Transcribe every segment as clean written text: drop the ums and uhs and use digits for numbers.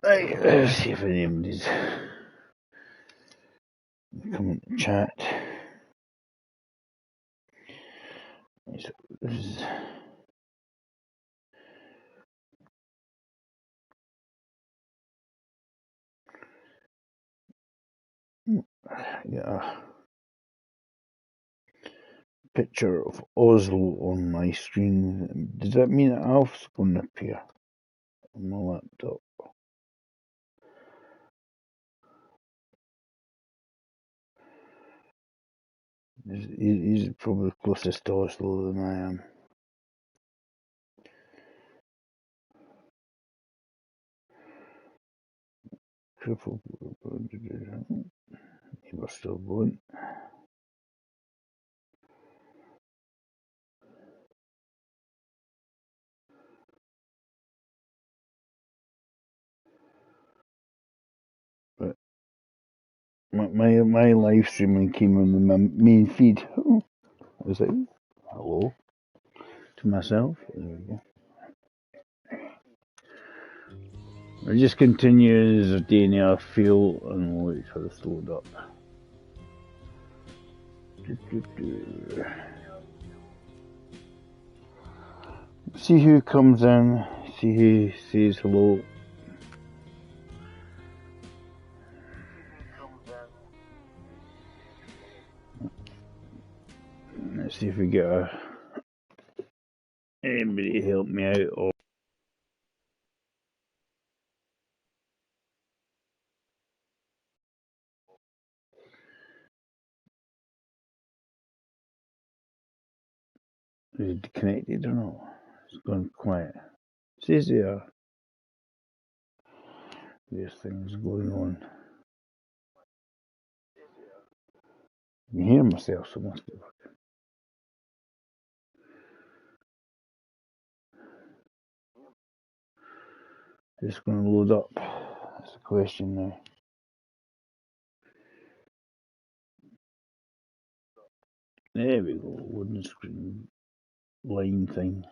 Right, let's see if anybody's coming to chat. Yeah, picture of Oslo on my screen. Does that mean Alf's going to appear on my laptop? He's probably closest to Oslo than I am. Triple. We're still going. But my live streaming came on the main feed. Oh, I was like, hello to myself. There we go. I just continue Zurdania feel and we'll wait for this to load up. See who comes in, see who says hello. Let's see if we get anybody to help me out. Or is it connected or not? It's gone quiet. It says there's things going on. I can hear myself, so it must be working. It's going to load up. That's the question now. There we go, loading screen line thing.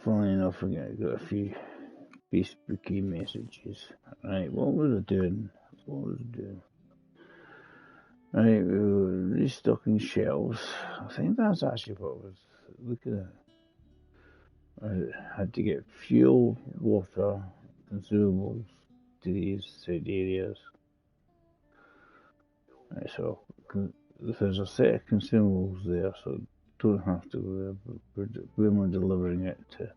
Funnily enough, I got a few Facebooky messages. Right, what was I doing? Right, we were restocking shelves. I think that's actually what I was looking at. I had to get fuel, water, consumables to these said areas. Right, so there's a set of consumables there, so don't have to go there. We're delivering it to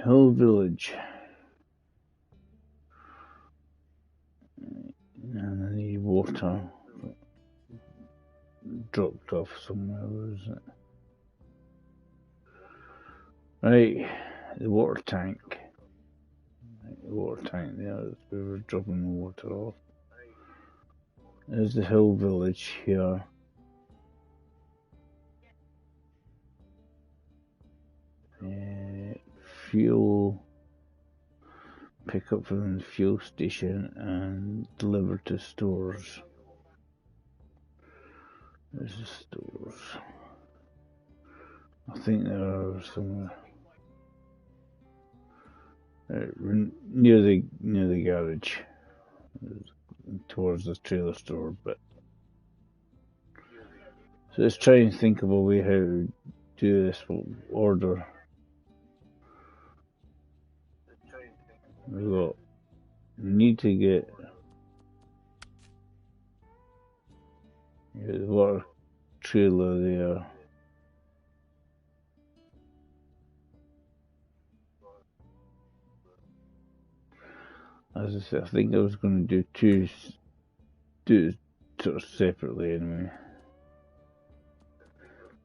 Hill Village. And I need water dropped off somewhere, isn't it? Right, the water tank. The water tank there, we were dropping the water off. There's the Hill Village here. Fuel pick up from the fuel station and deliver to stores. There's the stores. I think there are somewhere near the garage, towards the trailer store. But so let's try and think of a way how to do this order. We need to get the water trailer there. As I said, I think I was going to do it sort of separately anyway.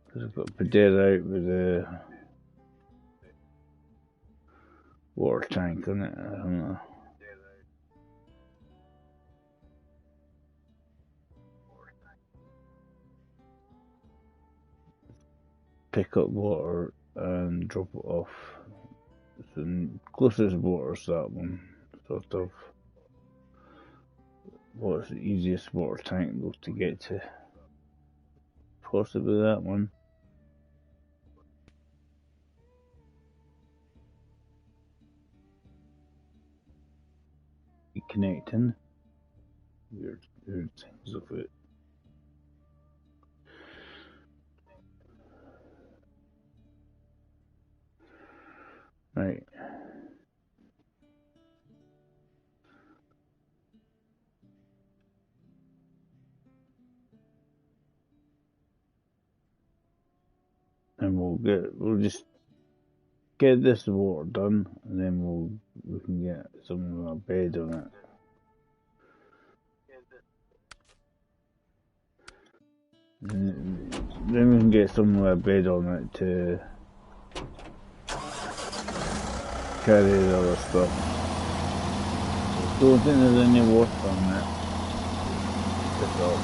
Because I've got to put that out with the water tank on it. I don't know. Pick up water and drop it off. The closest water is that one. sort of what's the easiest water tank to get to. Possibly that one. Connecting. Weird things of it. Right. And we'll just get this water done, and then we can get some bed on it. And then we can get some bed on it to carry the other stuff. I don't think there's any water on it. Just off.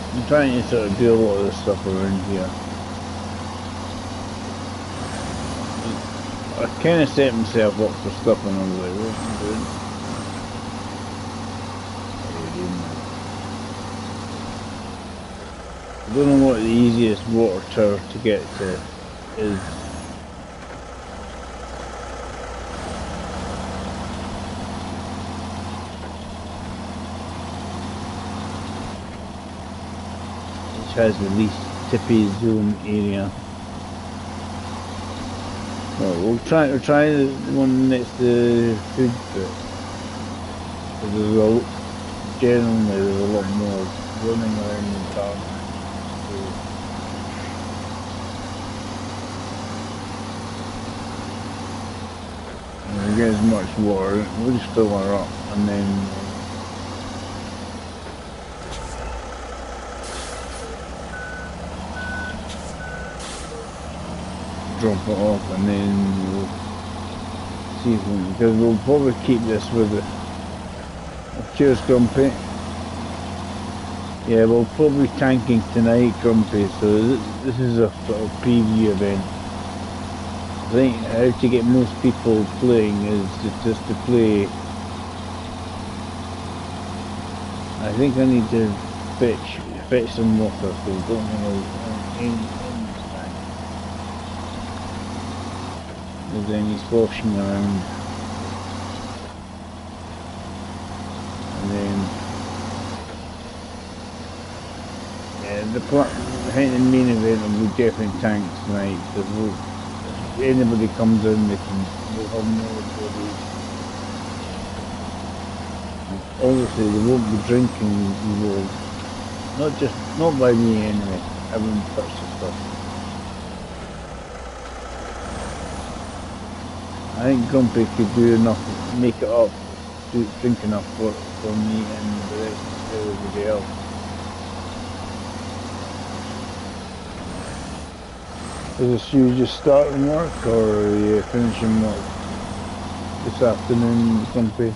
I'm trying to sort of do a lot of this stuff around here. I kind of set myself up for stuff and I was like, what am I doing? I don't know what the easiest water tower to get to is. Has the least tippy zone area. Well, we'll try the one next to food bit. Generally there's a lot more running around the town. And we get as much water, we'll just fill her up and then drop it off, and then we'll see if we can, because we'll probably keep this with it. Cheers, Grumpy. Yeah, we'll probably tanking tonight, Grumpy, so this is a sort of preview event. I think how to get most people playing is just to play. I think I need to fetch some water, so we don't have any sloshing around, and then I think the main event will be definitely tanks tonight, because if anybody comes in, we'll have more bodies. Obviously they won't be drinking involved, not by me anyway. I wouldn't touch the stuff. I think Grumpy could do enough, make it up, drink enough for me and the rest of everybody else. Is this you just starting work, or are you finishing work this afternoon, Grumpy?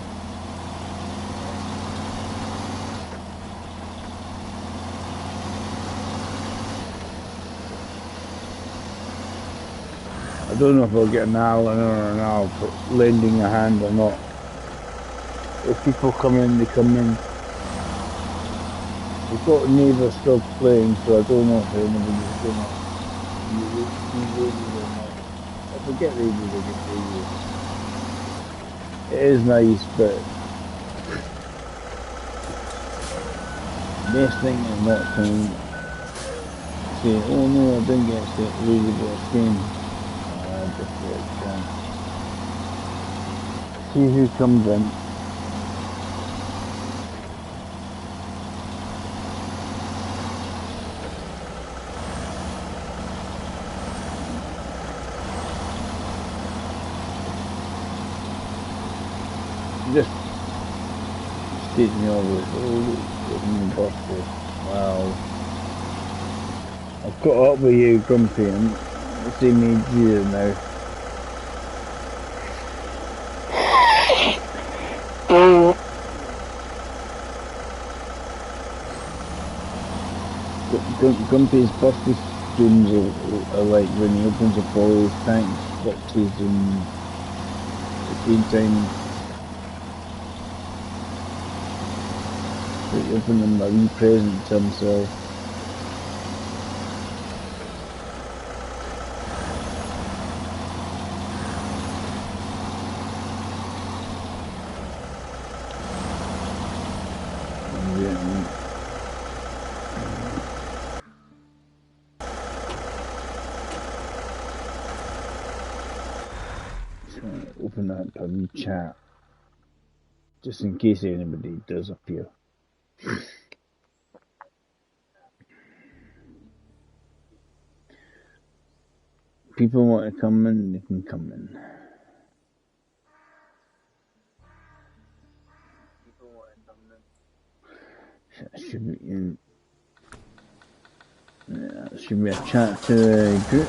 I don't know if I'll get an Alan or an Al for lending a hand or not. If people come in, they come in. We've got neighbours still playing, so I don't know if anybody's going to be ready or not. If we get ready, we get ready. It is nice, but the best thing is not to say, oh no, I didn't get ready for this game. See who comes in. Just stating the obvious, oh, it's my birthday. Well, I've caught up with you, Grumpy, and it's seen me years now. Grumpy's birthday streams are like when he opens up all his tanks, boxes, and at the same time he open them a wee present to himself. Open that up a chat, just in case anybody does appear. People want to come in, they can come in. Should be a chat to the group.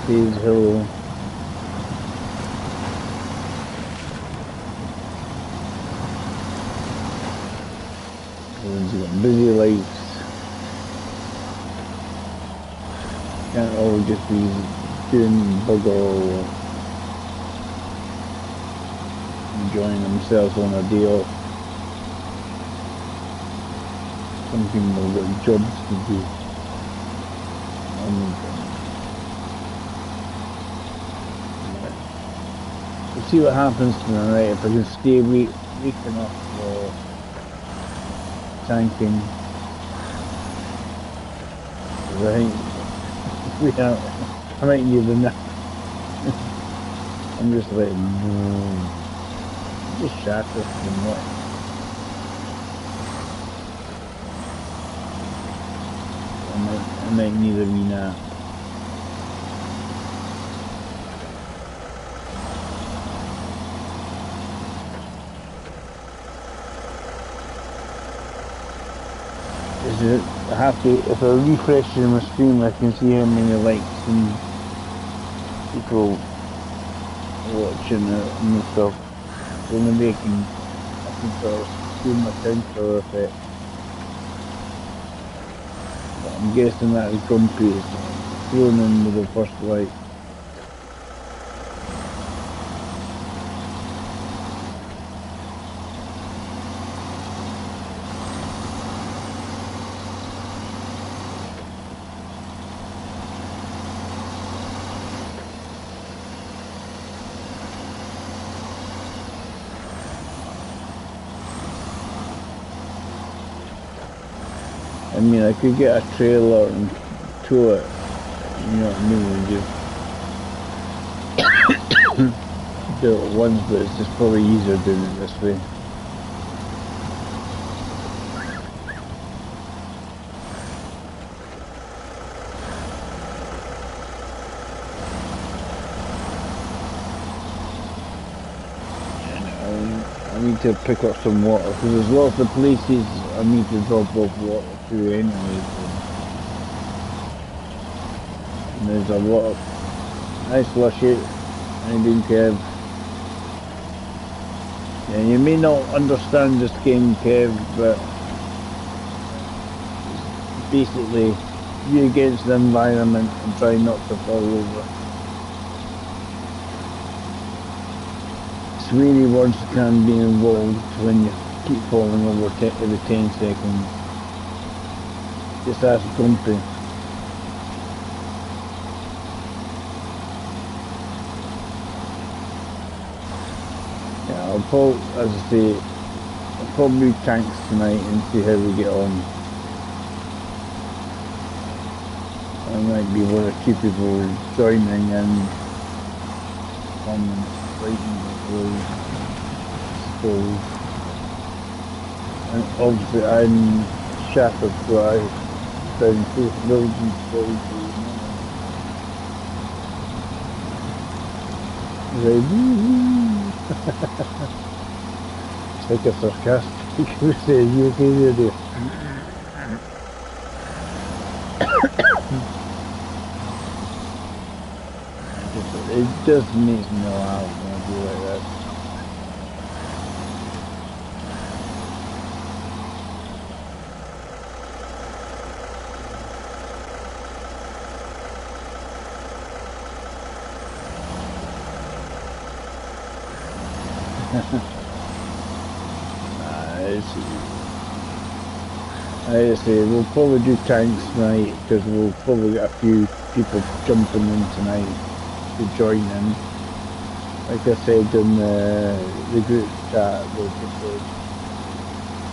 Please, hello. Everyone's got busy lives. Can't all just be doing bugger or enjoying themselves on a day off. Some people have got jobs to do. We'll see what happens tonight. If I can stay weak enough for tanking. I might need a nap. I'm just like, just shattered from what. I might need a wee nap. I have to, if I refresh my stream, I can see how many likes and people watching it and stuff. So maybe I can sort of do my counter effect. But I'm guessing that is Grumpy is thrown in with the first like. I mean, I could get a trailer and tow it, you know what I mean, and just do it once, but it's just probably easier doing it this way. I need to pick up some water, because there's lots of places I need to drop off water to anyway. And there's a lot of nice lushy, I don't Kev. Yeah, you may not understand this game, Kev, but basically you against the environment and try not to fall over. Really words can be involved when you keep falling over every 10 seconds. Just ask Grumpy. Yeah, I'll probably, as I say, I'll probably tanks tonight and see how we get on. There might be one or two people joining and fighting. So, and obviously I'm shattered, so I found 2,000 like a sarcastic UK radio. It just makes me laugh when I do like that. I say we'll probably do tanks tonight because we'll probably get a few people jumping in tonight to join in. Like I said in the group chat,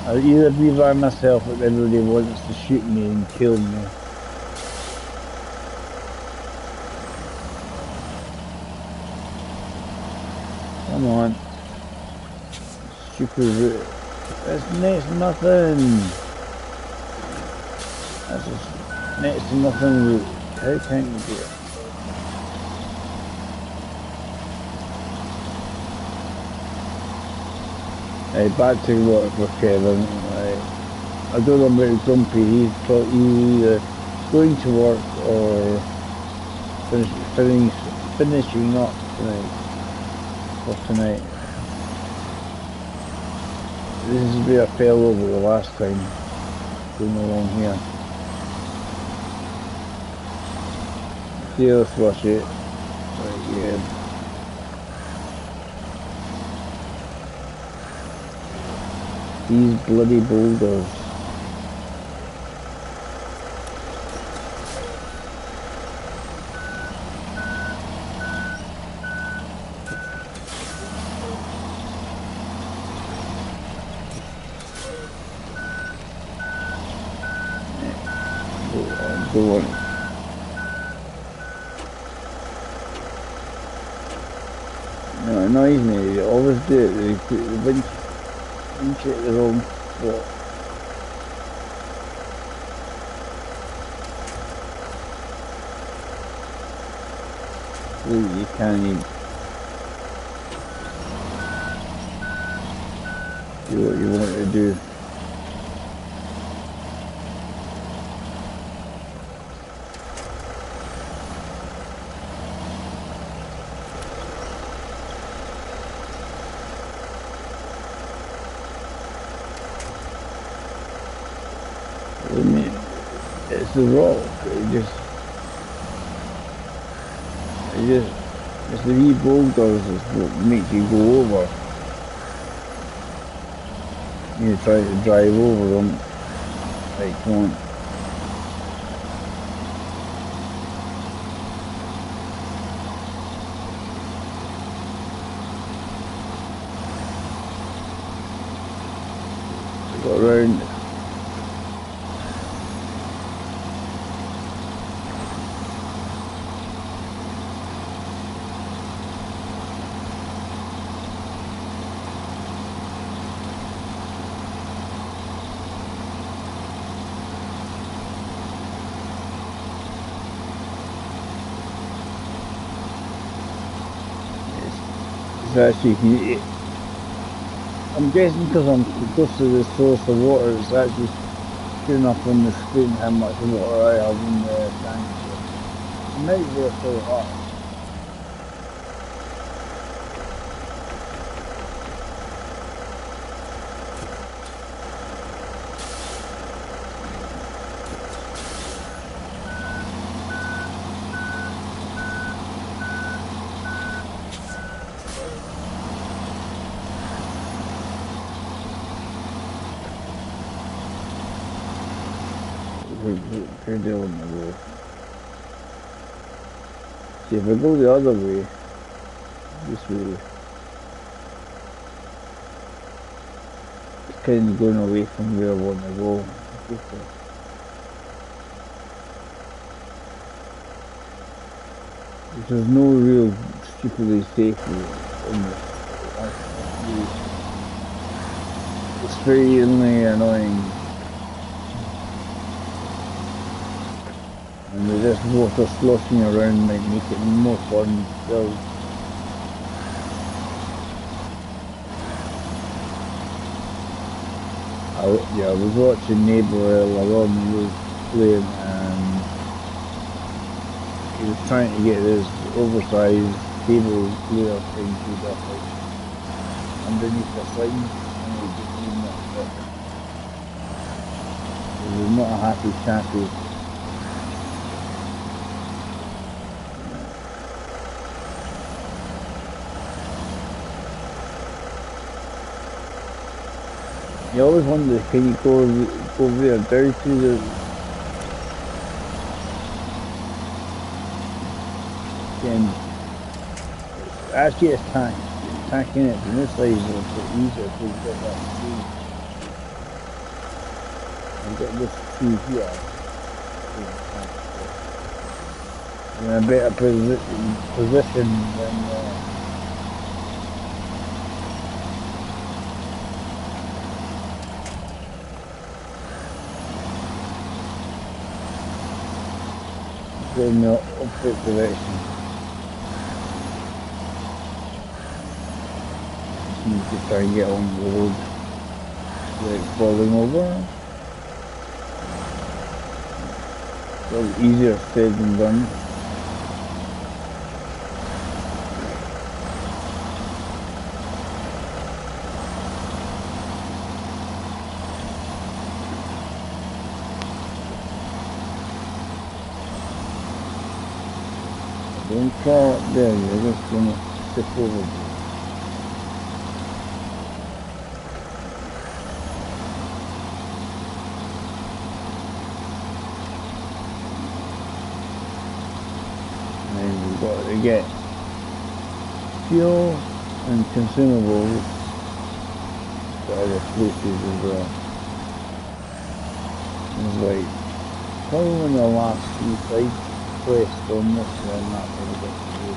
I'll either be by myself if everybody wants to shoot me and kill me. Come on. Stupid route. That's next to nothing. That's just next to nothing route. How can you do it? Hey, back to work for Kevin. I don't know about Grumpy. He's either going to work or finishing up tonight. For tonight. This is where I fell over the last time. Going along here. See, let's flush it. Right, yeah. These bloody boulders. Go on. No, it annoys me. They always do it. They put the winch at the wrong spot. Really, you can't even do what you want to do. It's the rock. It's the wee boulders is what makes you go over. You try to drive over them. Like, come on. Go around. Actually, I'm guessing because I'm close to the source of water, it's actually showing up on the screen how much water I have in the tank. So it might be so hot. We're doing the way. See, if I go the other way, this way, it's kind of going away from where I want to go. There's no real stupidly safety in this. It's very annoying. And with this water sloshing around might make it more fun still. Yeah, I was watching neighbour earlier on, he was playing and he was trying to get this oversized cable layer thing through up like underneath the thing, and he just would not fit. He was not a happy chappy. You always wonder, can you go there down to the can actually it's tacking it from this side is a bit easier because you've got that tree. I've got this tree here. In a better position than going the opposite direction. You just try and get on the road without falling over. It's easier said than done. Don't fall up there, you're just gonna tip over. And we've got to get fuel and consumables to other places as well. It's like probably one of the last few side quests on this map that we got to do.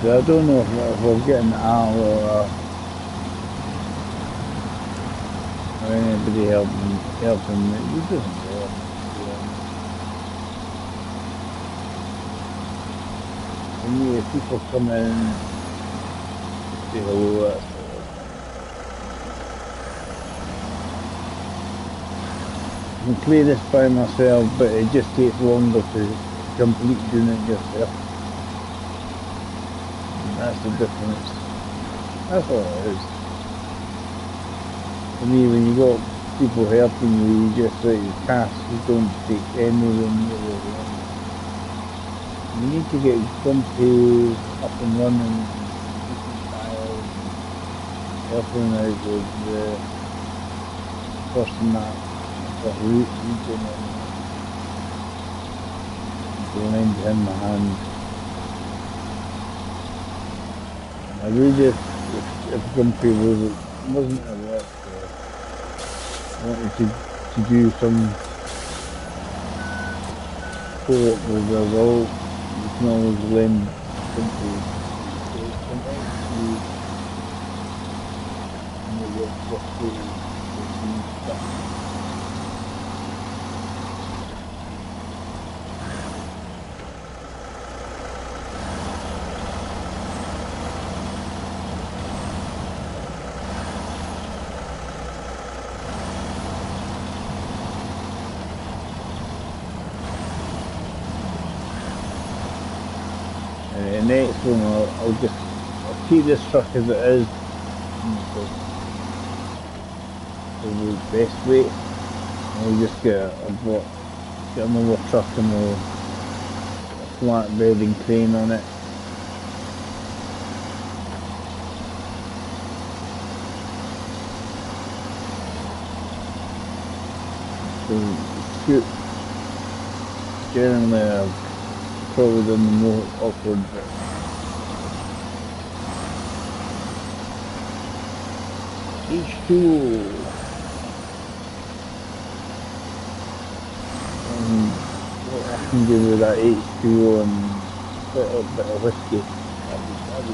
So I don't know if we're getting out or anybody helping me. It doesn't matter. When you people come in, say hello. I can play this by myself, but it just takes longer to complete doing it yourself. That's the difference. That's all it is. For me, when you got people helping you, you just let your tasks don't take anywhere near the end. You need to get Grumpy up and running, helping out with the person that region and lend him a hand. I really just, if Grumpy wasn't at work, wanted to do some co-op with us all, you can always lend Grumpy. The next one, I'll keep this truck as it is. The best way. I'll just get another truck and a flat bedding crane on it. So shoot. Generally, I've probably done the more awkward bit. H2O. What I can do with that H2O and a bit of whiskey. That'd be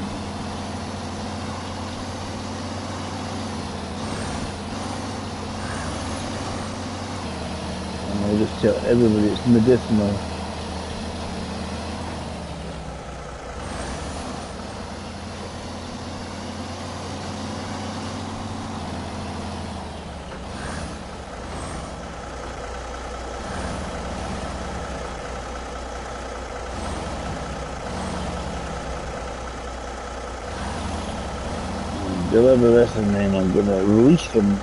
I'll just tell everybody it's medicinal. Deliver this and then I'm going to release them.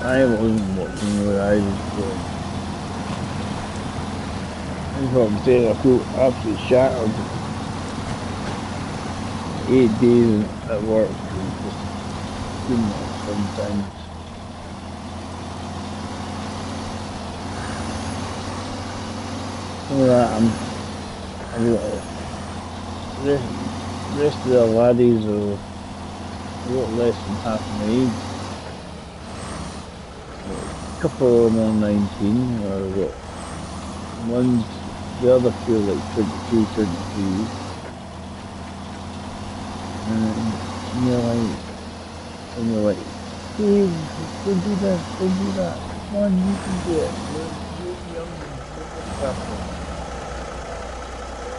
I wasn't watching where I was going. That's what I'm saying, I feel absolutely shattered. 8 days at work is just too much sometimes. Some of that, the rest of the laddies are a lot less than half my age. A couple of them are 19, or what? One's, the other two are like 22, 23. And you're like, Steve, don't do this, don't do that. Come on, you can do it. You're young, you're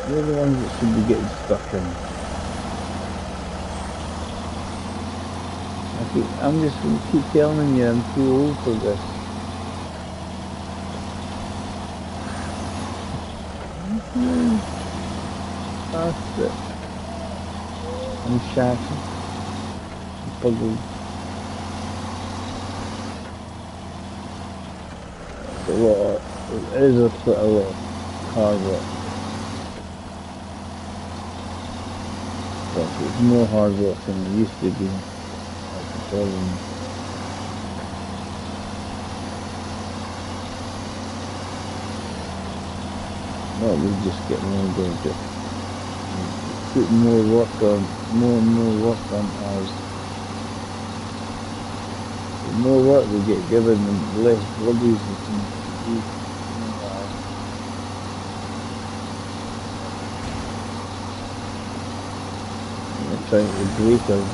they're the ones that should be getting stuck in. I'm just going to keep telling you I'm too old for this. Past it. I'm shattered. I'm puzzled. It is a lot of hard work. But it's more hard work than it used to be. That's the problem. Well, we just get older, just put more and more work on ours. The more work we get given, the less bodies we can do. They're trying to break us.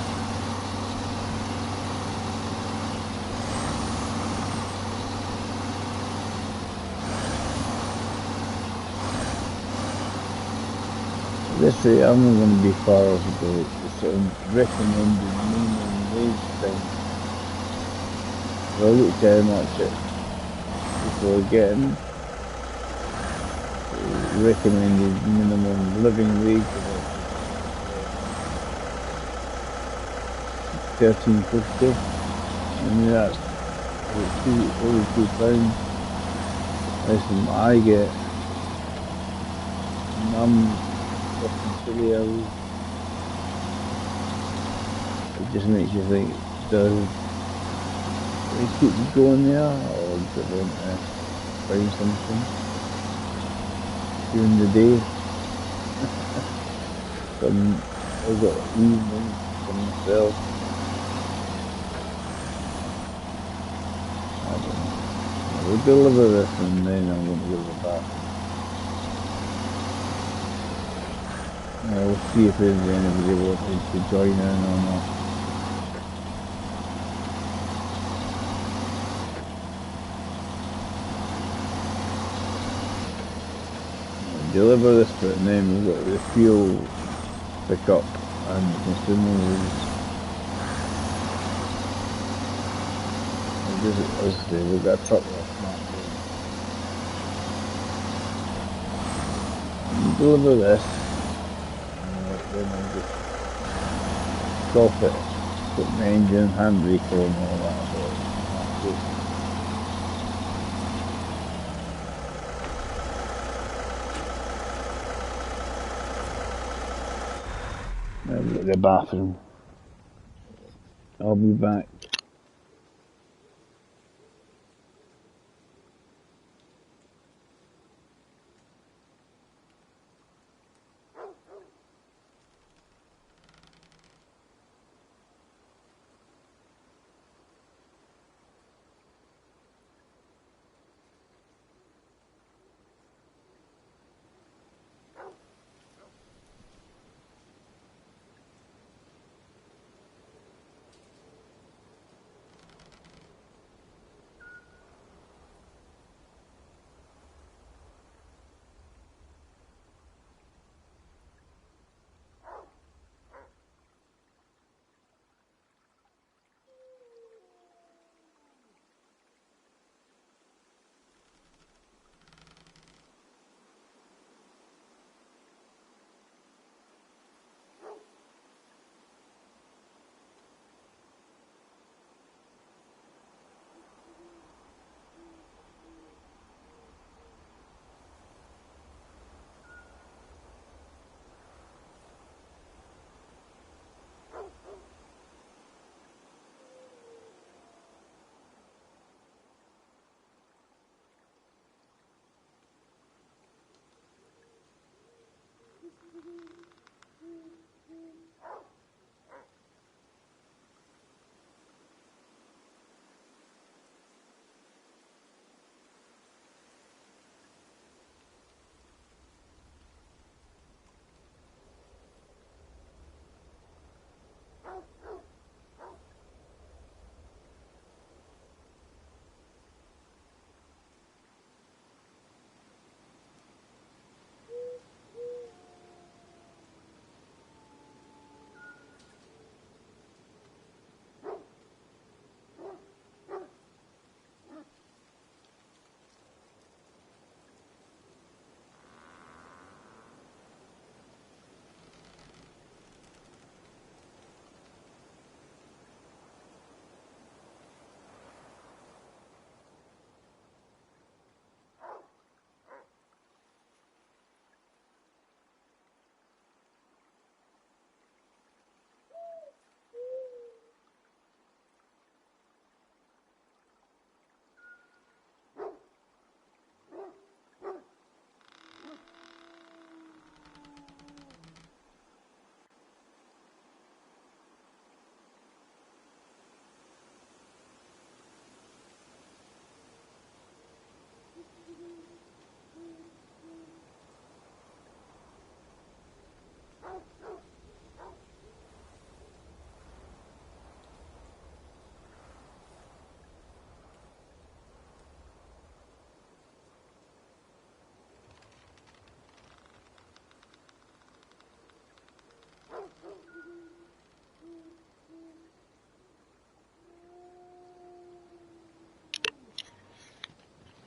This way, I'm not going to be far off the sort of recommended minimum wage thing. I looked how much people are getting. Recommended minimum living wage of £13.50. I mean that's over £2 less than what I get. And I'm working 30 hours. It just makes you think, does they keep going there, or do they want to find something during the day? I've got evenings for myself. I don't know. We'll deliver this and then I'm going to go to the bathroom. We'll see if there's anybody wanting to join in or not. Deliver this bit and then we've got the fuel pick up and consumables. As I say, we've got a truck left now. Deliver this and then I'll just stop it, put my engine, handbrake on and all that sort of stuff. The bathroom. I'll be back.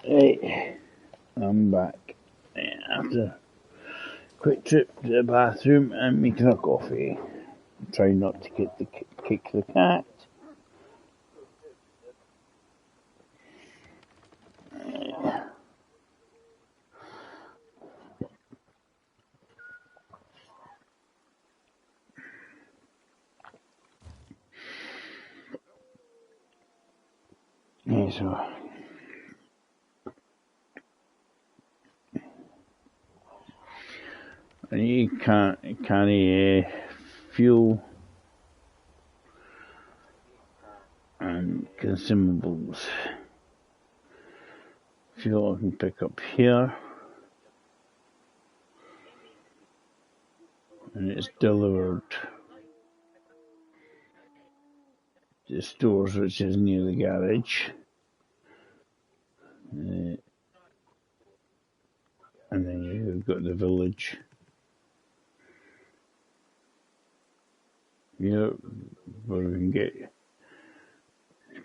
Right, I'm back after a quick trip to the bathroom and making a coffee. Try not to kick the cat. Yeah, so and you can't carry fuel and consumables. Fuel I can pick up here, and it's delivered to stores, which is near the garage. And then you've got the village. Yeah, where we can get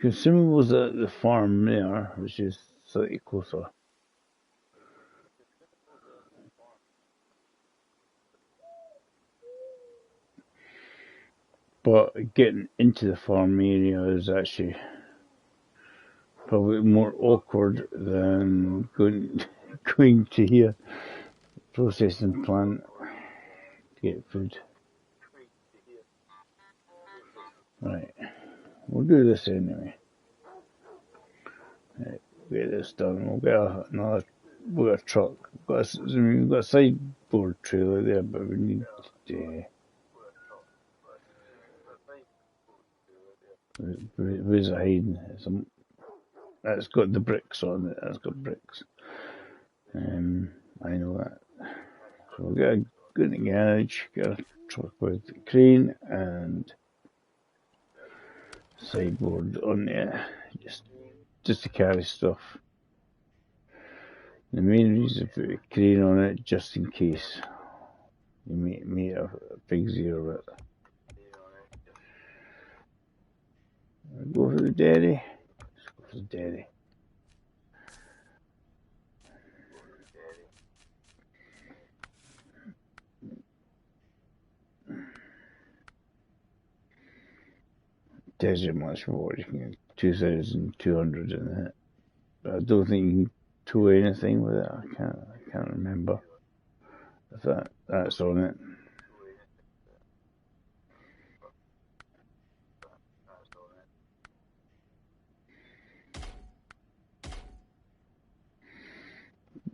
consumables at the farm there, which is slightly closer. But getting into the farm area is actually probably more awkward than going to here, processing plant to get food. Right, we'll do this anyway. Right, get this done. We'll get another. We've got a truck. We've got a sideboard trailer there, but we need to. Where's it hiding? That's got the bricks on it. That's got bricks. I know that. So we'll go in the garage, get a truck with the crane and sideboard on there, just to carry stuff. The main reason to put a crane on it, just in case you meet a big zero with it. Go for the dairy. Let's go for the dairy. Tells you much more. You can get 2,200 in it. But I don't think you can tow anything with it. I can't remember if that's on it.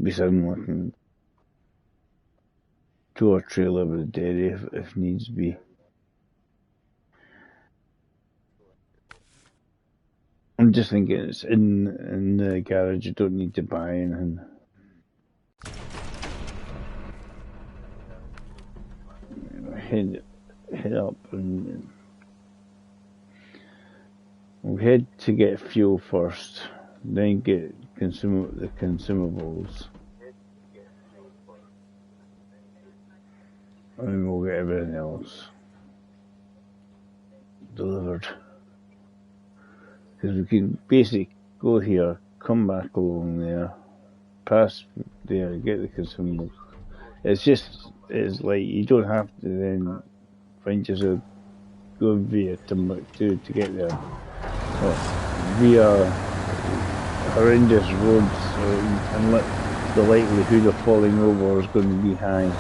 Be something like tow a trailer with a dairy if needs be. I'm just thinking it's in the garage. You don't need to buy anything. Head up and we'll head to get fuel first, then get the consumables, and then we'll get everything else delivered. Because we can basically go here, come back along there, pass there, get the consumables. It's like you don't have to then find yourself going via Timbuktu to get there. Via horrendous roads, and the likelihood of falling over is going to be high.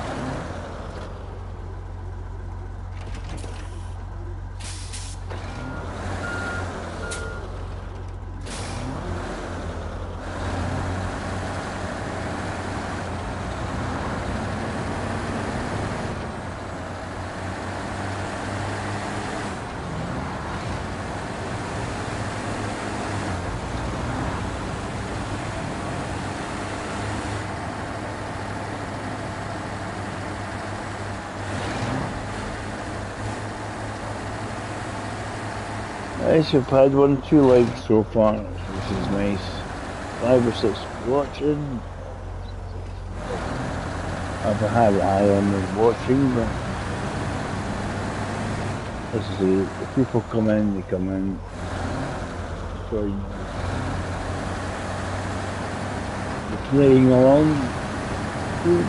I've had 2 likes so far, which is nice. 5 or 6 watching. I've had an eye on the watching, but As I say, if people come in, they come in. Join the playing along. Good.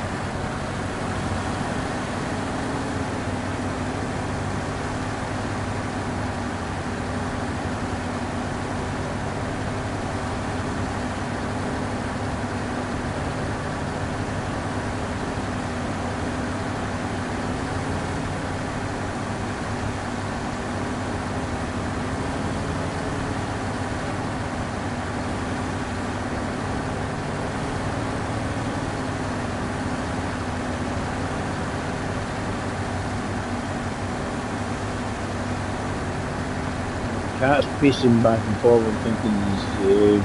Cat's pacing back and forward, thinking he's good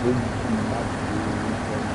coming back to the weekend.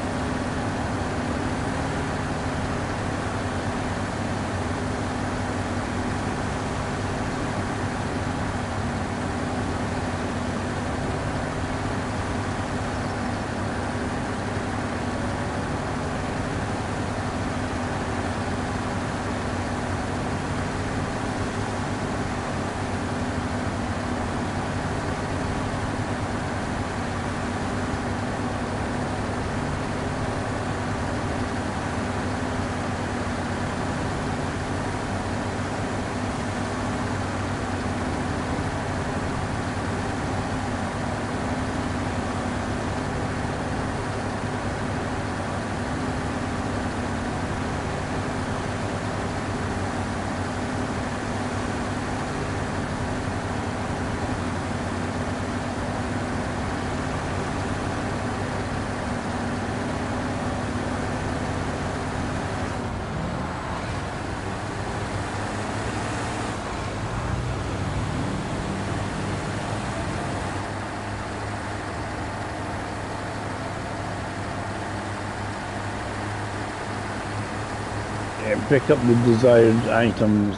Pick up the desired items.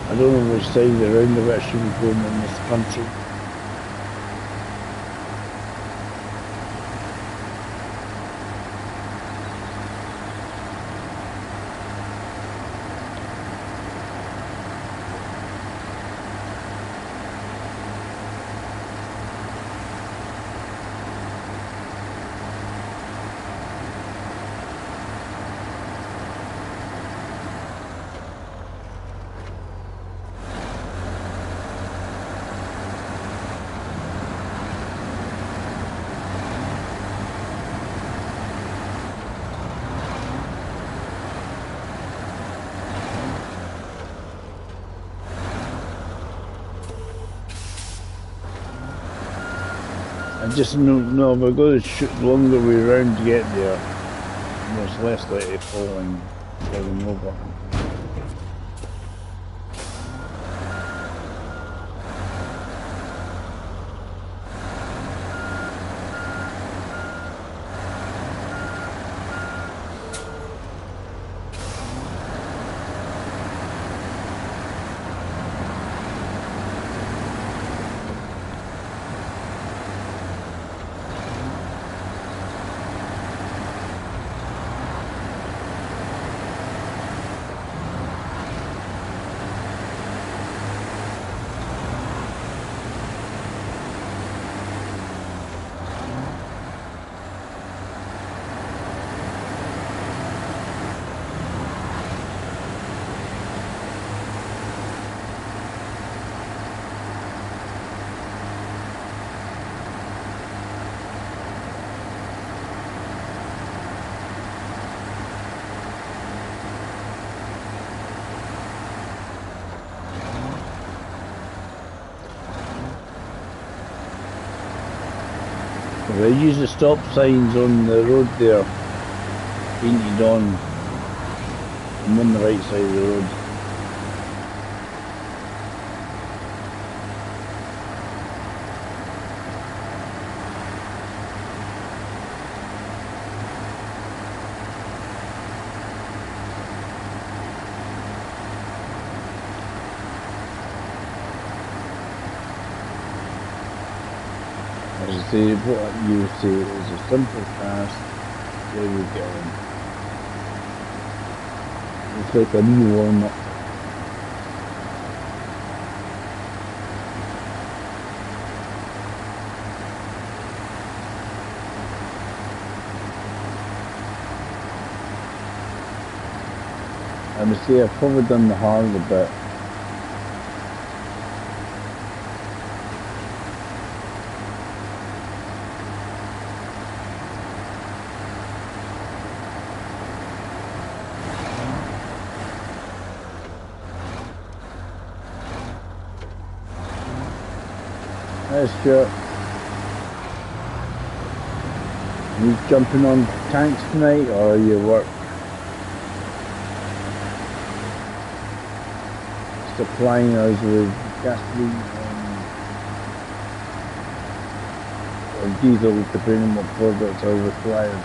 I don't know which side the roundabout should be going in this country. I just know if I go the longer way round to get there, there's less likely to falling over. They use the stop signs on the road there, painted on. I'm on the right side of the road. As I say, what you say is a simple task. There we go. It's like a new warm-up. I would say I've probably done the hard a bit. That's good. You jumping on tanks tonight, or you work supplying us with gasoline or diesel, depending on what products are required?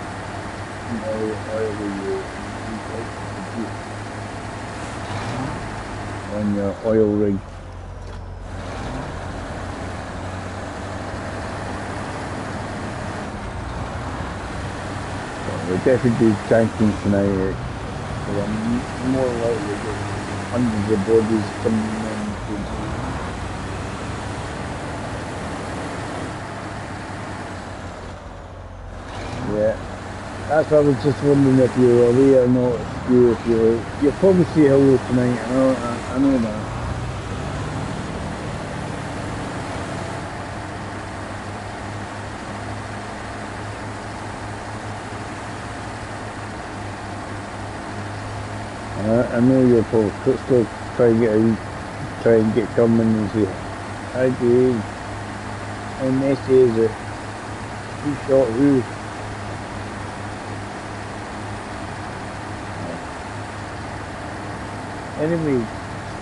Oil you on your oil rig. We're definitely tanking tonight. So I'm more likely to get hundreds of bodies coming in. Yeah, that's why I was just wondering if you were away or not. If you'll probably say hello tonight. I know that. I know you'll probably still try and get coming and say, "Hi Dave, how messy is it? Who shot who?" Anyway,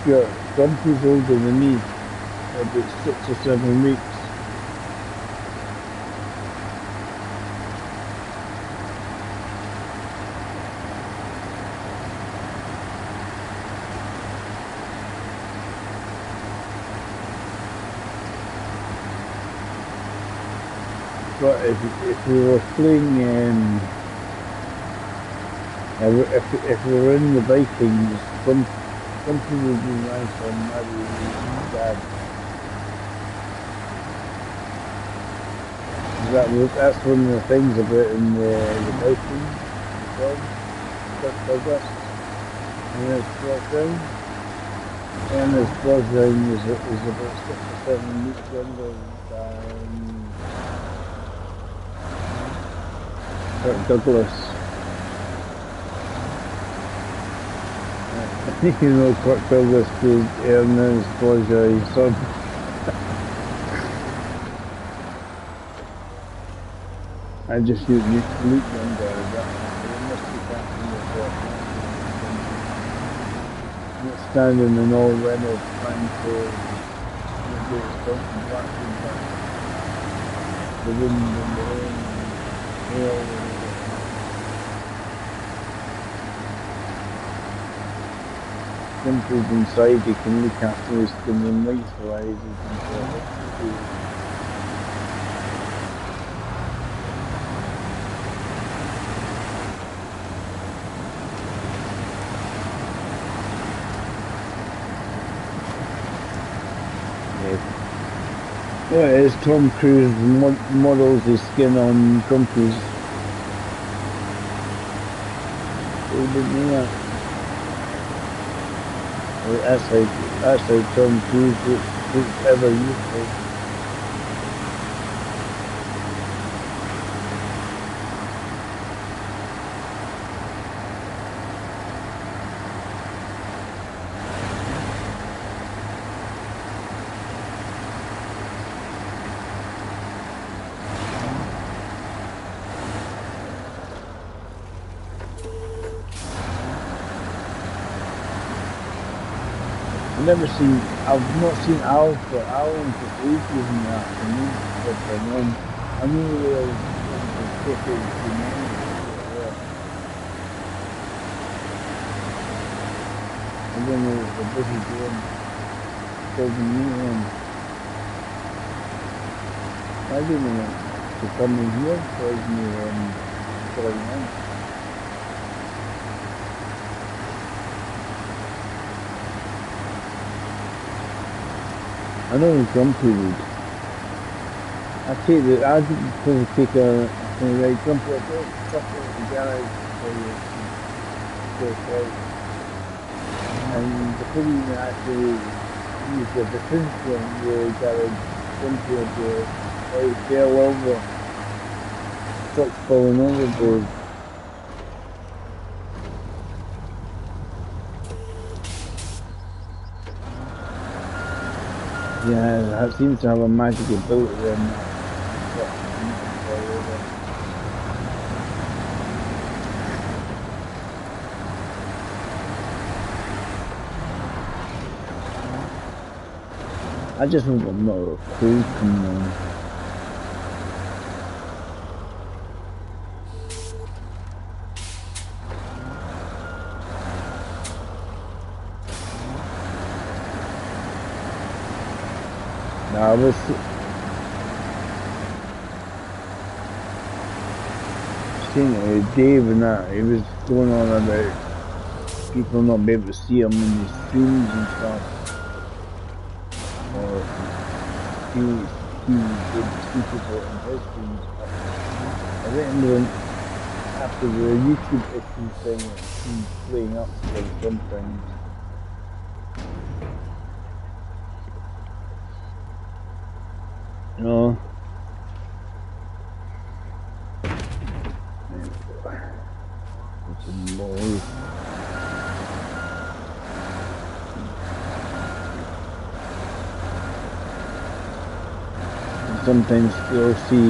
Stuart, Grumpy's older than me, about 6 or 7 weeks. But if we were playing, if we were in the Vikings, Grumpy would be nice on my dad. That's one of the things about in the Vikings, the film, Douglas, and his bloodline. And his bloodline is about 6 or 7 weeks younger than Douglas. You know, Kirk Douglas played Ernest Bourgeois' son. I just use Luke Younger as that. It must be casting the not standing in all weather trying to get something black and black. The wind and the rain and hail. Grumpy's inside, he can look after his skin and lengthwise, he can tell what to do. Well, it is Tom Cruise models his skin on Grumpy's. Who didn't know that? That's how Tom Cruise looks ever useful. I've not seen Al for Alan for ages in the afternoon with her mum. I knew they were going to take it to men. I don't know what they're busy doing. Building me in. I didn't want to come in here because me going on. I know he's grumpy dude. I take the I didn't probably take a right grumpy I don't chuck it in the garage for you to take out. And the police actually use the defense in the garage grumpy to like fell over. Truck's falling overboard. Yeah, it seems to have a magical ability then. I just hope I'm not a crew coming on. Now I was seeing it with Dave and that, he was going on about people not being able to see him in the streams and stuff. Or he would see people in his streams. I think after the YouTube issue thing, he's playing up for some things. No. It's a low. Sometimes you'll see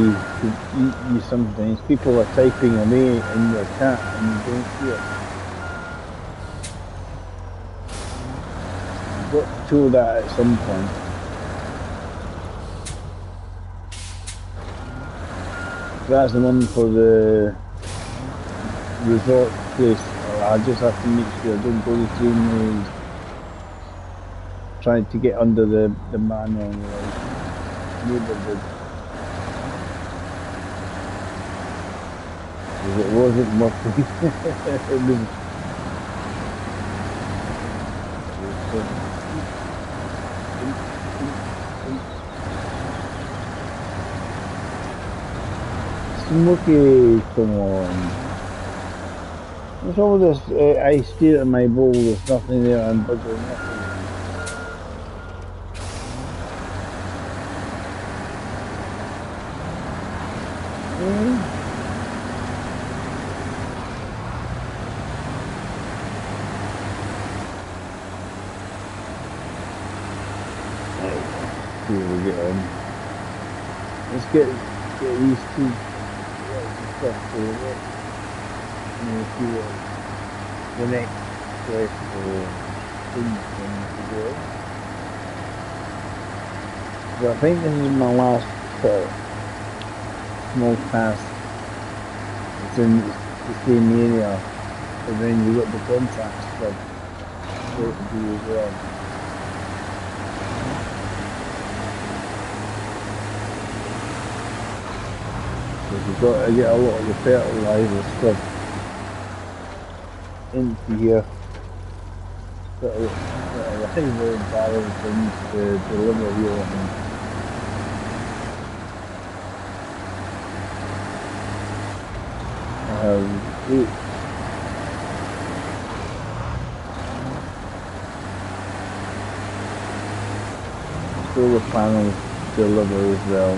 you sometimes people are typing away in your chat and you don't see it. You've got to show that at some point. That's the one for the resort place. I just have to make sure I don't go the same way. Trying to get under the man on the neighbourhood. It wasn't working. Smoky, come on. There's all this, I stare at my bowl, there's nothing there, I'm buzzing nothing. See what we get on. Let's get these two stuff to it. And we'll see what the next quest or thing to do. So I think this is my last small task. It's in the same area, but then you got the contract stuff to do as well. You've got to get a lot of the fertilizer stuff into here. Got a high load barrels things to deliver here. I have 8. Solar panels to deliver as well.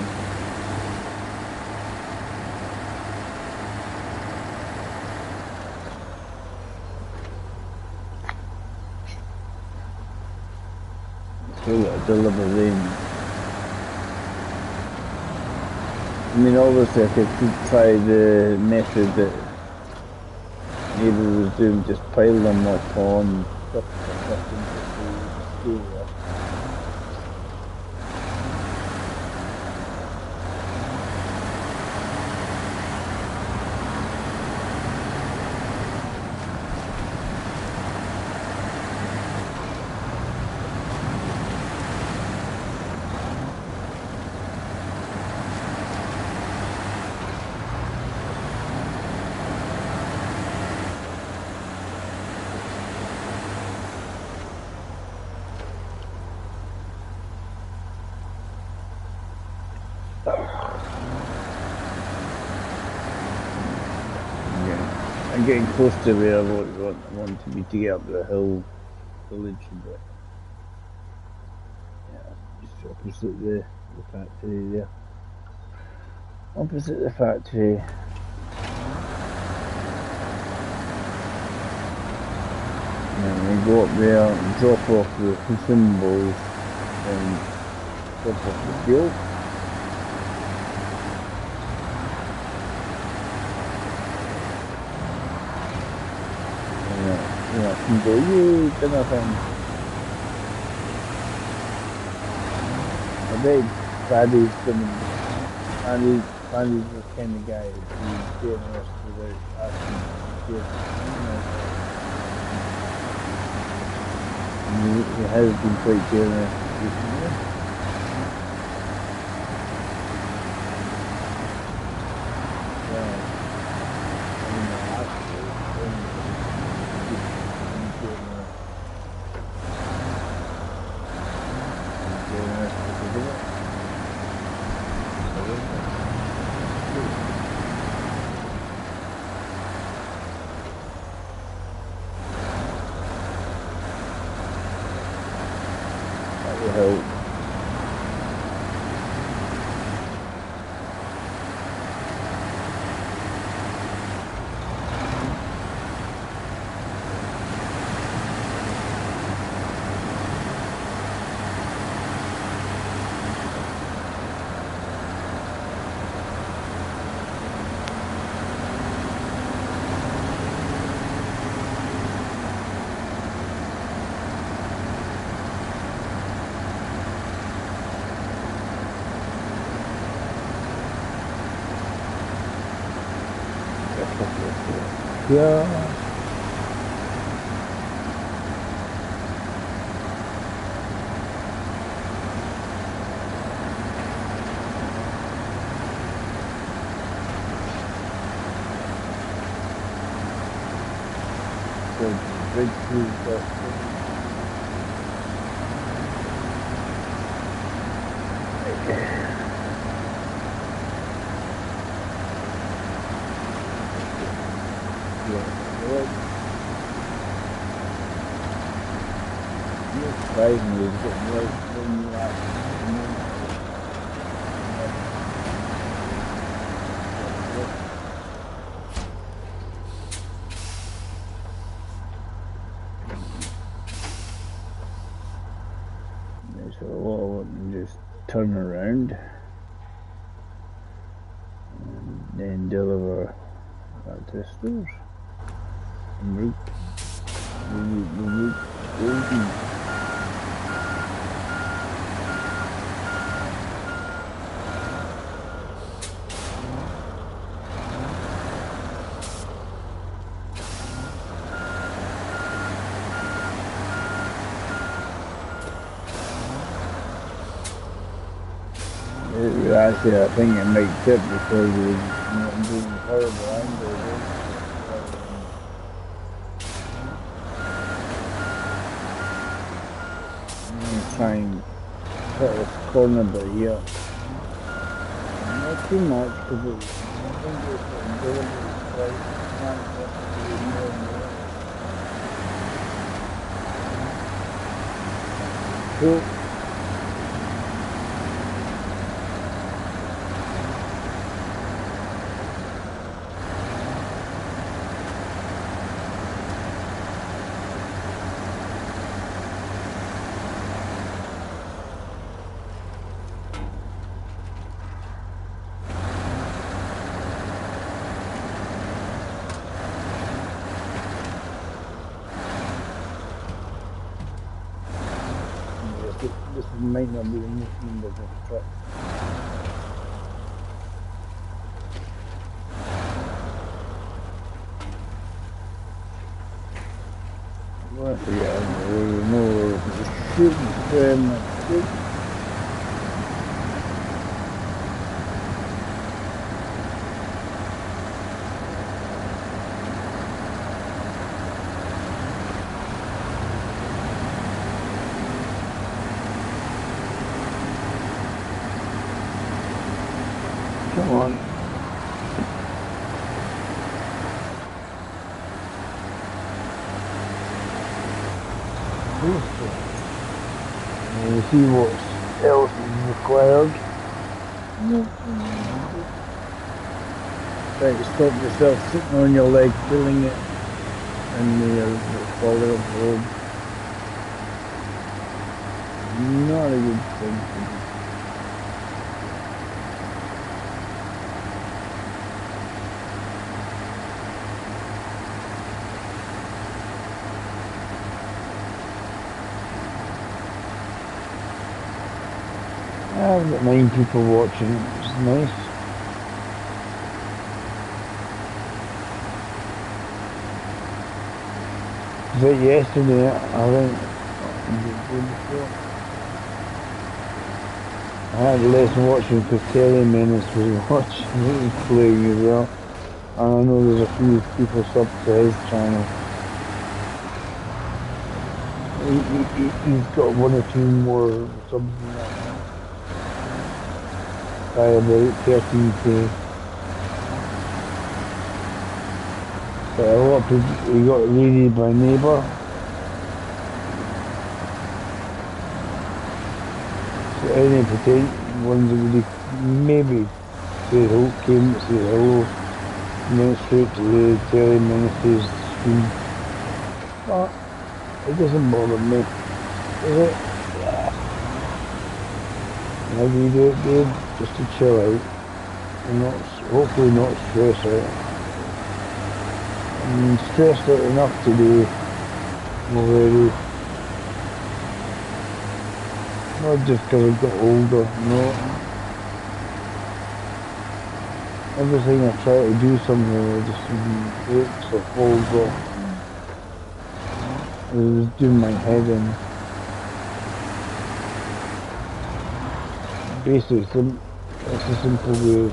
Deliver them. I mean, obviously I could try the method that Abel was doing, just pile them up on stuff into the area. Yeah, I'm getting close to where I want to be to get up the hill village, but yeah, just opposite the factory there. Opposite the factory. And we go up there and drop off the consumables and drop off the fuel. Yeah, I can go, yay, dinner time. I bet Paddy's coming. Paddy's the kind of guy who's generous without asking. He has been quite generous recently. Help. Yeah. Big food, surprisingly, it's getting right when you so we'll just turn around and then deliver back to the stores. And actually, I think it might tip because it was doing horrible angle. I'm going to try and cut this corner bit here. Not too much because I think it's delivery quite cool. This might not be the most number of this truck. Well, yeah, we know the shooting Come on. And see what else is required. Right, stop yourself sitting on your leg, pulling it, and you're falling off the road. Not a good thing. I've got 9 people watching, which is nice. But yesterday, I think I had less watching because Telly Menace was watching, he was playing as well. And I know there's a few people subbed to his channel. He's got 1 or 2 more subs than that. By about 13k. But a lot of people, he got raided by neighbour. So any potential ones that would maybe say came to say hello, went straight to the Telly Menace's screen. But it doesn't bother me, does it? Yeah. How do you do it, babe? Just to chill out and not, hopefully not stress out. I'm stressed out enough today already. Not just because I've got older, no. Everything I try to do something just breaks or falls off. It was doing my head in. Basically, it's a simple way.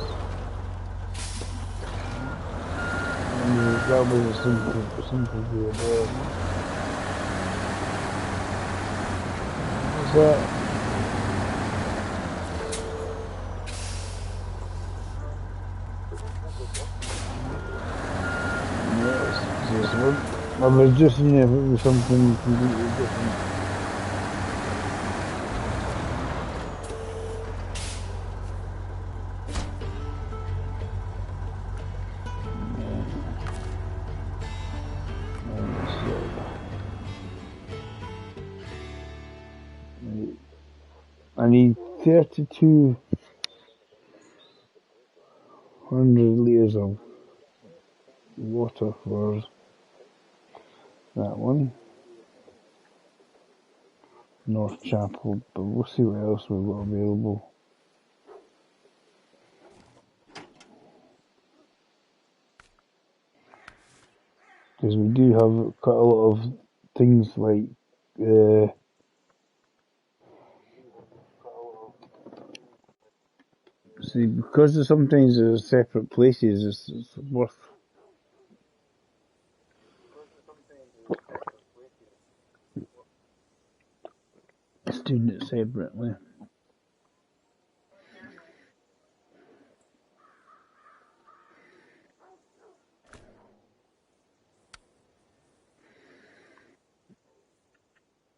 That was a simple way of it. What's that? Yes, I was just seeing if it was something completely different. I need 3,200 litres of water for that one. North Chapel, but we'll see what else we've got available. Because we do have quite a lot of things like see, because sometimes there's separate places, it's worth doing it separately.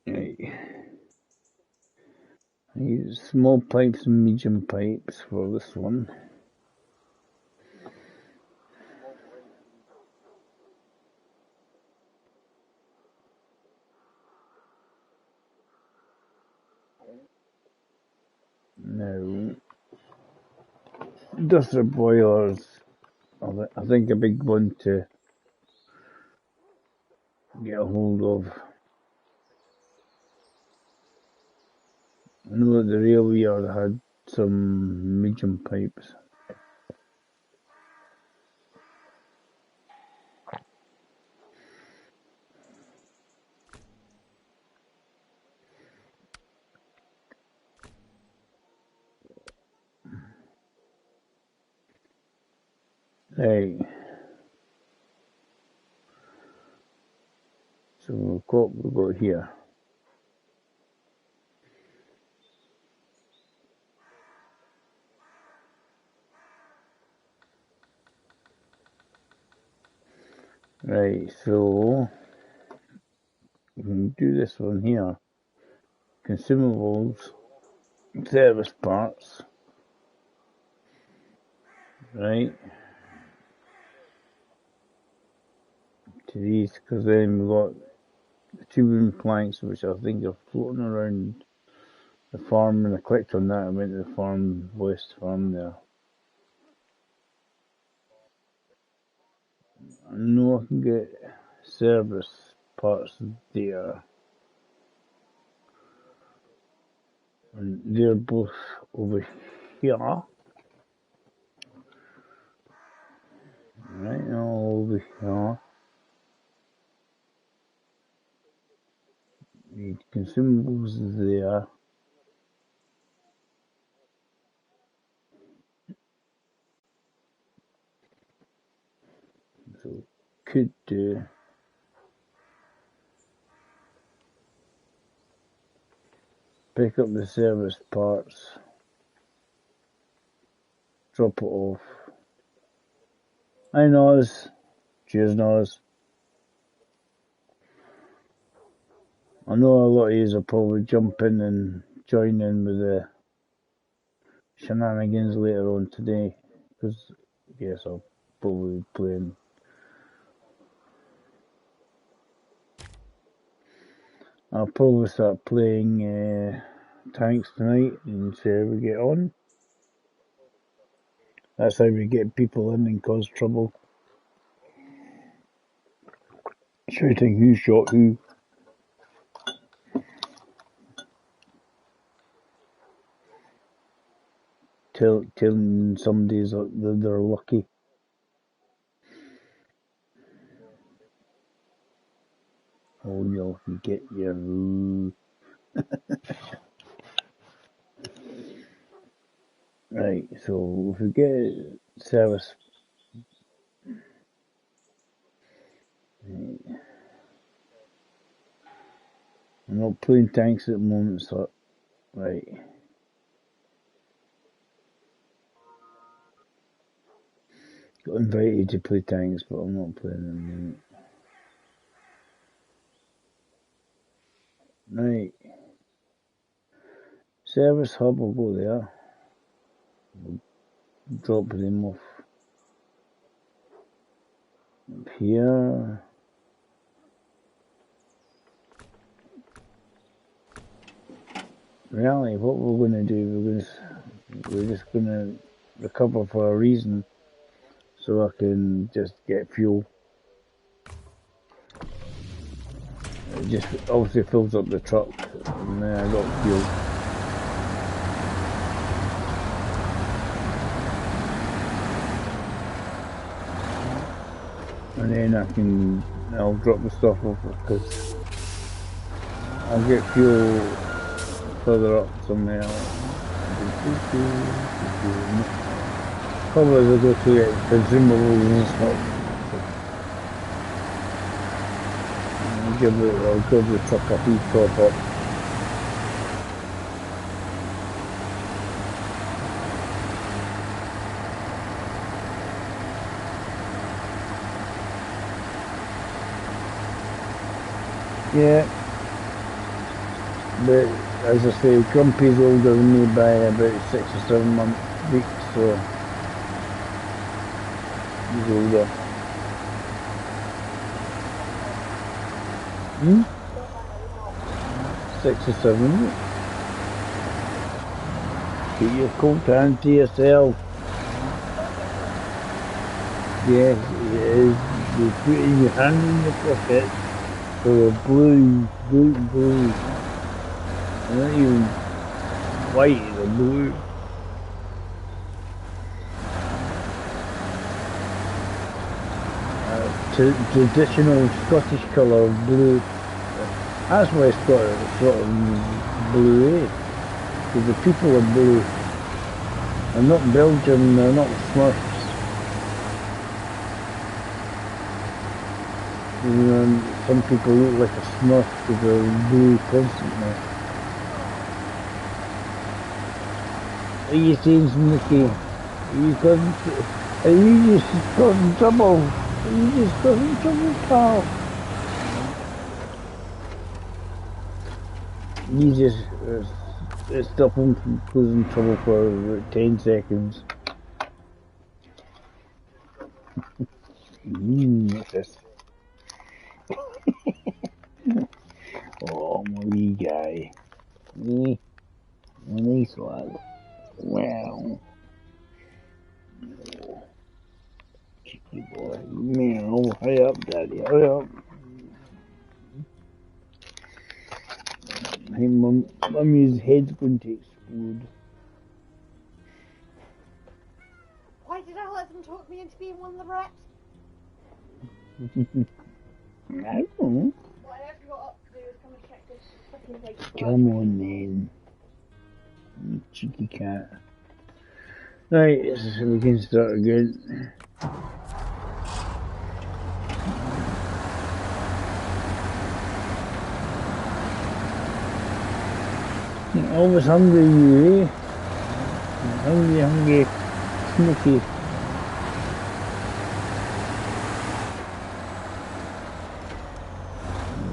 Right. I use small pipes and medium pipes for this one. Now, industrial boilers, I think a big one to get a hold of. I know that the rail yard had some medium pipes. Right. So what we've got here. Right, so we can do this one here. Consumables, service parts, right, to these, because then we've got the two wooden planks, which I think are floating around the farm, and I clicked on that and went to the farm, west farm there. I know I can get service parts there, and they're both over here. Right now over here. Need consumables there. So could do pick up the service parts, drop it off. Hi Noz. Cheers Noz. I know a lot of yous will probably jump in and join in with the shenanigans later on today, because I guess I'll probably be playing. I'll probably start playing tanks tonight and see how we get on. That's how we get people in and cause trouble. Shouting who shot who. Telling somebody that they're lucky. Oh, you'll get your right. So if we get service, right. I'm not playing tanks at the moment, so right. Got invited to play tanks, but I'm not playing them. Right. Service hub will go there. We'll drop them off up here. Really, what we're going to do, we're just going to recover for a reason, so I can just get fuel. It just obviously fills up the truck, and then I got fuel. And then I'll drop the stuff off, because I'll get fuel further up somewhere else. Probably as I go to get consumables and stuff. I'll give the truck a wee top up. Yeah, but as I say, Grumpy's older than me by about 6 or 7 weeks, so he's older. 6 or 7 weeks. Keep your cold hand to yourself. Yes, it is. You put your hand in your pocket. So blue. And not even white, the blue. Traditional Scottish colour of blue. That's why it's got a sort of blue, eh? Because the people are blue. They're not Belgian, they're not Smurfs. Some people look like a Smurf because they're blue constantly. What are you saying, Smoky? Are you just causing trouble? You just got in trouble, pal. You just stop him from causing trouble for about 10 seconds. What's this? Oh, my wee guy. Me? A nice lad. Wow. Cheeky boy. Meow. Hurry up, Daddy. Hurry up. Hey, Mummy's head's going to explode. Why did I let them talk me into being one of the rats? I don't know. What I actually got up to do is come and check this fucking place. Come on, then. You cheeky cat. Right, so we can start again. You're always hungry, you, eh? Hungry, hungry, smoky.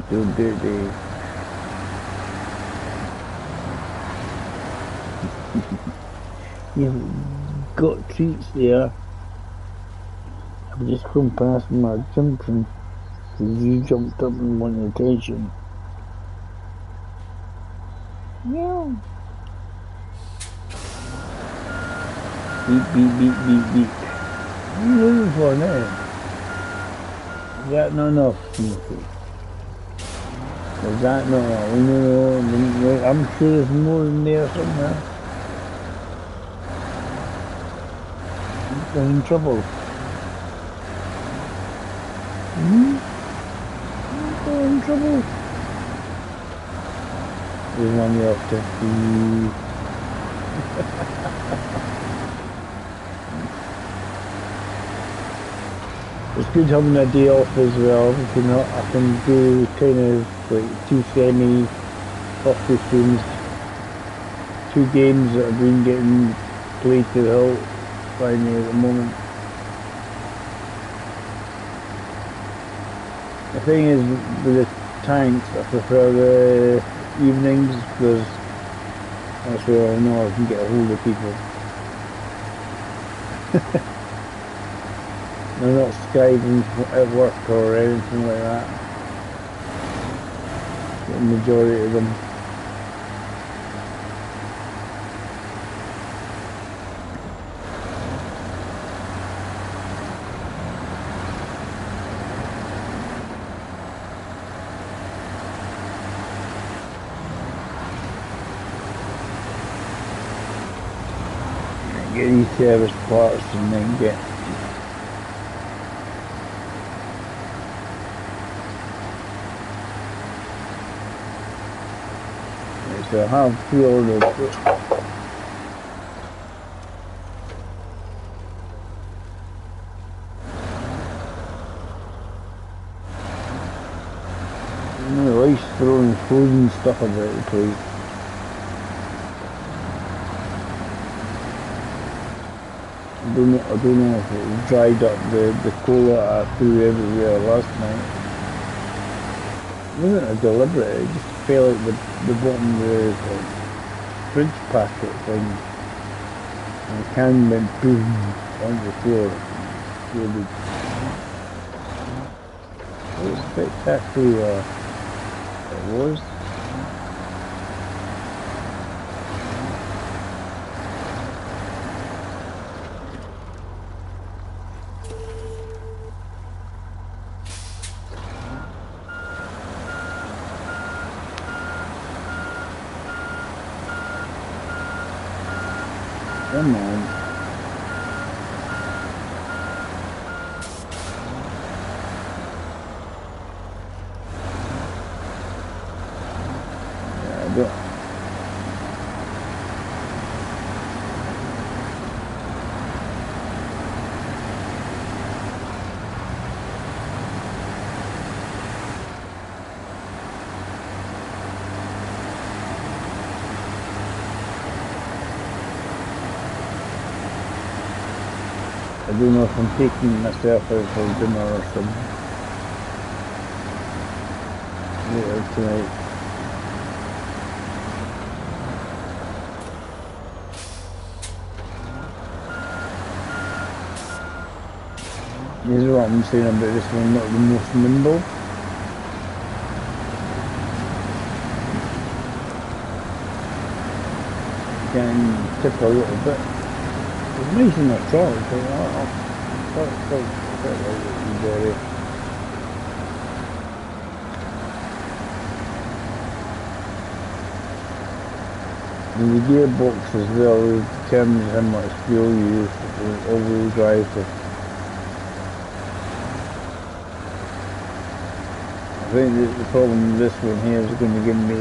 So dirty. You've got treats there. I've just come past my jumping because you jumped up and wanted attention. Meow. Beep, beep, beep, beep, beep. What are you looking for now? Is that not enough, Smoky? Is that not enough? No, I'm sure there's more in there somewhere. I'm in trouble. I'm in trouble. There's one up to. It's good having a day off as well. I can do kind of like 2 semi-tough games, 2 games that have been getting played to the hilt by me at the moment. The thing is, with the tanks, I prefer the evenings because that's where I know I can get a hold of people. They're not Skyping at work or anything like that. The majority of them. Get these service parts and then get so I have pre-ordered my wife's throwing frozen stuff about the place. I don't know if it dried up the cola I threw everywhere last night. It wasn't a deliberate, it just fell at the bottom of the fridge packet thing. And the can went boom on the floor. Really, it was spectacular. It was. Come on. Yeah, I don't. I don't know if I'm taking myself out for dinner or something later tonight. This is what I'm saying about this one, not the most nimble. Can tip a little bit. It's nice in the truck, but quite like it. And the gearbox as well determines how much fuel you use for all-wheel drive. I think the problem with this one here is going to give me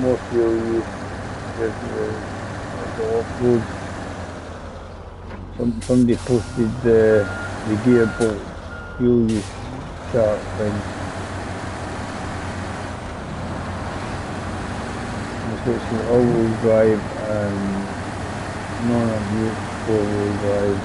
more fuel use with the off-road. Somebody posted the gearbox fuel use chart thing. It's all-wheel drive and non-abuse four-wheel drive.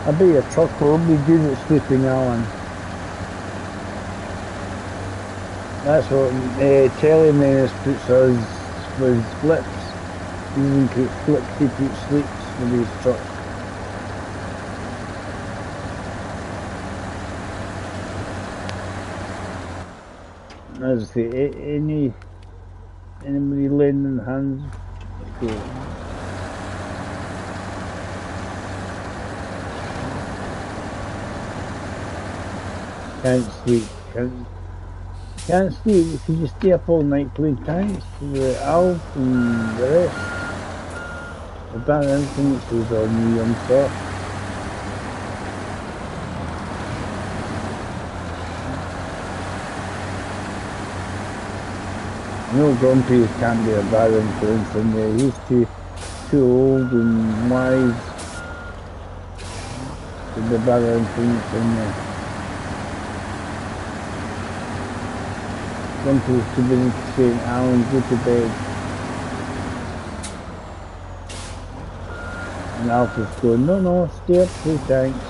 I bet your truck will be good at sweeping, Alan. That's what Telemanus puts us with flips. Using flip to put sleeps with his truck. As I say, anybody lending hands, cool. Can't sleep. Can't sleep if you just stay up all night playing tanks with Alf and the rest. The bad influences on you, young sir. No, Grumpy can't be a bad influence in there. He's too old and wise to be a bad influence in there. Grumpy's too busy saying, Alan, go to bed. And Alfred's going, no, stay up, play tanks.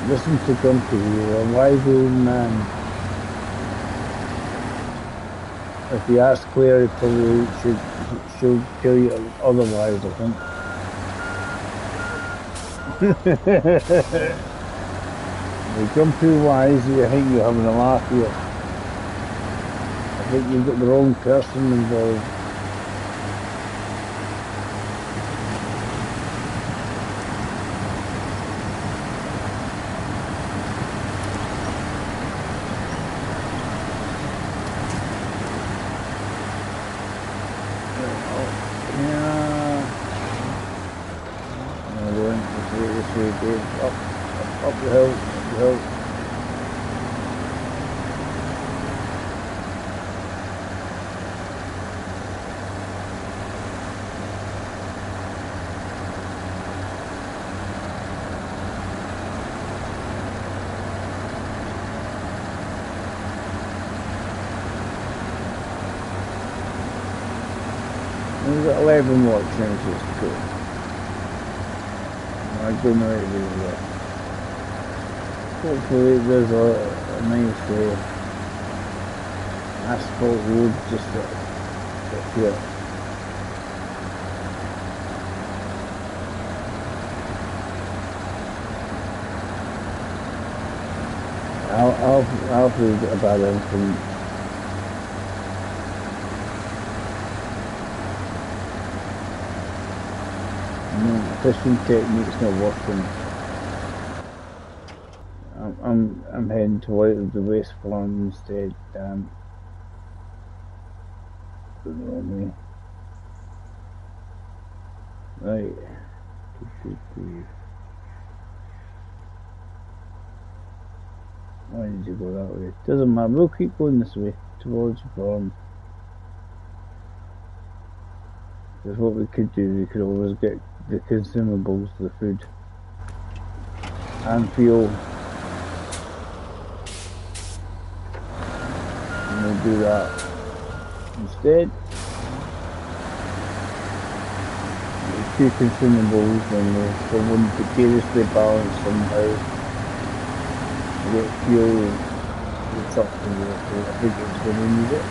Listen to Grumpy, you're a wise old man. If you ask Claire, probably she'll tell you otherwise, I think. You jump too wise, you think you're having a laugh here. I think you've got the wrong person involved. This way, Dave. Up the hill, up the hill. We've got 11 more chances to go. I don't know how to do that. Hopefully there's a nice asphalt road just up here. I'll feel about everything. Fishing technique's not working. I'm heading to out the waste farm instead. Damn. The wrong way. Right. Why did you go that way? Doesn't matter. We'll keep going this way towards the farm. Because what we could do, we could always get the consumables, the food, and fuel. And we'll do that instead. The two consumables, and we'll want to precariously balance somehow. We get fuel, the truck, and I think it's going to need it.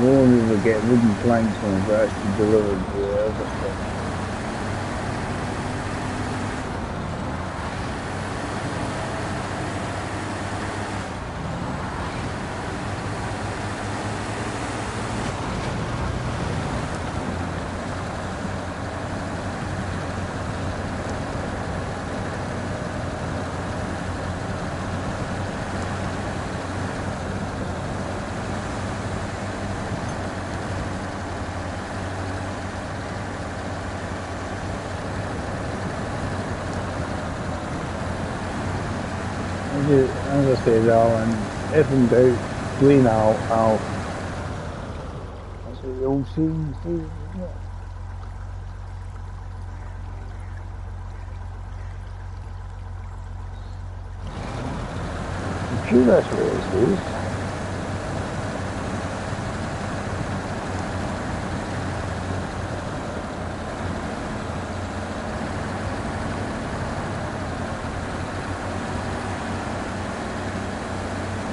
We won't even get wooden planks when we're actually delivered the other stuff. As I said, Alan, if in doubt, play now, Al. That's what the old saying says, isn't it? I'm sure that's what it says.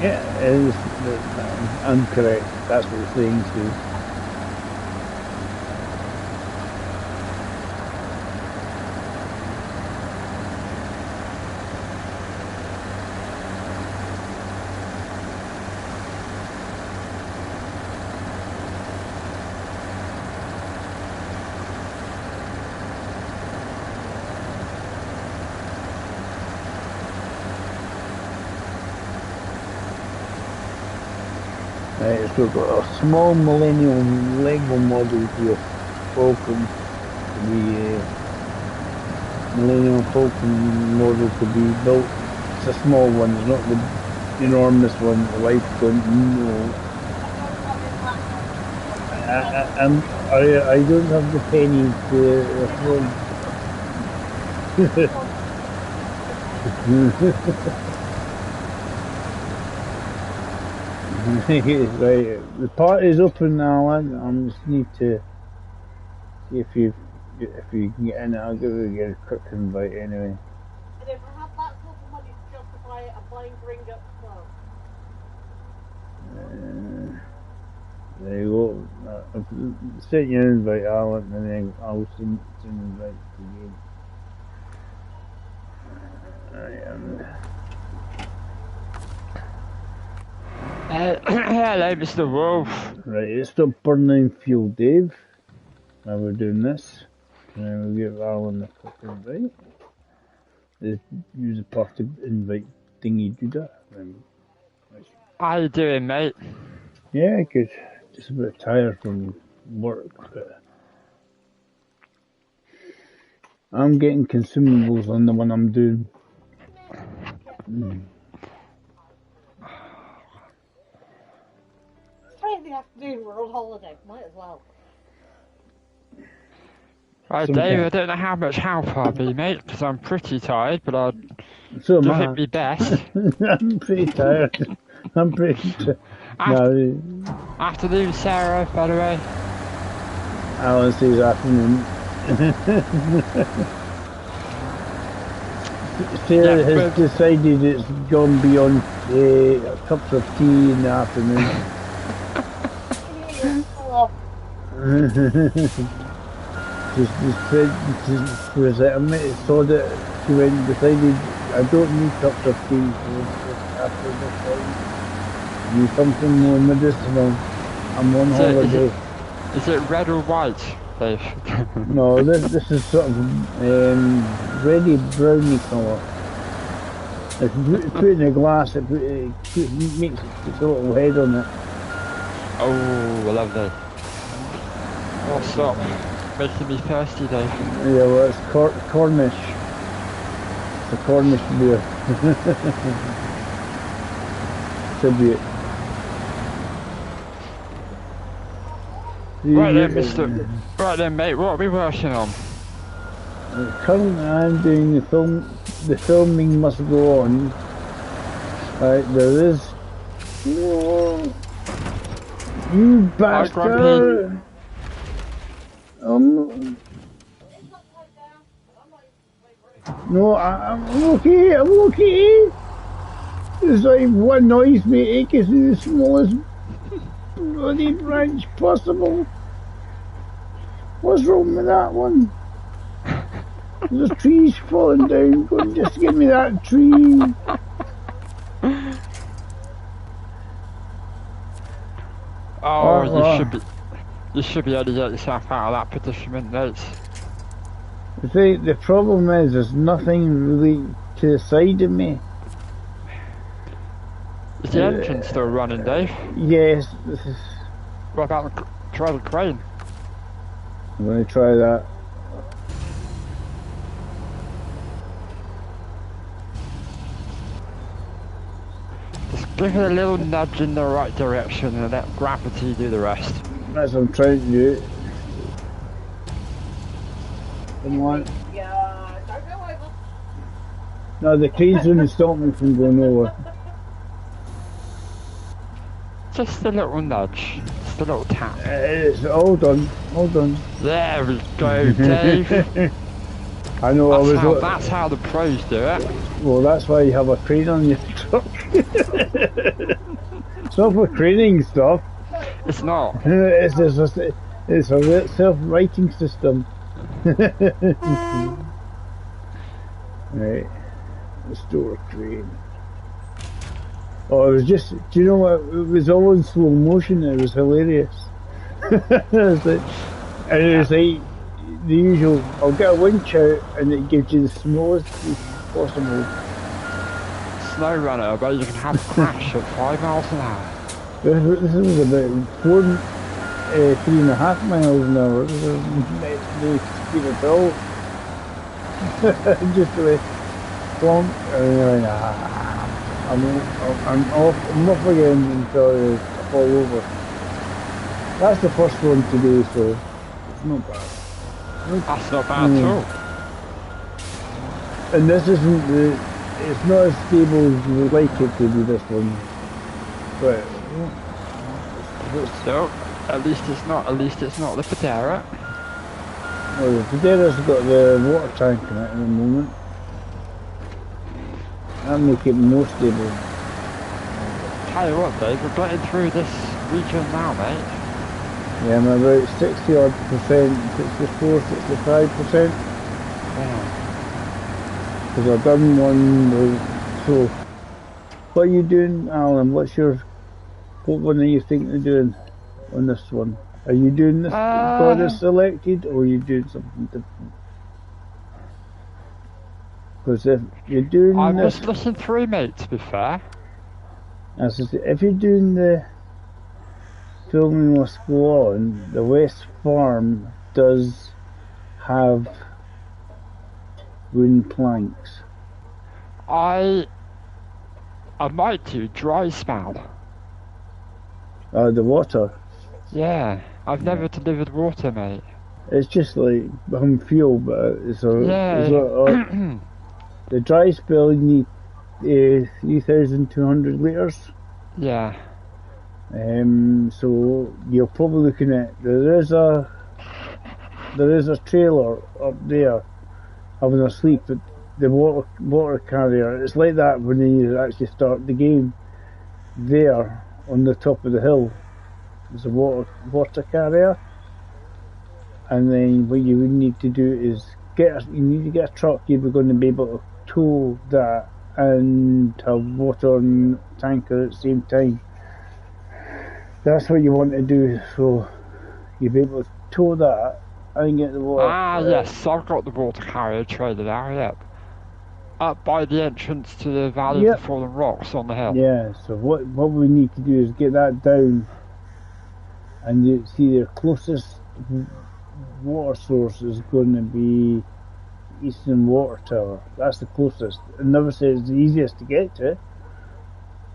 Yeah, it is. I'm correct. That's what the saying says. Right, so we've got a small Millennium Lego model here, Falcon, the Millennium Falcon model to be built. It's a small one, it's not the enormous one, the life going, no. I don't have the penny to afford. Right, the party's open now. I just need to see if you've if you can get in, I'll give you a quick invite anyway. And if I had that sort of money to justify it, I'm buying Bring Up Club. There you go. I've sent you an invite, Alan, and then I'll send an invite to you. Hello, Mr. Wolf. Right, it's the burning fuel, Dave. Now we're doing this. And then we'll give Alan a quick invite. Use the party invite thingy, do that. How you doing, mate? Yeah, good. Just a bit tired from work, but I'm getting consumables on the one I'm doing. Friday afternoon, we're on holiday. Might as well. Right, Dave, I don't know how much help I'll be, mate, because I'm pretty tired, but I'll do it my best. I'm pretty tired. I'm pretty tired. Afternoon, Sarah, by the way. Alan says afternoon. Sarah has decided it's gone beyond cups of tea in the afternoon. She was like, I saw that she went and decided I don't need cups of tea after this time. Need something more medicinal. I'm on holiday. Is it red or white, Dave? No, this is sort of reddy browny colour. If you put it in a glass, it makes a little head on it. Oh, lovely. Oh, stop. Making me thirsty, Dave. Yeah, well, it's Cornish. It's a Cornish beer. Tribute. Right then, mate, what are we working on? Currently I'm doing the film. The filming must go on. Right, there is... No, you bastard! No, I'm okay, I'm okay! It's like what annoys me, it gets in the smallest bloody branch possible. What's wrong with that one? There's trees falling down. Go and just give me that tree. Oh, you should be able to get yourself out of that predicament, mate. The problem is there's nothing really to the side of me. Is the engine still running, Dave? Yes. What about try the crane? I'm going to try that. Just give it a little nudge in the right direction and let gravity do the rest. That's what I'm trying to do. Come on. Yeah, don't go over. No, the crane's going to stop me from going over. Just a little nudge. Just a little tap. It's all done. All done. There we go, Dave. I know that's how the pros do it. Well, that's why you have a crane on your truck. It's not for craning stuff. It's not. It's a self-righting system. Right. Restore crane. Oh, it was just, do you know what? It was all in slow motion. It was hilarious. It was like, and it was like the usual, I'll get a winch out and it gives you the smallest possible. Snow runner, but you can have a crash at 5 miles an hour. This was about 3.5 miles an hour. This is the speed of all. Just the way, plonk, and you're like, I'm off again until I fall over. That's the first one today, so it's not bad. That's not bad at all. And this isn't it's not as stable as you would like it to be, this one. But so, at least it's not the Patera. Well, the Federa's got the water tank in it at the moment. That'll make it more stable. Tell you what, Dave, we're getting through this region now, mate. Yeah, I'm about 60 odd percent, 64, 65%. Yeah. Because I've done one, so what are you doing, Alan? What one are you thinking of doing on this one? Are you doing this, got this selected, or are you doing something different? Because if you're doing I'm this... just looking through, mate, to be fair. As I say, if you're doing the filming must go on, the West Farm does have wooden planks. I might do dry spell. The water. Yeah, I've never delivered water, mate. It's just like fuel, but it's yeah. The dry spell you need 3,200 litres. Yeah. So you're probably looking at there is a trailer up there having a sleep, but the water carrier, it's like that when you actually start the game. There on the top of the hill there's a water carrier, and then what you would need to do is you need to get a truck. You're going to be able to tow that and have water and tanker at the same time. That's what you want to do, so you'll be able to tow that and get the water. Yes, I've got the water carrier trailer now, yep. Up by the entrance to the Valley of the Fallen Rocks on the hill. Yeah, so what we need to do is get that down, and you see their closest water source is going to be Eastern Water Tower. That's the closest. I never say it's the easiest to get to.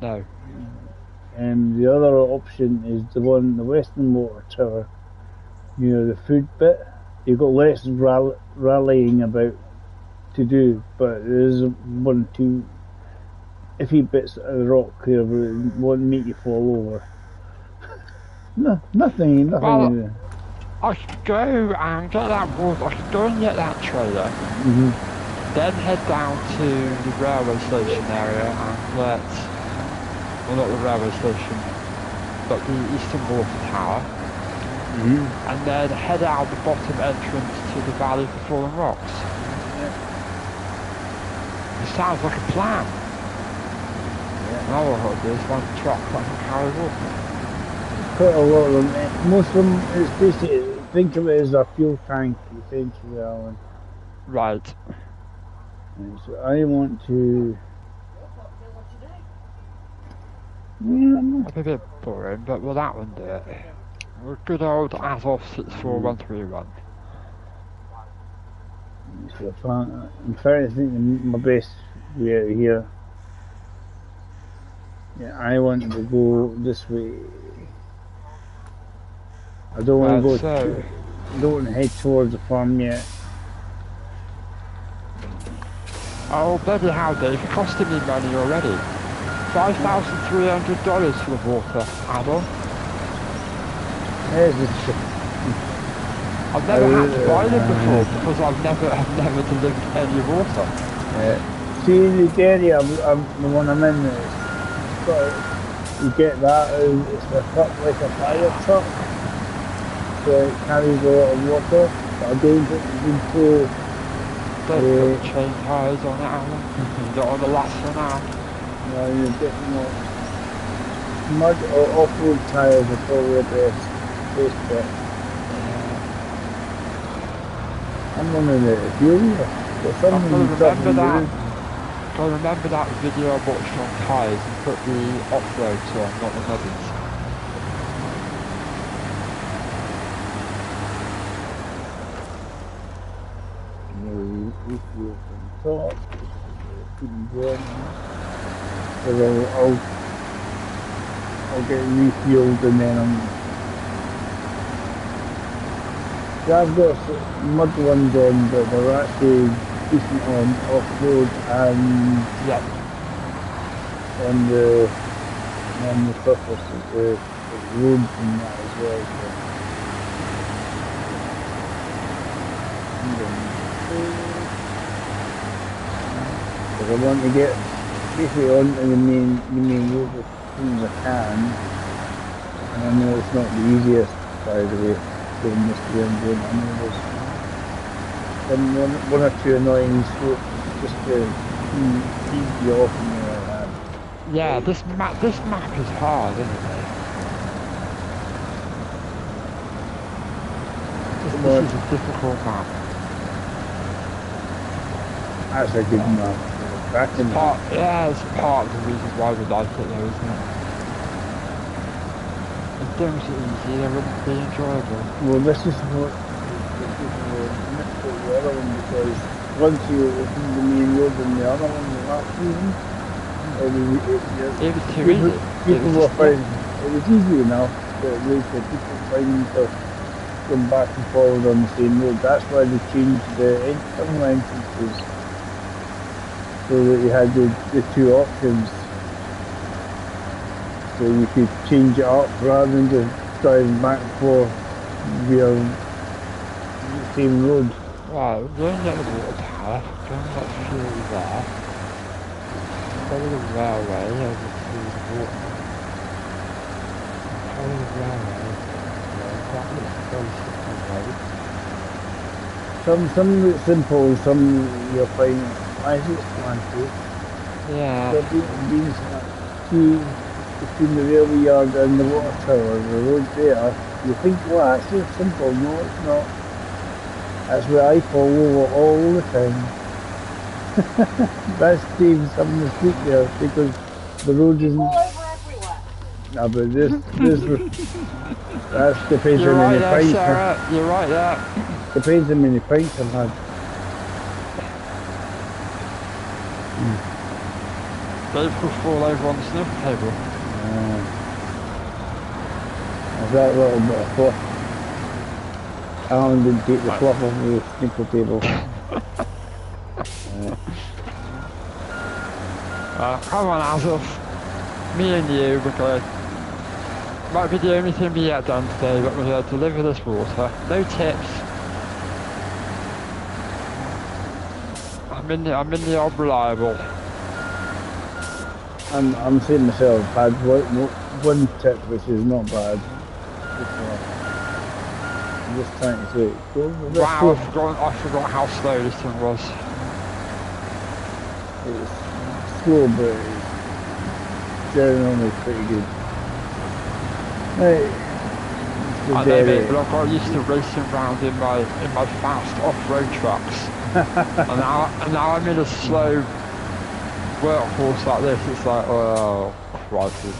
No. And the other option is the Western Water Tower. You know, the food bit. You've got less rallying about to do, but there's 1-2 iffy bits of the rock here, but it won't make you fall over. Nothing. Well, I could go and get that water. I could go and get that trailer. Then head down to the railway station area and well, not the railway station, but the Eastern Water Tower. And then head out the bottom entrance to the Valley of the Fallen Rocks. It sounds like a plan. Now what I'll do is one truck that can carry water. Quite a lot of them. Most of them, it's basically, think of it as a fuel tank, essentially, Alan. Right. And so I want to... That'd be a bit boring, but will that one do it? We're good old Azov 64131. So I'm trying to think of my best way out here. Yeah, I want to go this way. I don't want to go. I don't want to head towards the farm yet. Oh bloody hell, Dave! It's costing me money already. $5,300 for the water, Adol. I've never had to buy them before because I've never delivered any water. Yeah. See, in the area, the one I'm in, you get that. It's a truck like a fire truck, so it carries a lot of water. But again, it's been too. Don't put chain tyres on it, Alan. You don't want the last one out. No, you're getting more mud or off-road tyres are probably the best bit. I'm running out of fuel here. I've got to remember that video I watched on tyres and put the off-roads on, not the muddins. Refuel from top, keep going. So I'll get refueled and then I've got mud ones on, but they're actually decent on off-road and on the surface of the roads and that as well. So. Because I want to get basically onto the main road as soon as I can. And I know it's not the easiest, by the way, going this way and going. I know there's one or two annoying slopes just to keep you off and like that. Yeah, this map is hard, isn't it? This is a difficult map. That's a good map. Yeah, it's part of the reason why we like it though, isn't it? If things are easy, they wouldn't be enjoyable. Well, this is what the other one, because once you open the main road and the other one, the last season, it was too easy. People were finding it was easy enough, but later people find themselves going back and forward on the same road. That's why they changed the internal entrances so that you had the two options. So you could change it up rather than just driving back and forth via the same road. Right, we're going down the water tower, going back through there, follow the railway over to the water. Follow the railway, that looks very simple road. Some of it's simple, some you'll find, why is it slanted? Yeah. There'll be some between the railway yard and the water tower, the road there. You think, well, that's just simple. No, it's not. That's where I fall over all the time. That's Dave's having a sleep there because the road isn't. All over everywhere. No, but this that's depends You're on right many there, pints. Sarah. You're right there. Depends on many pints I've had. Dave could fall over on the snooker table. There's that little bit of fluff. Alan didn't take the fluff off the snooker table. Come on, Azov. Me and you, because might be the only thing we get done today, but we're going to deliver this water. No tips. I'm in the odd reliable. I'm saying myself, I've had one tip which is not bad. I'm just trying to say, wow, I forgot how slow this thing was. It's slow, but it's generally pretty good. Right. I know, mate, but I've got used to racing around in my fast off-road trucks, and now I'm in a slow workhorse like this. It's like, oh, crikey.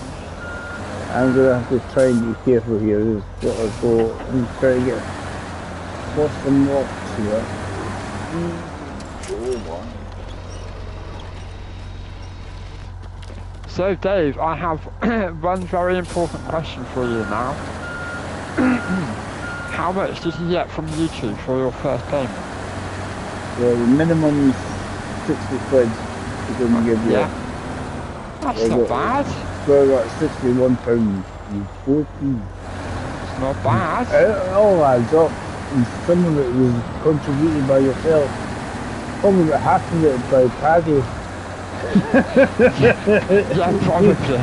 I'm gonna have to try and be careful here. There's got to go and try to get across some rocks here. So, Dave, I have one very important question for you now. How much did you get from YouTube for your first payment? Well, the minimum's 60 quid they're going to give you. Yeah. That's not bad. So I got £61 and 14. It's not bad. It all adds up. And some of it was contributed by yourself. Probably about half of it by Paddy. Yeah, probably.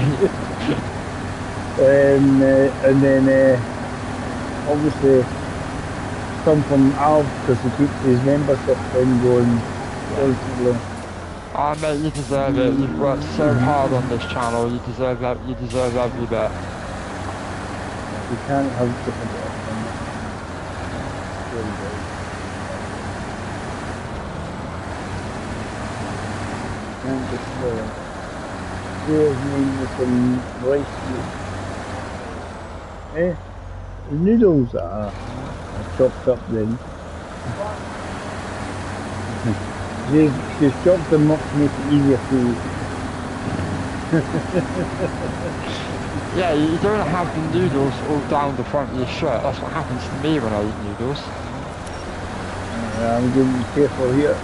And then obviously some from Alf because he keeps his membership thing going constantly. Oh mate, you deserve it. You've worked so hard on this channel. You deserve that. You deserve every bit. You can't have different options. And just here's me with some rice. The noodles are chopped up then. Just chop them up to make it easier for you. Yeah, you don't have the noodles all down the front of your shirt. That's what happens to me when I eat noodles. I'm going to be careful here.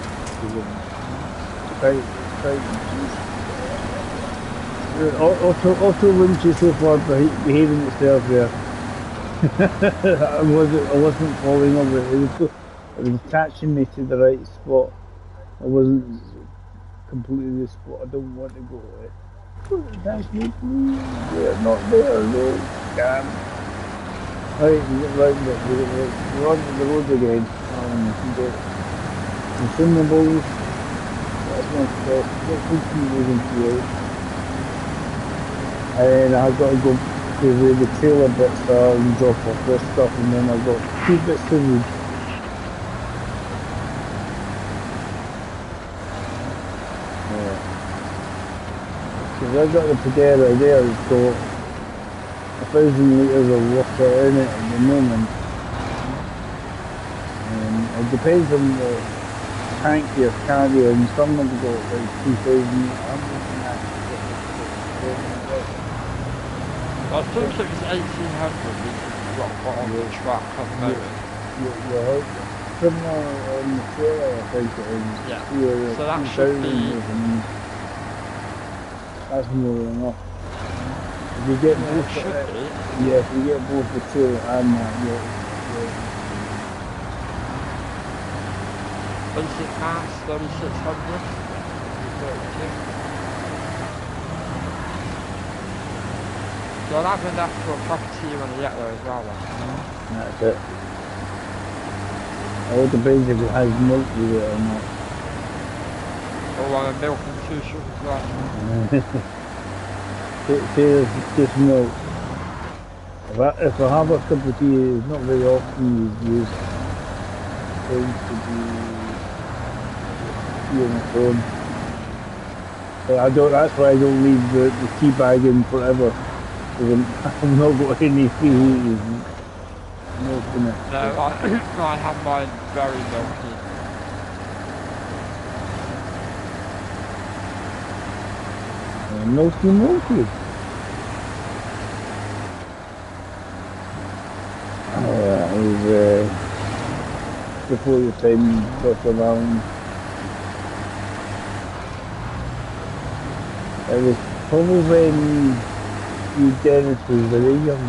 Auto wouldn't you so far behaving itself there. I wasn't falling over it. It was attaching me to the right spot. I wasn't completely the spot I don't want to go to. That's me, please. They're not there, no. Damn. Right, we get round it. We're on the road again. You can get consumables. That's my stuff. Get some fuels and fuel. And then I've got to go to where the trailer bits are and drop off this stuff. And then I've got 2 bits of wood. Because I've got the Pagera there, it's got 1,000 litres of water in it at the moment. It depends on the tank you're carrying. Some have got like 2,000. I think it was 1,800 we got on the truck at the moment. You're similar on the trailer, I think it is. Yeah. So that should be... That's more than enough. If you get both, if you get both the trailer and that, basic mass 3,600. So I'll have enough for a cup of tea when I get there as well then. That's it. All depends if it has milk with it or not. Or milk and 2 sugars left. Say just milk. If I have a cup of tea, it's not very often used. It tends to be tea on its own. But that's why I don't leave the tea bag in forever. Because I've not got any milk in it. No, I have mine very milky. Milky. It was before the time got around. It was probably when Dennis was very young.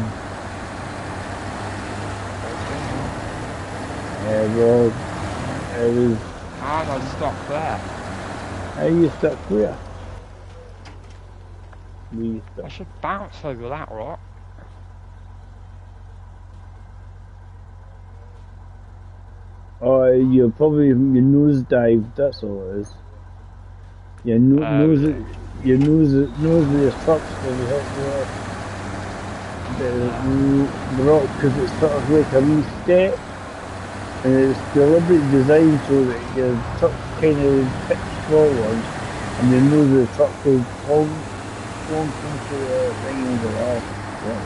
Well, it was... How am I stuck there? How are you stuck where? I should bounce over that rock. Oh, you're probably your nose dived, that's all it is. Your nose of your trucks when you hit the rock, because it's sort of like a wee step, and it's deliberately designed so that your truck kind of tips forward, and the nose of the truck will plonk into the thing over there. Yeah.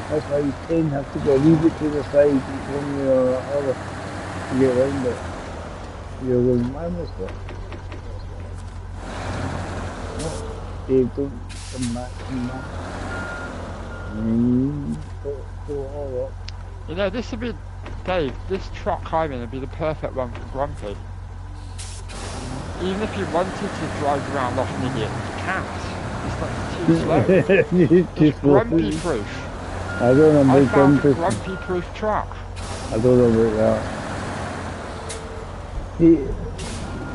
That's why you tend to have to go a wee bit to the side, one way or the other, to get around it. You're going, man, this stuff. Dave, don't come back. Go all up. You know, this would be, Dave, this truck climbing would be the perfect one for Grumpy. Even if you wanted to drive around off an idiot, you can't. It's like too slow. It's Grumpy proof. I don't know about Grumpy. Grumpy proof truck. I don't know about that. He gave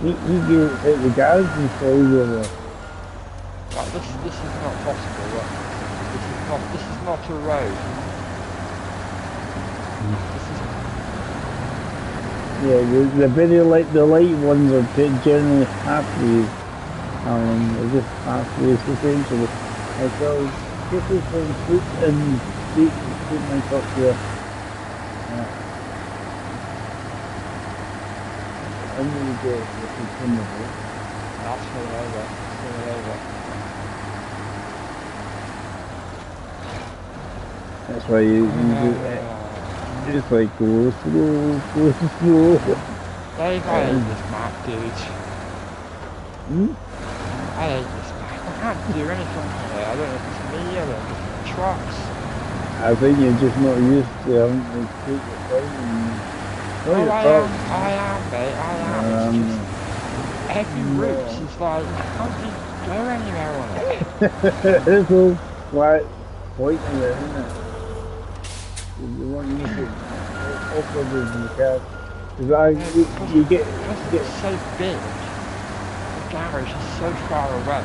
it the garage and flies over. Right, this is not possible. Look. This is not a road. Yeah, the light ones are generally halfways. They're just halfways essentially. So people from foot and feet my top here. I'm gonna go with the consumable. That's going over. That's why you do it. It's like go slow. Dave, I hate this map, dude. I hate this map. I can't do anything here. I don't know if it's me, I don't know if it's the trucks. I think you're just not used to having to take your time I am, mate, I am. It's just, every route is like, how do you go anywhere on it? It's all flat, pointing there, isn't it? You want to use it. awkward as you can. Because Because you get, it's so big, the garage is so far away.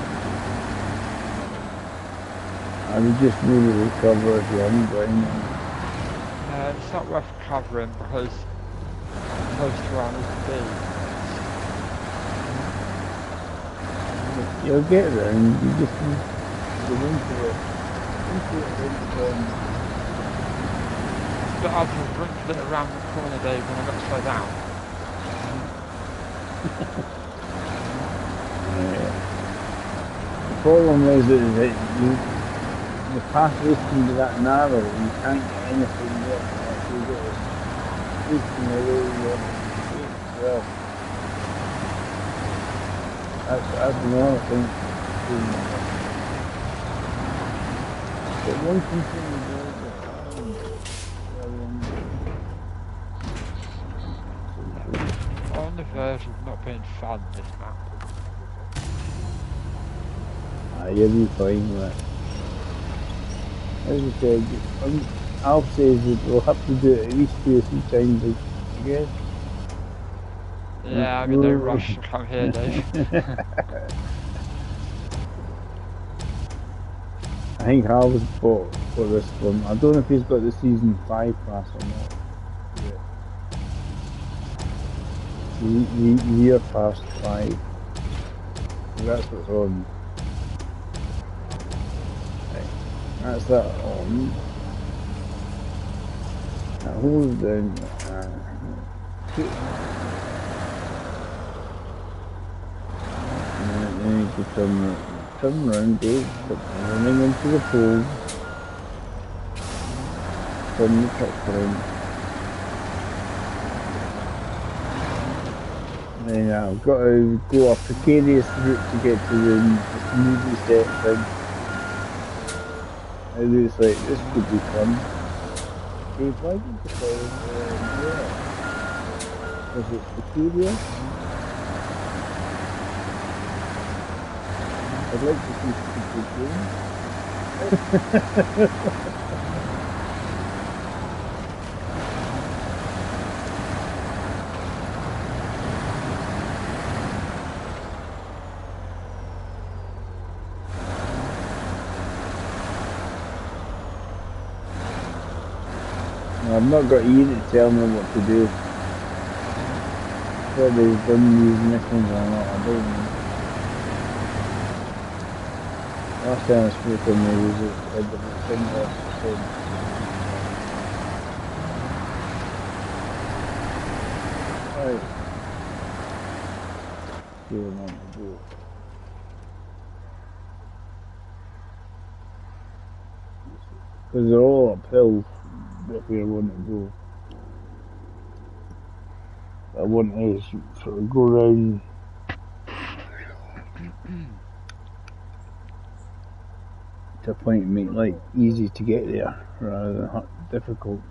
I would just really recover if you haven't got anything. It's not worth covering because close to around is big. You'll get there and you just go into it. But I'll just wrinkle it around the corner, Dave, when I'm upside down. Yeah. The problem is that the pathways can be that narrow, you can't get anything there. You get a street in the way you want to see as well. That's another thing. But one thing you do On the verge of not being fun, this map. you'll be fine with it. As I said, I'll say that we'll have to do it at least 2 or 3 times again. Yeah, I'm in no rush to come here, Dave. I think Hal's bought for this one. I don't know if he's got the season 5 pass or not. Yeah. Year past 5. That's what's on. Right. That's that on. Now hold down. Then you can turn around, go running into the pole. Turn the truck around. Then I've got to go a precarious route to get to the smoothly set thing. It looks like this could be fun. Okay, why did you call it yeah? Was it precarious? I'd like to see stupid games. I've not got you to tell me what to do. Whether they've done these missions or not, I don't know. Last time I spoke to me was it had the thing that said. Right. Going on to do. Because they're all uphill if we want to go. I want to sort of go round. To a point and make life easy to get there rather than difficult.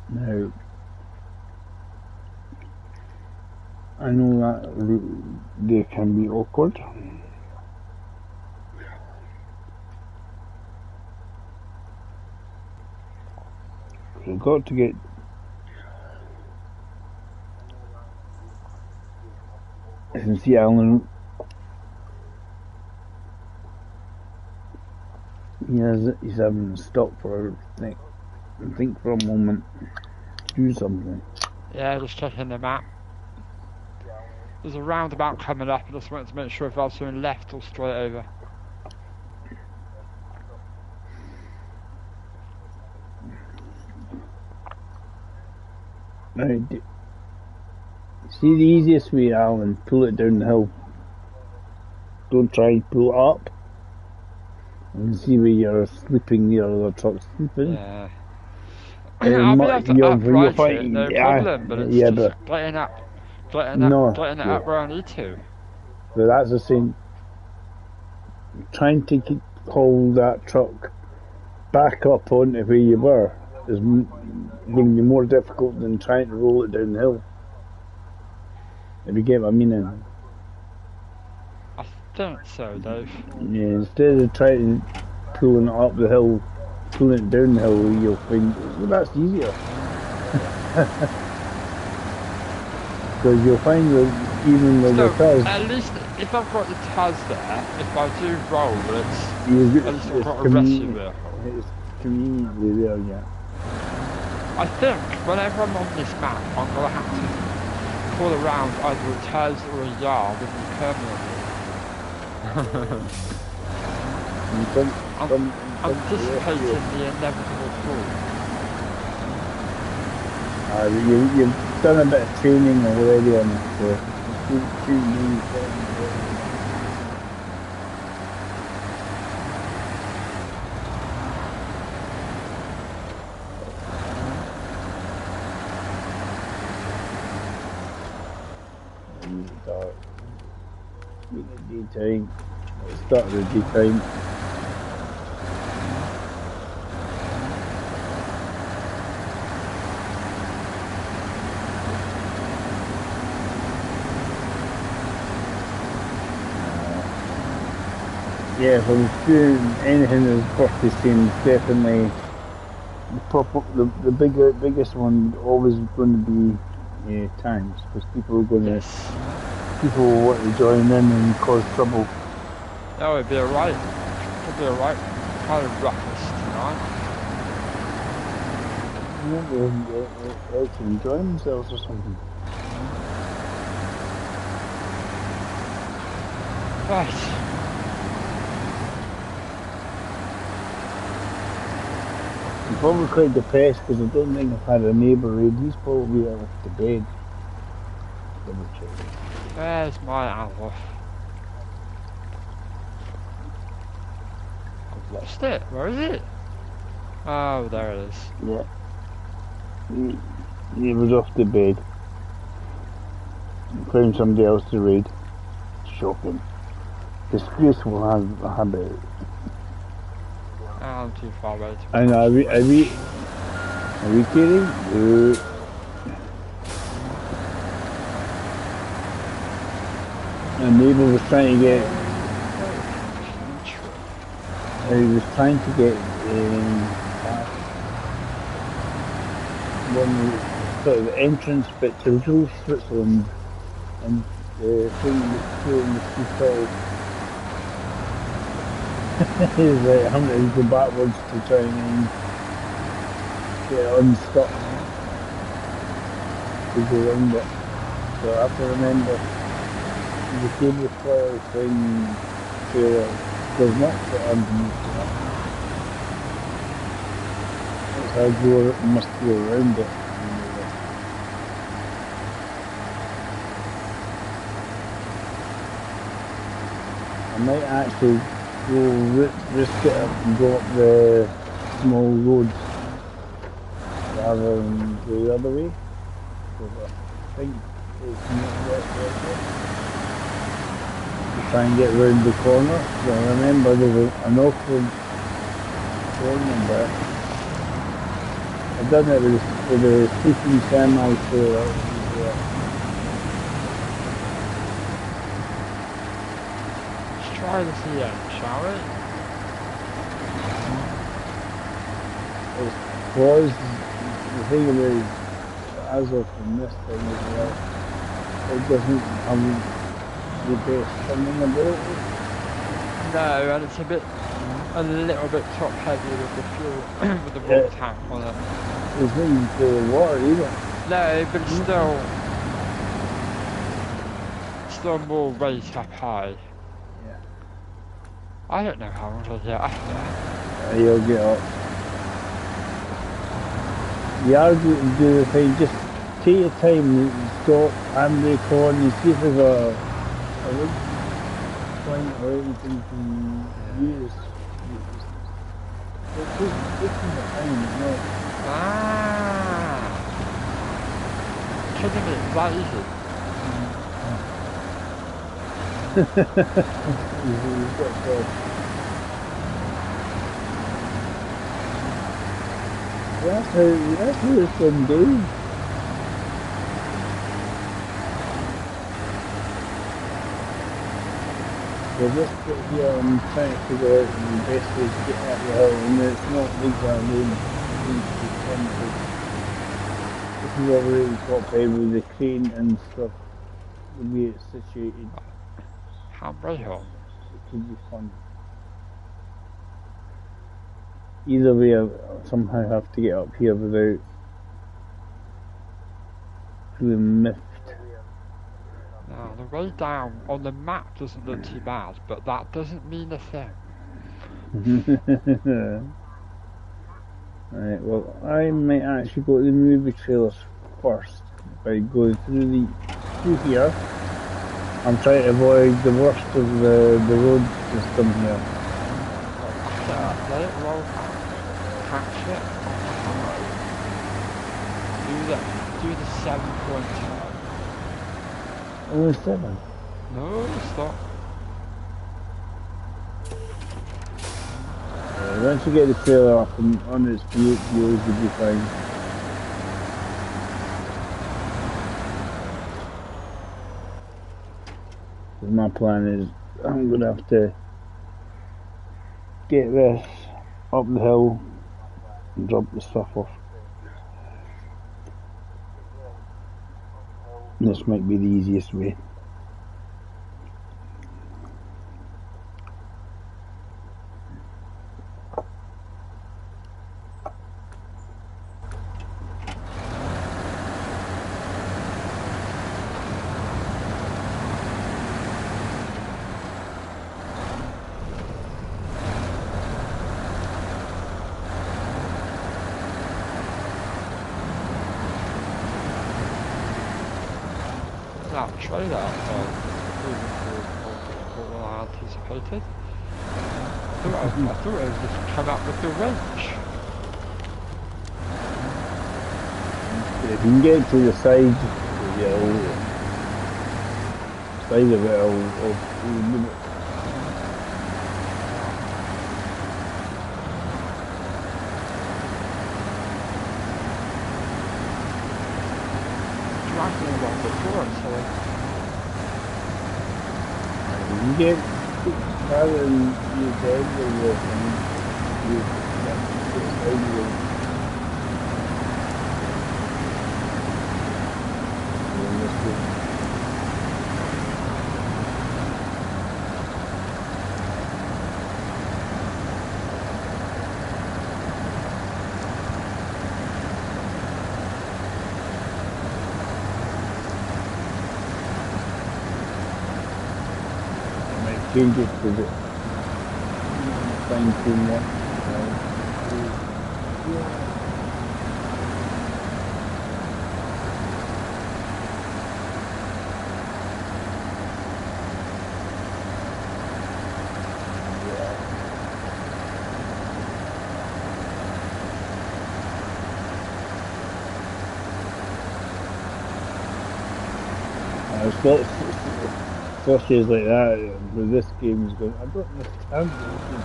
Now, I know that route there can be awkward. We've got to get I can see Alan. He's having to stop for think for a moment, do something. Yeah, just checking the map. There's a roundabout coming up, I just wanted to make sure if I was going left or straight over. Right. See the easiest way, Alan, pull it down the hill. Don't try and pull it up. You can see where you're sleeping, the other truck's sleeping. Yeah. I'll be able to upright it, no problem, but it's just getting it up where I need to. So that's the same. Trying to hold that truck back up onto where you were is going to be more difficult than trying to roll it down the hill. If you get what I mean. I think so, Dave. Yeah, instead of trying to pulling it up the hill pulling it down the hill, you'll find that's easier. Because you'll find that even with the tires, at least if I've got the tires there, if I do roll, at least I've got a rescue vehicle. It's conveniently there, yeah. I think whenever I'm on this map, I'm going to have to pull around either a tires or a yard and permanently. I'm anticipating the inevitable fall. You've done a bit of training already on it, so daytime. Start the daytime. Yeah, if I was doing anything that was birthday themed, definitely the biggest one always going to be tanks, because people are going to want to join in and cause trouble. That would be alright. Would be alright. Kind of reckless tonight. They can enjoy themselves or something. Right. I'm probably quite depressed because I don't think I've had a neighbour raid. He's probably off to bed. Double check. Where's my owl? I've lost it. Where is it? Oh, there it is. Yeah. He was off to bed. Found somebody else to raid. Shocking. Disgraceful habit. I'm too far away to I know, are we kidding? A neighbour was trying to get. He was trying to get one sort of entrance bit to Rule Switzerland, and the thing was pulling the street out. He's like having to go backwards to try and get it unstuck to go around it. So I have to remember the cable coil thing does not fit underneath that. That's how I must go around it. I might actually risk it up and go up the small roads rather than go the other way. Because I think it's not right there. To try and get round the corner. So I remember there was an awkward corner there. I've done it with the sleeping semi trailer. try this again, shall we? It was the thing about as of from this thing as well, it doesn't have the best turning ability. No, and it's a little bit top heavy with the fuel, with the water tank on it. It's not even full of water either. No, but it's still more raised up high. Yeah. I don't know how much I'll get after. You'll get up. You are going to do the thing, just take your time, stop, handbrake on, and see if there's a point or anything to use. It's just taking the time, you know. Ah! Kidding me, it's that easy. You've got to. That's how it's been doing. Well, this bit here, I'm trying to figure out the best way to get out the hill, and it's not like that road. This is over at the top end with the crane and stuff, the way it's situated. Hambury Hill. It could be fun. Either way, I somehow have to get up here without feeling miffed. Now, the way down on the map doesn't look too bad, but that doesn't mean a thing. Right, well, I might actually go to the movie trailers first by going through here. I'm trying to avoid the worst of the road system here. Let it roll. Catch it. Do the 7.2. Only 7. No, stop. Once you get the trailer up and on its feet, you'll be fine. My plan is I'm going to have to get this up the hill and drop the stuff off. This might be the easiest way. That trailer moving forward more than I anticipated. I thought it would just come up with the wrench. If you can get to the side, side of it, I'll Dragging along the floor, so you can get rather than you dead or you get to the side of it. Change it to the fine tune one. It's not flushes like that with this game is going. I don't understand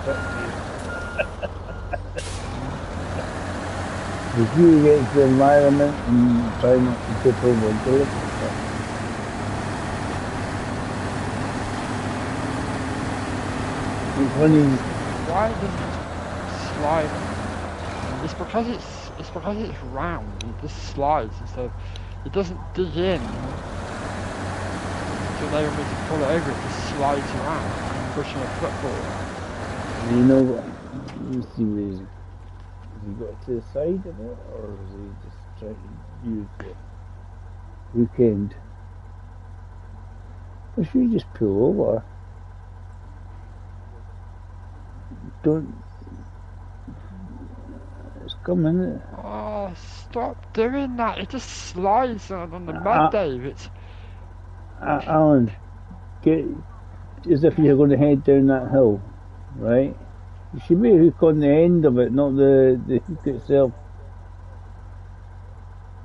this. If you get the environment and try not to tip over into it. It's funny. why does it slide? It's because it's round. It just slides instead of, it doesn't dig in. To enable me to pull it over, it just slides around, pushing a football. You know what? Let me see where has he got to the side of it, or is he just trying to use the weekend? Or should you just pull over? Don't. It's coming, isn't it? Oh, stop doing that! It just slides on the mud, Dave. It's. Alan, get as if you're going to head down that hill, right? You should be a hook on the end of it, not the hook itself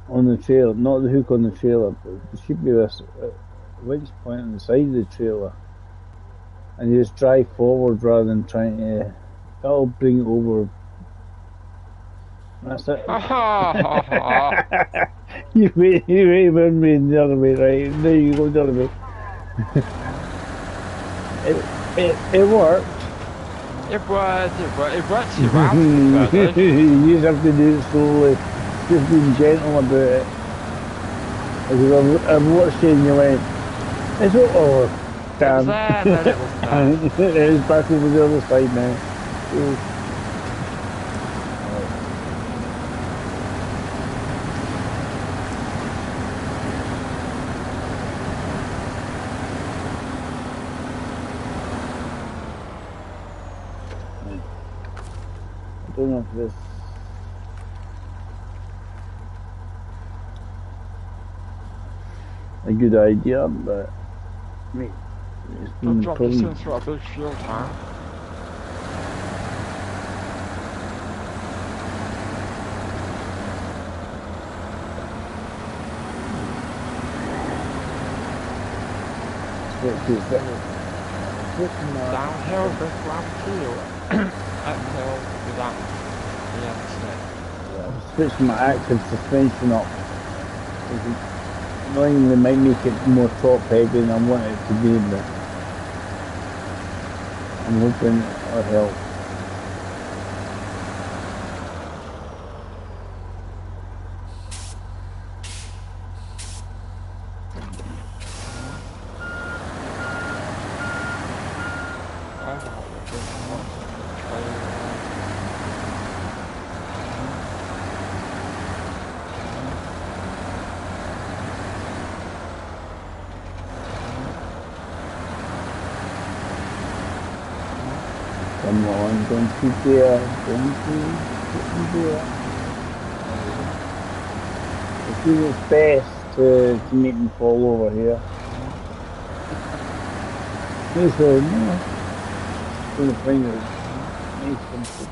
on the trailer, not the hook on the trailer. But there should be a winch point on the side of the trailer, and you just drive forward rather than trying to. That'll bring it over. That's it. You wait me the other way, right? There you go the other way. It worked. It worked you out, to be fair, You just have to do it slowly. Just being gentle about it. Because I've watched it and you went, it's oh, It was damn. there and then it wasn't there. It's back over the other side now. I don't know if this a good idea, but mate, it's Don't been drop this into a big fuel tank. Downhill with gravity or uphill without the end. Switching my active suspension up. Annoyingly might make it more top heavy than I want it to be, but I'm hoping it'll help. Come on, don't you dare, don't you dare. I feel it's best to make them fall over here. This way, no. It's going to find it. Nice and super.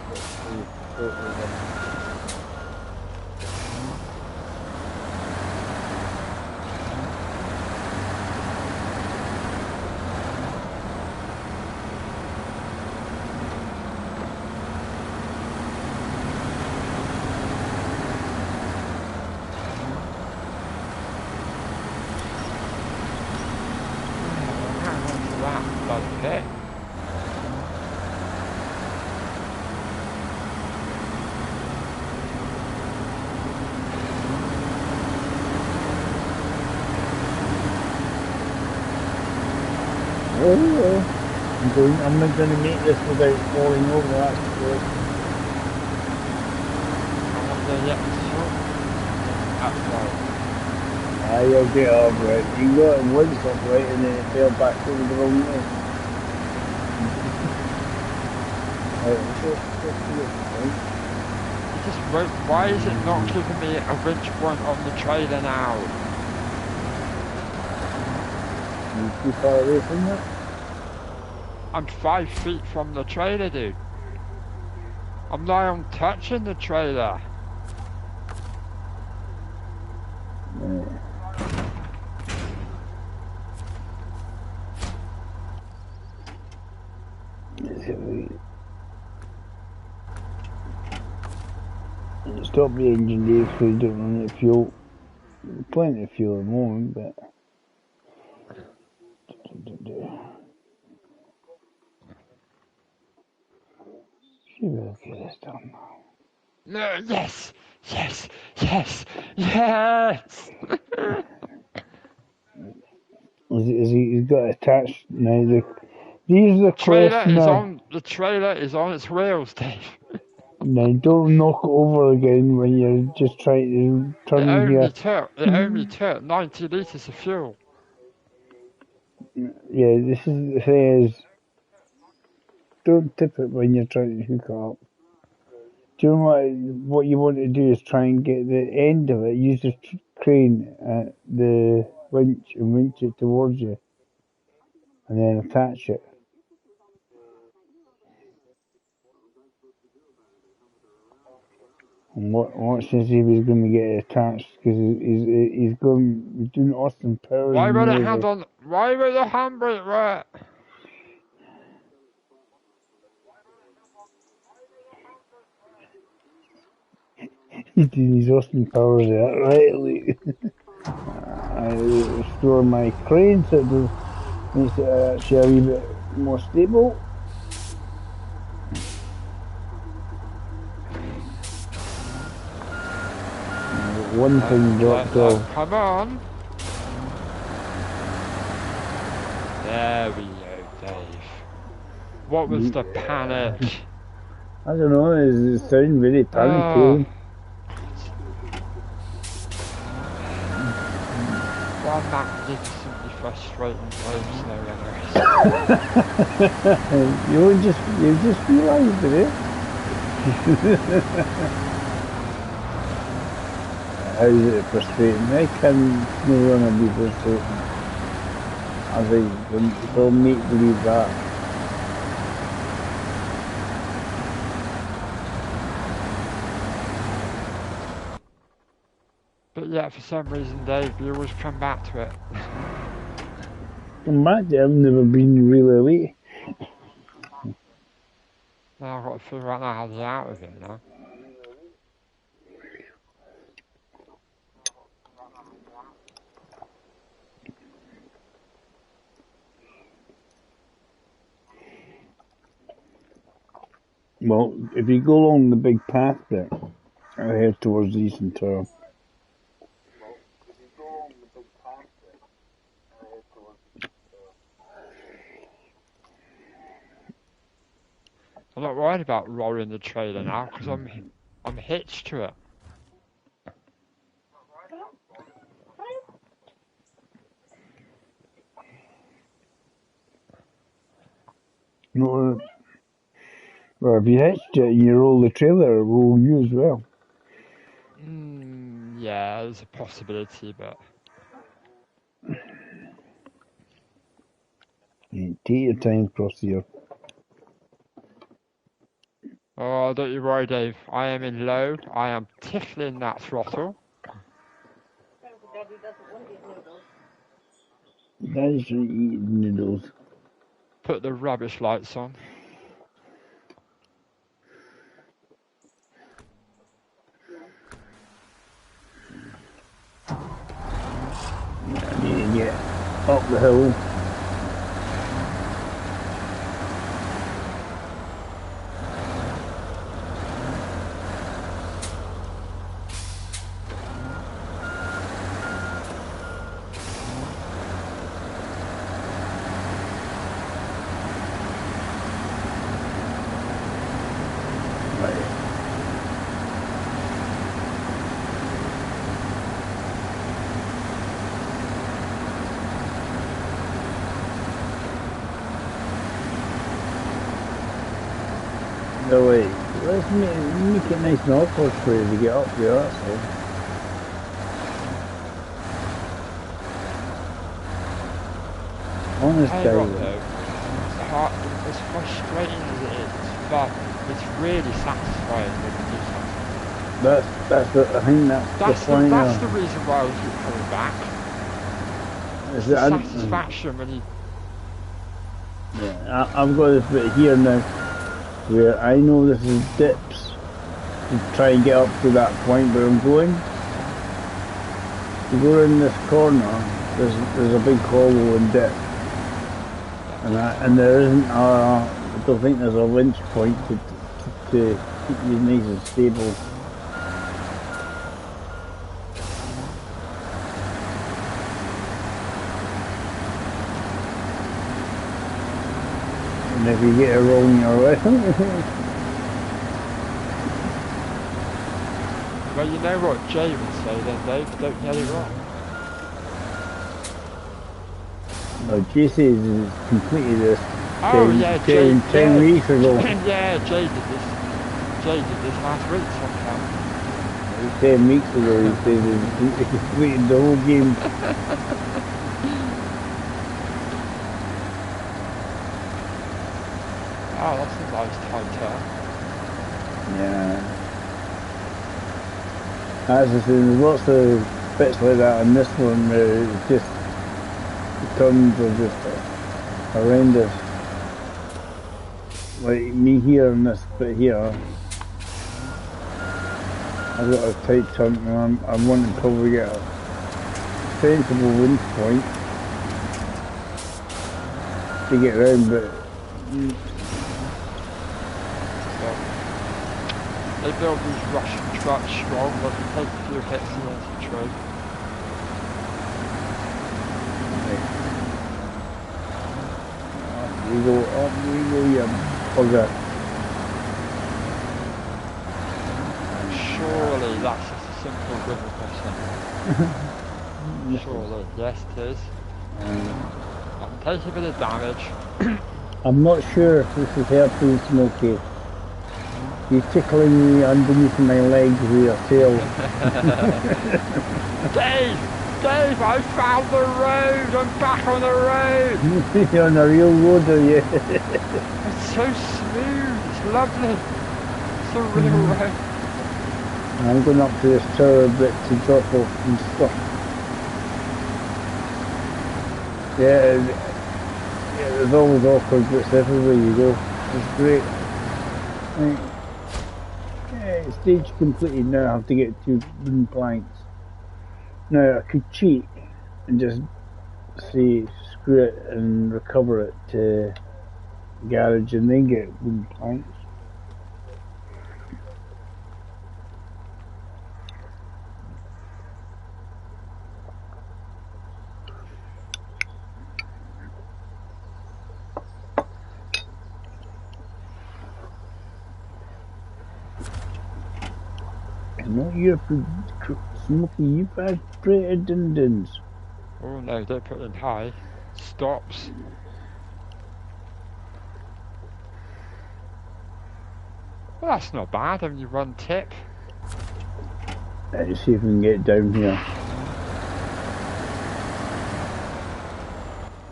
Okay. I'm not going to make this without falling over that. You'll get up right. You got it once up right and then it fell back over the wrong way. Why is it not giving me a winch point on the trailer now? You too far away from that? I'm 5 feet from the trailer, dude. I'm not even touching the trailer. Stop the engine, Dave, so you don't run out of fuel. Plenty of fuel at the moment, but see if we'll get this done now. No, yes, yes, yes, yes. He's got attached now. These are the quests now. The trailer is on its wheels, Dave. Now don't knock it over again when you're just trying to turn here. It only took 90 litres of fuel. Yeah, this is the thing is, don't tip it when you're trying to hook it up. Do you know what you want to do is try and get the end of it, use the crane at the winch and winch it towards you, and then attach it. And watch to see if he's going to get it attached, because he's doing Austin Powers. Why would the handbrake work? He's doing his Austin Powers there, right? I restore my crane so it makes it actually a wee bit more stable. One thing dropped off. Come on. There we go, Dave. What was the panic? I don't know, it sounds very panicky. One magnificently frustrating race. You just realised it. How is it frustrating? I can no longer be frustrating. I think they'll make believe that. But yeah, for some reason, Dave, you always come back to it. Come back to it, I've never been really late. Now I've got to figure out how to get out of it now. Well, if you go along the big path there, I head towards the Eastern Tower. I'm not worried about rolling the trailer now because I'm hitched to it. No, well, if you hitched it and you roll the trailer, it will roll you as well. Yeah, there's a possibility, but... Yeah, take your time across here. Oh, don't you worry, Dave. I am in low. I am tickling that throttle. Daddy doesn't want his noodles. Daddy's eating noodles. Put the rubbish lights on. I need to get up the hill. No way. Let's make it nice and awkward for you to get up there, that's all. Honest guy. As frustrating as it is, but it's really satisfying when you do something. I think that's the point. That's the reason why I keep coming back. It's the satisfaction when you... Yeah, I've got this bit here now, where I know this is dips, to try and get up to that point where I'm going. To go in this corner, there's a big hollow and dip. And there isn't I don't think there's a winch point to keep you nice and stable. And if you get it wrong, you're right. Well, you know what Jay would say then, Dave, don't get it wrong. No, Jay says it's completed this 10 weeks ago. Yeah, Jay did this last week sometime. 10 weeks ago he said he completed the whole game. Oh, that's a nice tight turn. Yeah. As I said, there's lots of bits like that in this one where it's just, the turns are just horrendous. Like me here in this bit here, I've got a tight turn and I'm wanting to probably get a sensible wind point to get around, but So, they build these Russian trucks strong, but they take a few hits and that's the truth. Up we go, you bugger. Surely that's just a simple river crossing. Surely, yes it is. I can take a bit of damage. I'm not sure if this is helping Smokey. He's tickling me underneath my legs with your tail. Dave! Dave, I found the road! I'm back on the road! You're on a real road, are you? It's so smooth, it's lovely. It's a real road. I'm going up to this tower bit to drop off some stuff. Yeah, there's always awkward bits everywhere you go. It's great. Right. Yeah, stage completed now. I have to get 2 wooden planks. Now I could cheat and just say screw it and recover it to the garage and then get wooden planks. Not your Smokey, you've had pretty dindins. Oh no, don't put them high. Stops. Well, that's not bad when you run tip. Let's see if we can get down here.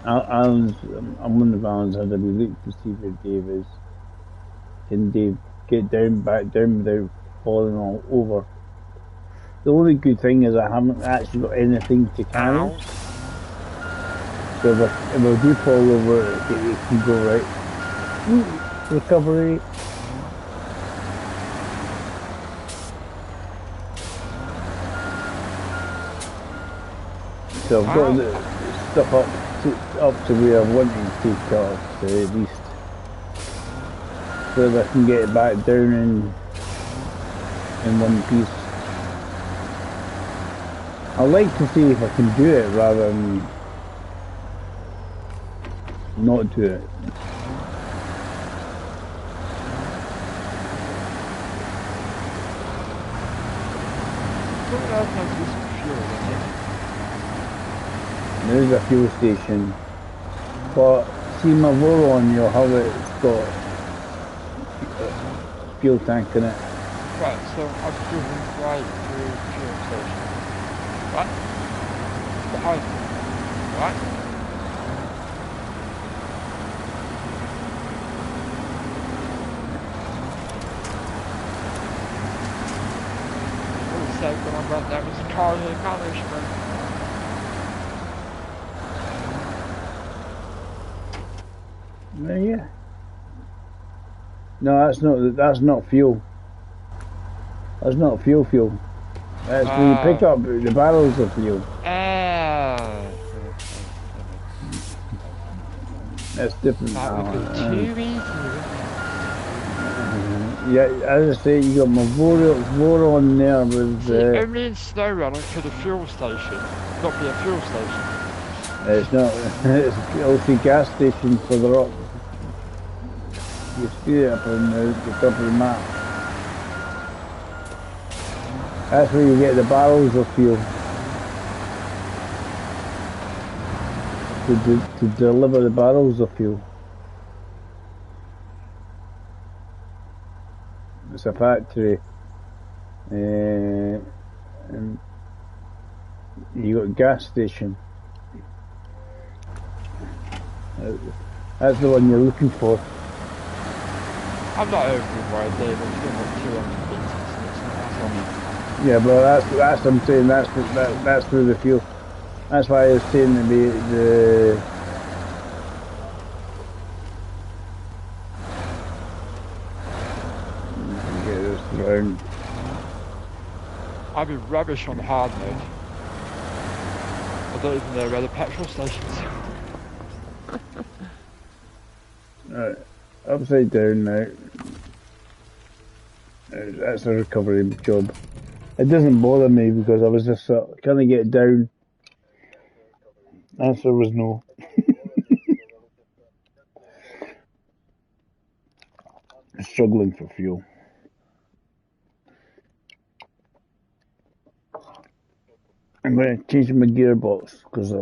I'm one of Alan's had a wee look to see where Dave is. Can Dave get back down without falling all over? The only good thing is I haven't actually got anything to carry. Ow. So if I do fall over, it can go right. Recovery. So I've got the stuff up to where I want to take off, so at least so that I can get it back down in one piece. I'd like to see if I can do it rather than not do it. There's a fuel station, but see my Voron, you'll have it's got a fuel tank in it. Right, so I've driven right through the fuel station. Right? Behind me. Right? All said when I went there was a car in management. Yeah. No, that's not fuel. That's not fuel. That's when you pick up the barrels of fuel. That's different. That would be too easy. Yeah, as I say, you got my Voron there with. Only in SnowRunner could a fuel station not be a fuel station. It's not. It's also a gas station further up. You see it up on the top of the map. That's where you get the barrels of fuel to deliver the barrels of fuel. It's a factory, and you got a gas station. That's the one you're looking for. I'm not overly worried, David. It's still got 200 litres. Yeah, but that's what I'm saying. That's through the fuel. That's why I was saying the get this around. I'd be rubbish on hard mode. I don't even know where the petrol stations are. Right. upside down now. That's a recovery job. It doesn't bother me because I was just can I get down? Answer was no. Struggling for fuel. I'm going to change my gearbox because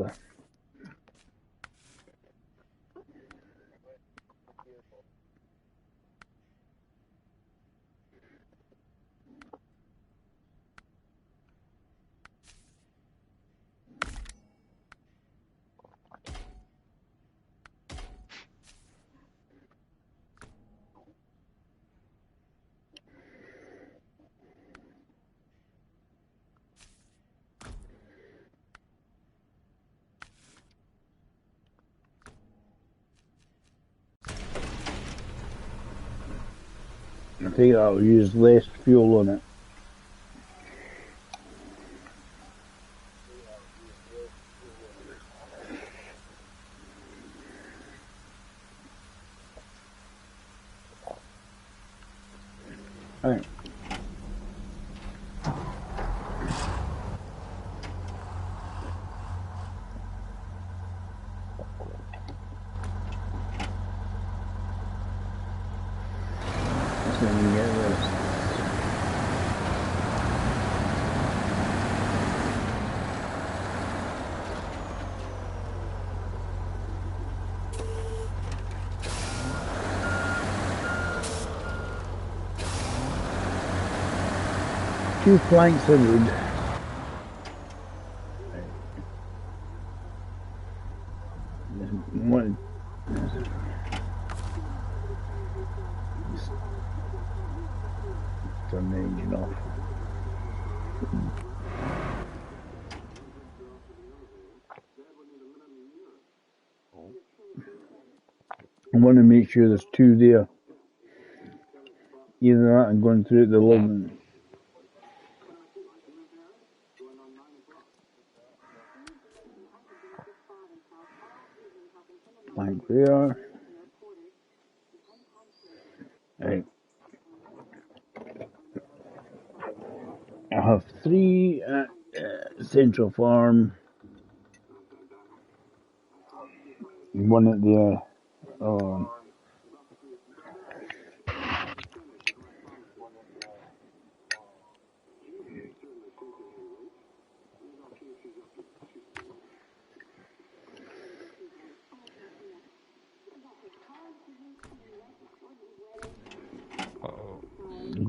I think I'll use less fuel on it. Right. Let's see if we can get this. Two planks of wood. One. Turn the engine off. I want to make sure there's two there. Either that and going through the ligament. Plank there. Right. I have three at Central Farm. One at the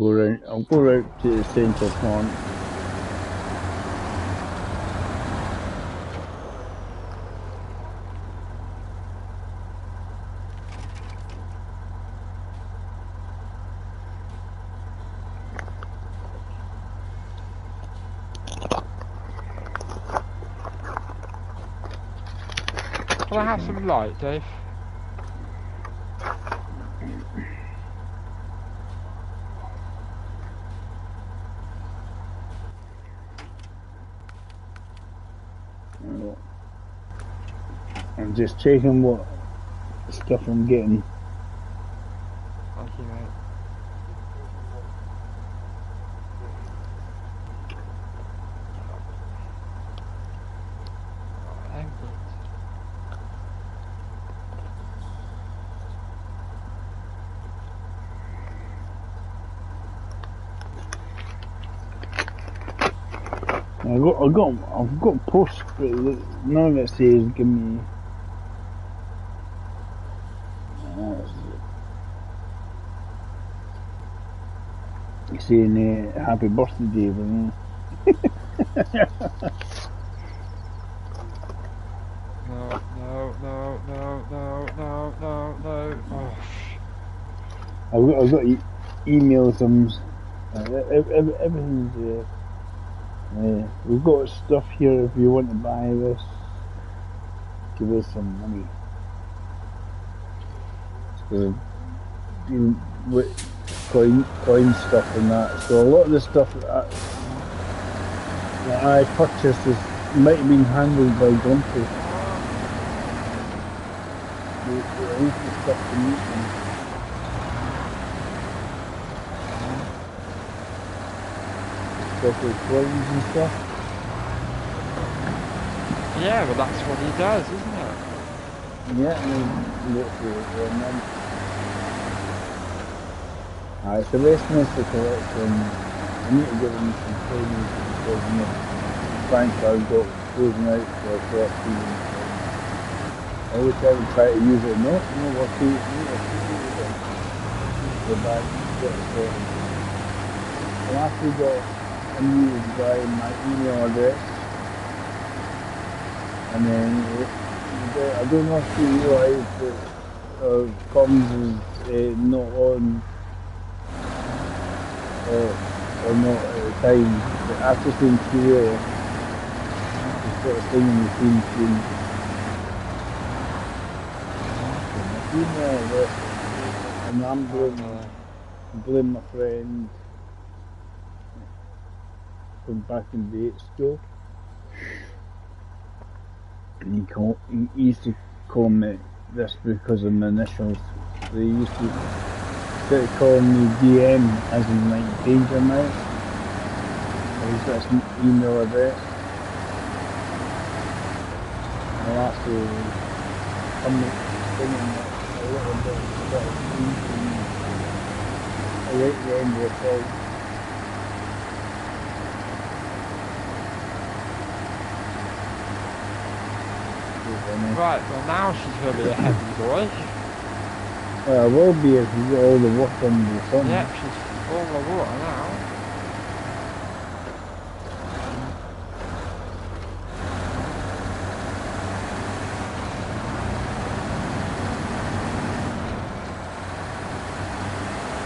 go around. I'll go out to the Central Farm. Can I have some light, Dave? I'm just checking what stuff I'm getting. Thank you, mate. I've got posts, but none of it says give me. Saying happy birthday, Dave. No, Oh. I've got emails. Everything's. We've got stuff here if you want to buy this. Give us some money. So, with coin stuff and that. So a lot of the stuff that I purchased might have been handled by Grumpy. The stuff to meet them. special coins and stuff. Yeah, well that's what he does, isn't it? Yeah, and then literally, and then it's a Westminster collection. I need to give them some training because bank card got frozen out for a short period. Every time I try to use it, no, we'll keep it. The back, get it sorted. I actually got a new guy my email address, and then I don't know if you realise that comms is not on or not at the time, but after seeing QA, it's got a thing in the screen screen. Email address, and I'm blame my friend from back in the day at school. And he used to call me this because of my initials. So he used to start calling me DM as in like Danger Mouse. He's got his email address. I'll have to come singing a little bit of right the end of the call. Right, well now she's going to be a heavy boy. Well, it will be if you get all the water in the sun. Yep, she's full of water now.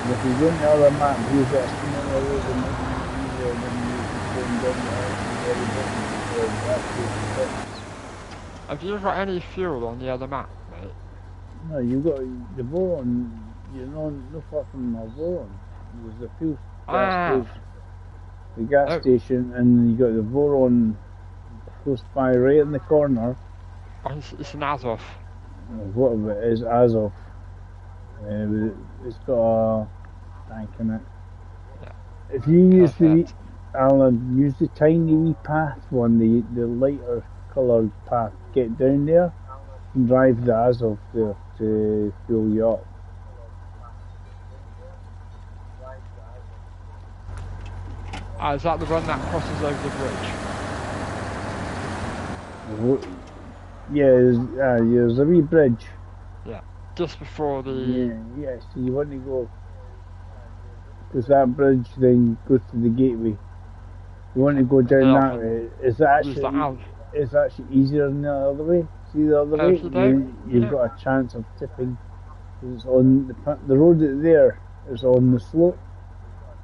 If you go on the other map, use that similar road and make it easier than you going down the house and very bottom. Have you got any fuel on the other map, mate? No, you got the Voron, you're not far from the Voron. There's a few gas station, the gas station, and you got the Voron close by, right in the corner. Oh, it's an Azov. Whatever it is, Azov. It's got a tank in it. Yeah. If you use Alan, use the tiny wee path one, the lighter coloured path. Get down there and drive the Azov there to fuel you up. Is that the one that crosses over the bridge? Yeah, there's a wee bridge. Yeah, just before the... Yeah, so you want to go, because that bridge then goes to the gateway. You want to go down that way. It's actually easier than the other way. See the other way? You've got a chance of tipping. It's on the road there is on the slope,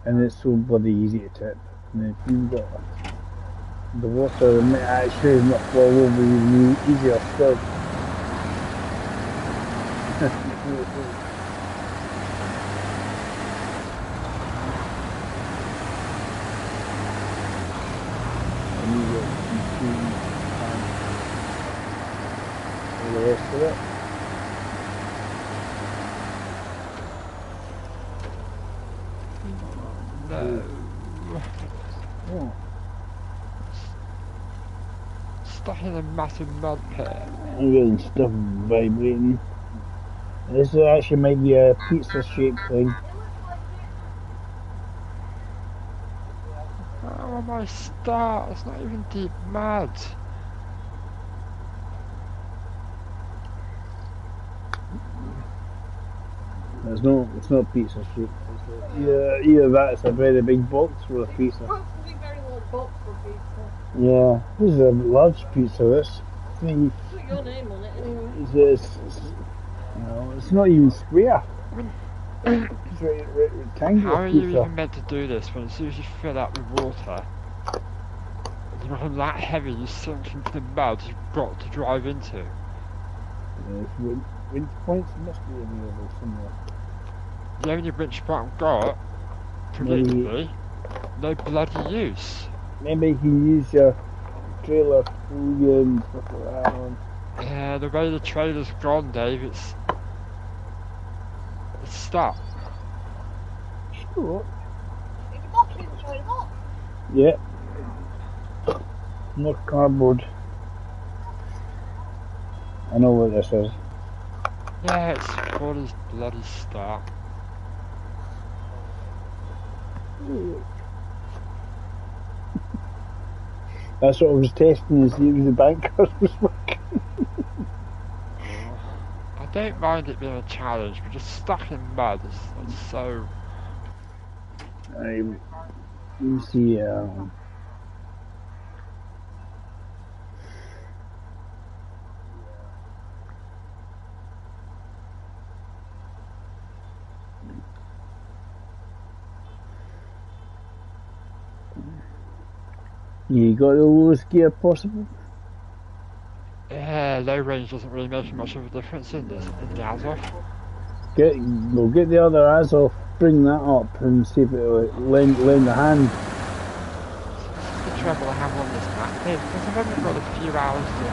and it's so bloody easy to tip. And if you've got the water, it might actually not fall over you easier still. The rest of it. No. Oh. Stuck in a massive mud pit. I'm getting stuff vibrating. This actually might be a pizza shaped thing. How am I stuck? It's not even deep mud. It's not pizza shaped. Either that, it's a very big box for a pizza. It's a very large box for pizza. Yeah, this is a large pizza. This. Put your name on it anyway. It's not even square. It's rectangular. How are you even meant to do this when as soon as you fill up with water, you become that heavy you sink into the mud you've got to drive into? Winch points must be available somewhere. The only winch point I've got, predictably, no bloody use. Maybe you can use your trailer pulley and stuff like that on. Yeah, the way the trailer's gone, Dave, it's stuck. Sure. If the box is very hot. Yeah. More cardboard. I know what this is. Yeah, it's for his bloody start. That's what I was testing to see if the bank card was working. I don't mind it being a challenge, but just stuck in mud is like so. You see, you got the lowest gear possible. Yeah, low range doesn't really make much of a difference in this in the Azov. Get the other ass off, bring that up, and see if it'll lend a hand. This is the trouble I have on this map here, because I've only got a few hours to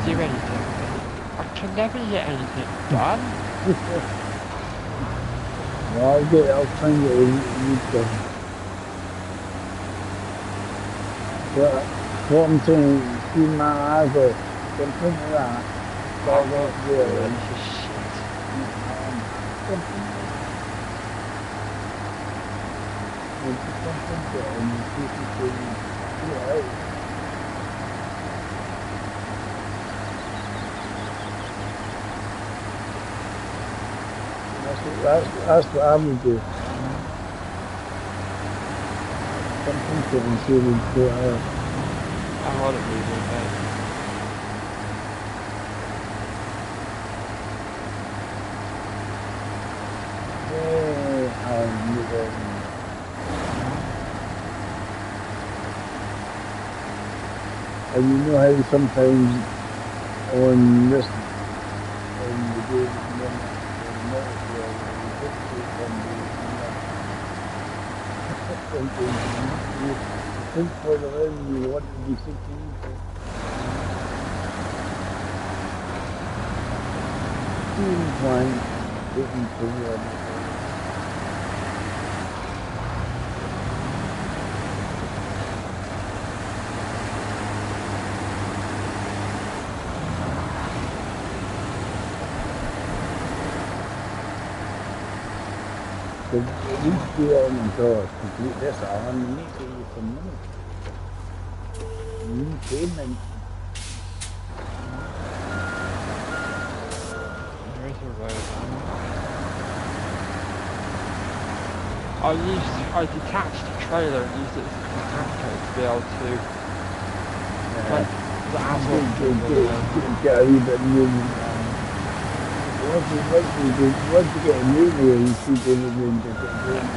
do anything. I can never get anything done. Well, I'll try and get a lead done. What I'm saying, see my ass off, something like that. Start off there. This is shit. That's what I would do. Something to see if we go out. I want it moving, mate. And you know how sometimes on this, when you do it, you think for the round you want to be 16. Seems like waiting for you. At least do it on the door, complete this on, you need to give you some money. You need payment. There is a road. I detached the trailer and used it as an anchor to be able to like the Azov Get a wee bit moving. Once you get a new there, you see everything just get going.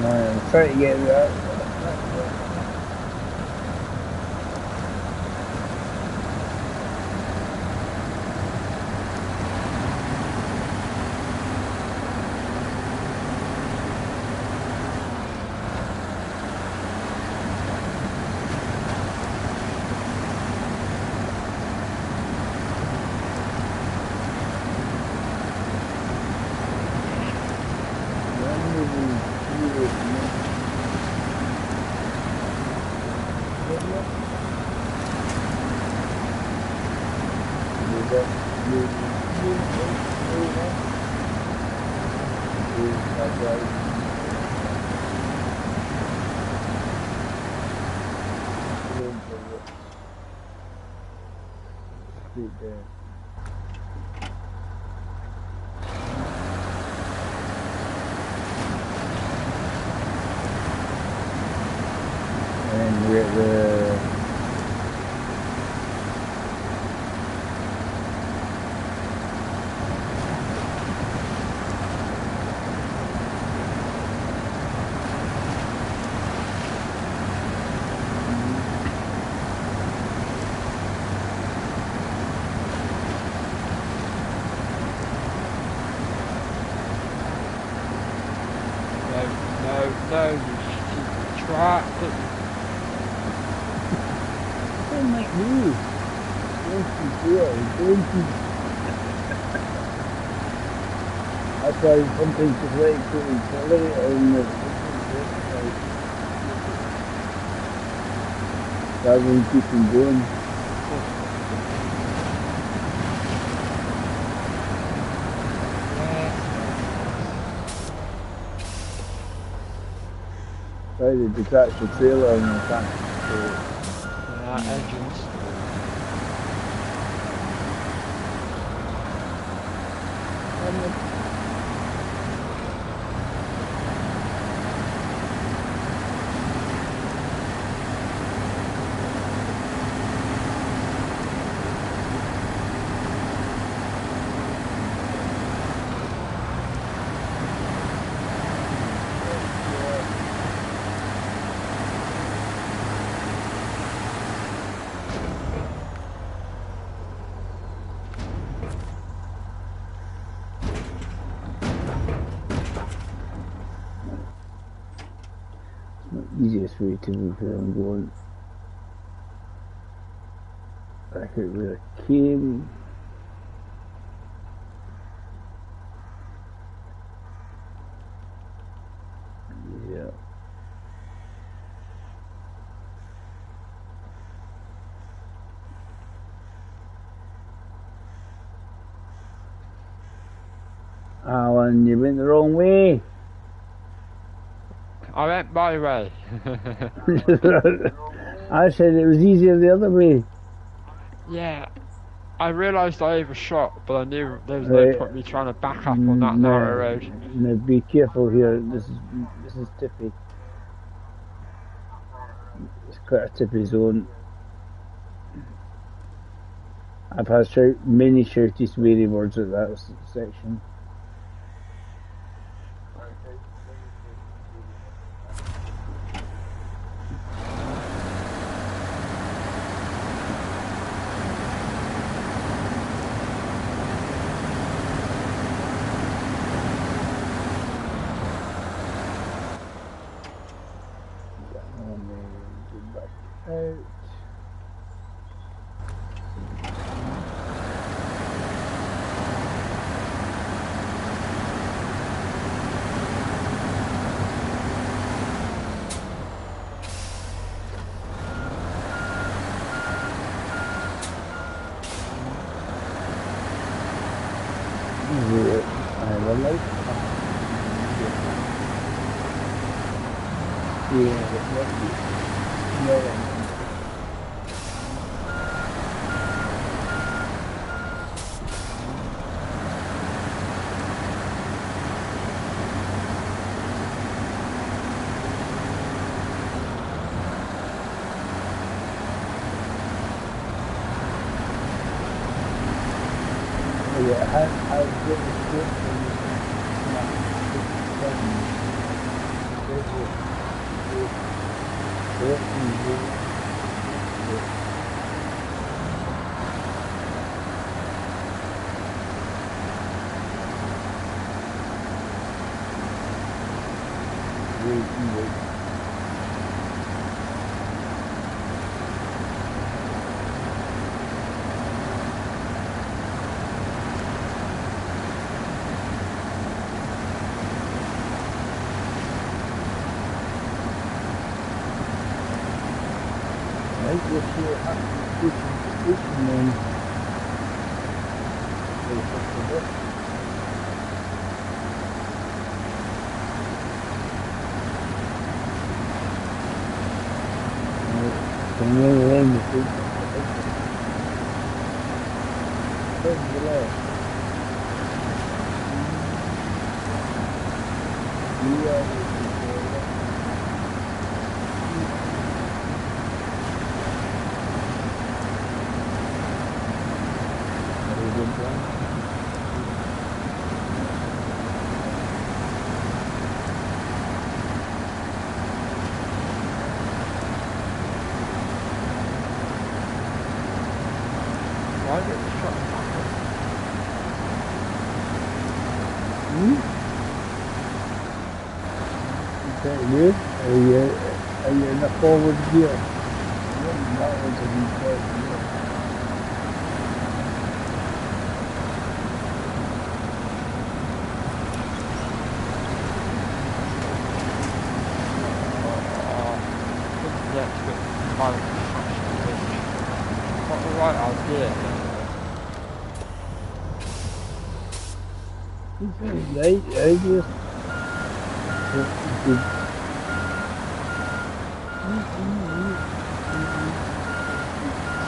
I'm trying to get that. And we're at the though, you stupid twat. Don't make me. Don't you feel? Don't you? That's why sometimes it's like to accelerate on the rather than keep them going. Right, they detached the trailer and they can't. Engines. Easiest way to move where I'm going. Back out where I came. Yeah. Alan, you went the wrong way. I went my way. I said it was easier the other way. Yeah, I realised I overshot, but I knew there was no point me trying to back up on that narrow road. No, be careful here. This is tippy. It's quite a tippy zone. I've had many shouty sweary words at that section. pretty good. Are you in the forward gear? That was a good question. Not the right idea. I just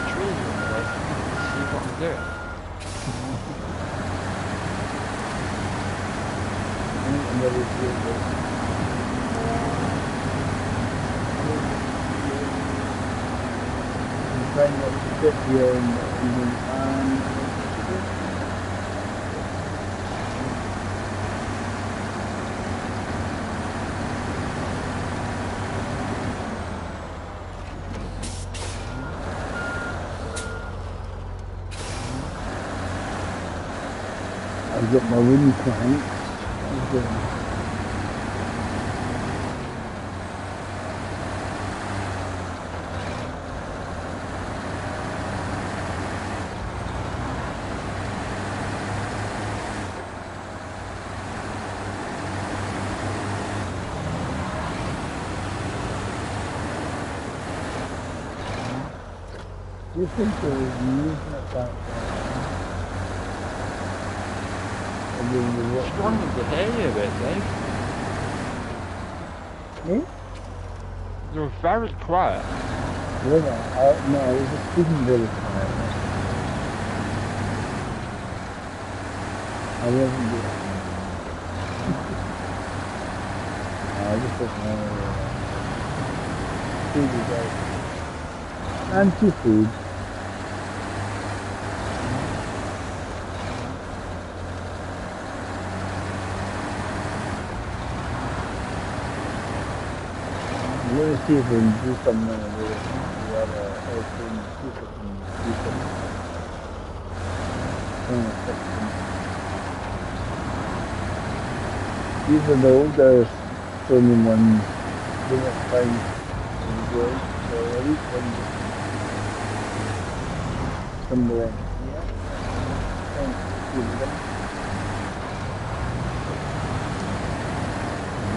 Tree anyway. See what I'm doing. trying not to sit here and I've got my wooden planks. Do you think there was movement back there? Struggling to hear you a bit, Dave. Me? You were very quiet. Was I? No, I was just speaking very quiet. I wasn't doing it. I just put my food is out. And two food. I'm going to see if we can do something with the other airplane, see if we can do something. These are the older Sony ones, they were fine and good, so at least one somewhere. Yeah, thanks.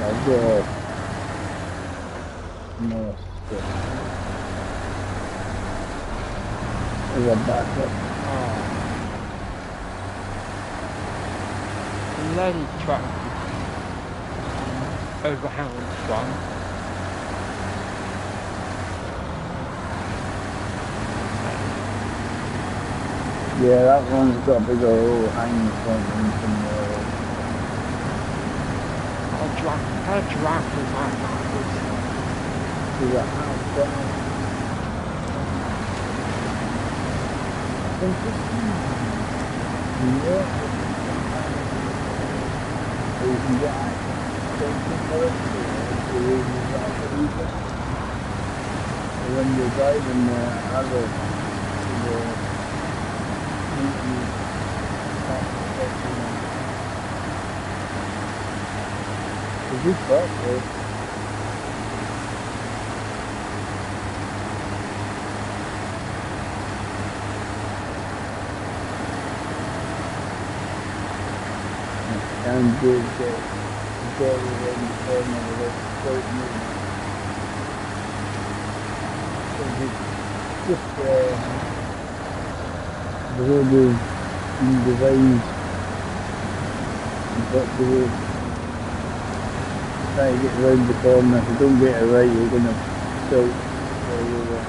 I'll go more stuff. As a backup. The lady truck overhang in front. Yeah, that one's got a big old hanging front and some Her giraffe is out backwards. is a house down. Interesting. Yeah. So you can get something for it. So you can drive the weekend. And when you're driving other it's a good truck, though. And good very ready for another great movement. So just the road is in design, but the road try to get around the corner. If you don't get it right, you're going to tilt all over.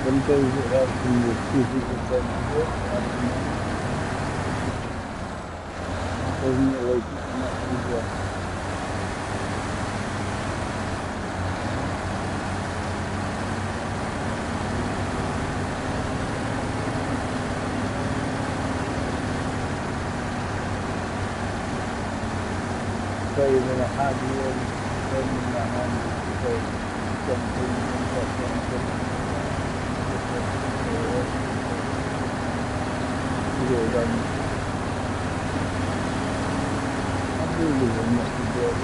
Sometimes it helps when you see people trying to work. Doesn't it like it's much easier? try when I had you in my hand, like something or something. To get it done. I really must be good.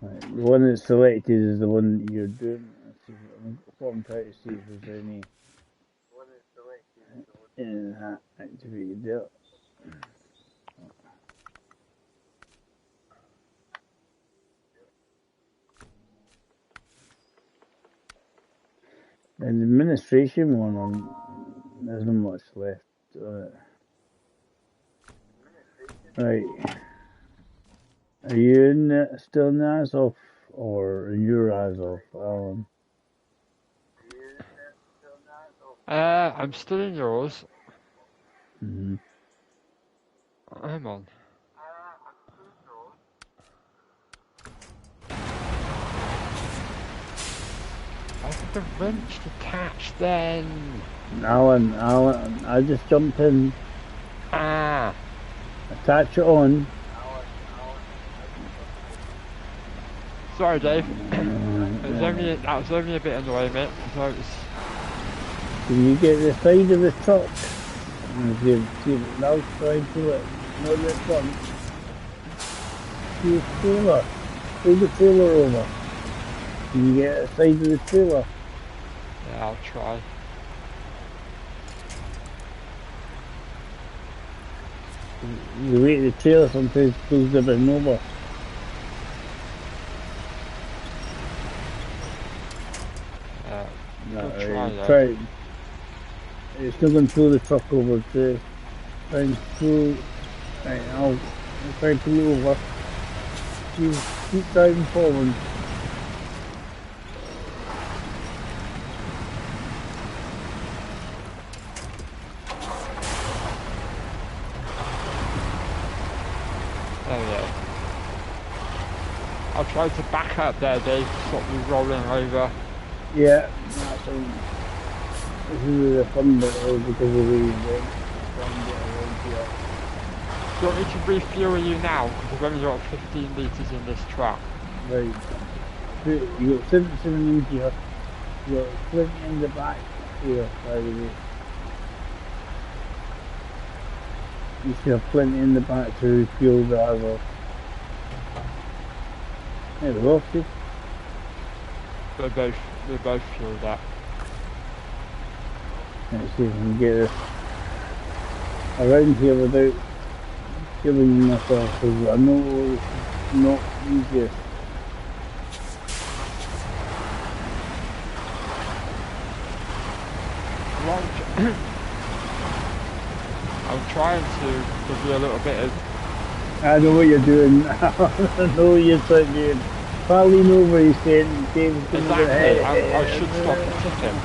Right, the one that's selected is the one that you're doing. What I'm trying to see if there's any in that activated there. And the administration one, there's not much left on it. Right. Are you in still in the Azov or in your Azov, Alan? I'm still in yours. Mm-hmm. Hang on. I think the wrench detached then. Alan, I just jumped in. Ah. Attach it on. Sorry, Dave. That was only a bit annoying, mate. So Can you get the side of the truck? And see the outside to it, not the front. See the trailer. Pull the trailer over. Can you get the side of the trailer? yeah, I'll try. The weight of the trailer sometimes pulls the bin over. Try. It's still going to pull the truck over to try and pull. Right, I'll try to pull it over. Keep driving forward. There we go. I'll try to back up there, Dave, to stop me rolling over. Yeah, that's this is the fun bit because of the fun bit around here. Do you want me to refuel you now? Because I've only got 15 litres in this truck. Right. You got 77 in here. You got plenty in the back here, by the way. You should have plenty in the back to refuel the other. There we go, see? They both fueled up. Let's see if we can get this around here without killing myself, because I know it's not easiest. I'm trying to give you a little bit of... I know what you're doing. I know what you're trying to do. Probably know what he's saying. Dave's going to Exactly, I should stop the tipping.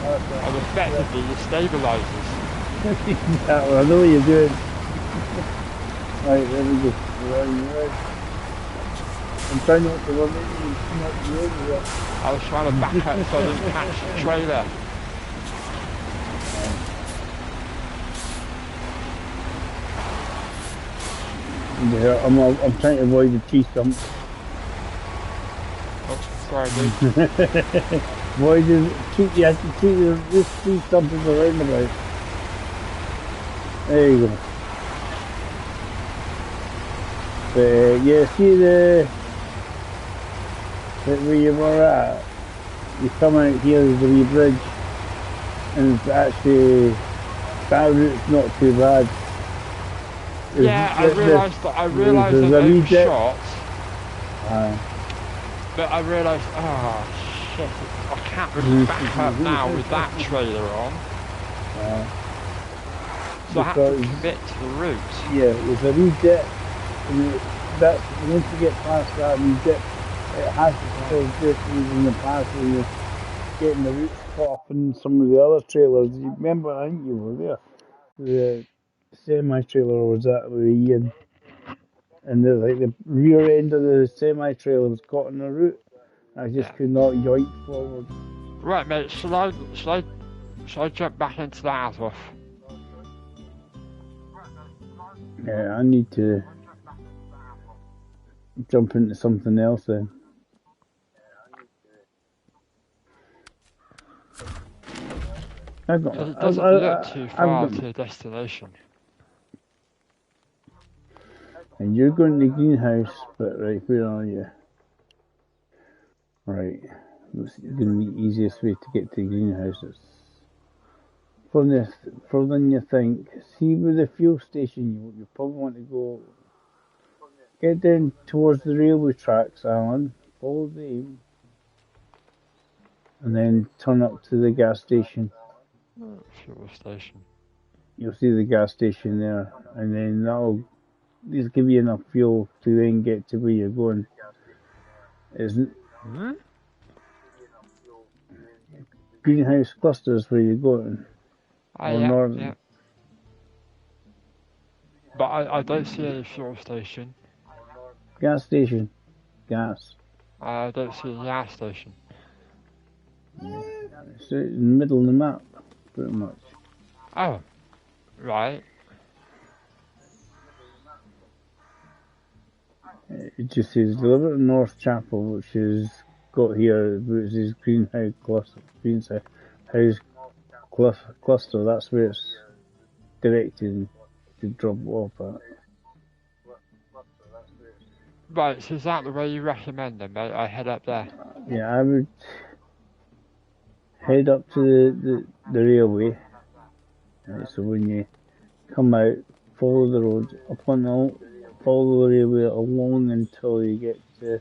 I'm effectively your stabilisers. Exactly, I know what you're doing. Right, there we go. Right. I'm trying not to run into you, not you over here. I was trying to back up so I didn't catch the trailer. Yeah, I'm trying to avoid the tree stumps. Oh, sorry, dude. Avoid the tree, you have to treat this tree stump as a roundabout. There you go. But yeah, see where you were at? You come out here, there's a wee bridge, and it's actually, that route's not too bad. Yeah, I realised that I overshot. But I realised, oh shit, I can't really back up now with that trailer on. So I have to commit to the route. Yeah, there's a wee dip. That's once you get past that wee dip, it has to still just in the past where you're getting the roots cut off in some of the other trailers. You remember, I think you were there. The semi-trailer was that with Ian, and the rear end of the semi-trailer was caught in the root. I just could not yoink forward. Right, mate. Shall I jump back into that as well? Yeah, I need to jump into something else then. It doesn't look too far to the destination. And you're going to the greenhouse, but right, where are you? Right, it's going to be the easiest way to get to the greenhouse. It's further than you think. See with the fuel station, you probably want to go. Get down towards the railway tracks, Alan. Follow the aim. And then turn up to the gas station. Fuel station. You'll see the gas station there, and then that'll just give you enough fuel to then get to where you're going. Isn't greenhouse clusters where you're going? Northern. Yeah. But I don't see any fuel station. Gas station. Gas. I don't see a gas station. Yeah. It's in the middle of the map, pretty much. Oh, right. It just says deliver to North Chapel, which is got here, which is greenhouse cluster. Cluster. That's where it's directed to drop off at. Right, so is that the way you recommend then, mate? I head up there. Yeah, I would head up to the railway. Right, so when you come out, follow the road up on follow the railway along until you get to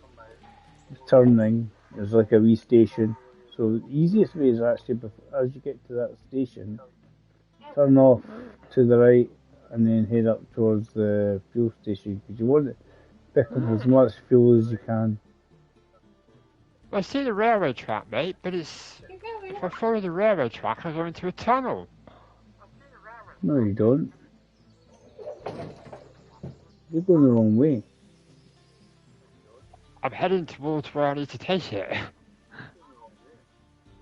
the turning. There's like a wee station. So the easiest way is actually as you get to that station, turn off to the right and then head up towards the fuel station because you want to pick up as much fuel as you can. I see the railway track, mate, but if I follow the railway track, I go into a tunnel. No, you don't. You're going the wrong way. I'm heading towards where I need to take it.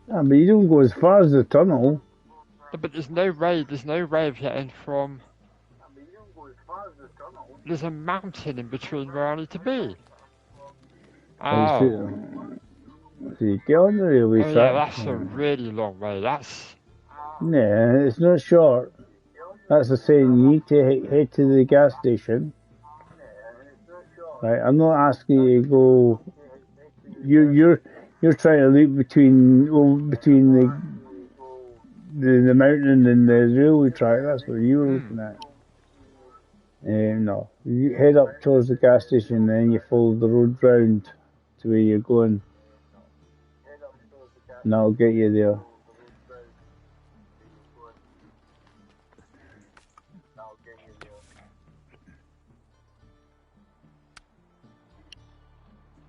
Yeah, but you don't go as far as the tunnel. But there's no way of getting from... There's a mountain in between where I need to be. Oh. So you get on the railway track. Yeah, that's a really long way. That's... Yeah, it's not short. That's the saying. You need to head to the gas station. Right, I'm not asking you to go. You're trying to loop between the mountain and the railway track. That's what you were looking at. No, you head up towards the gas station, then you follow the road round to where you're going, and that'll get you there.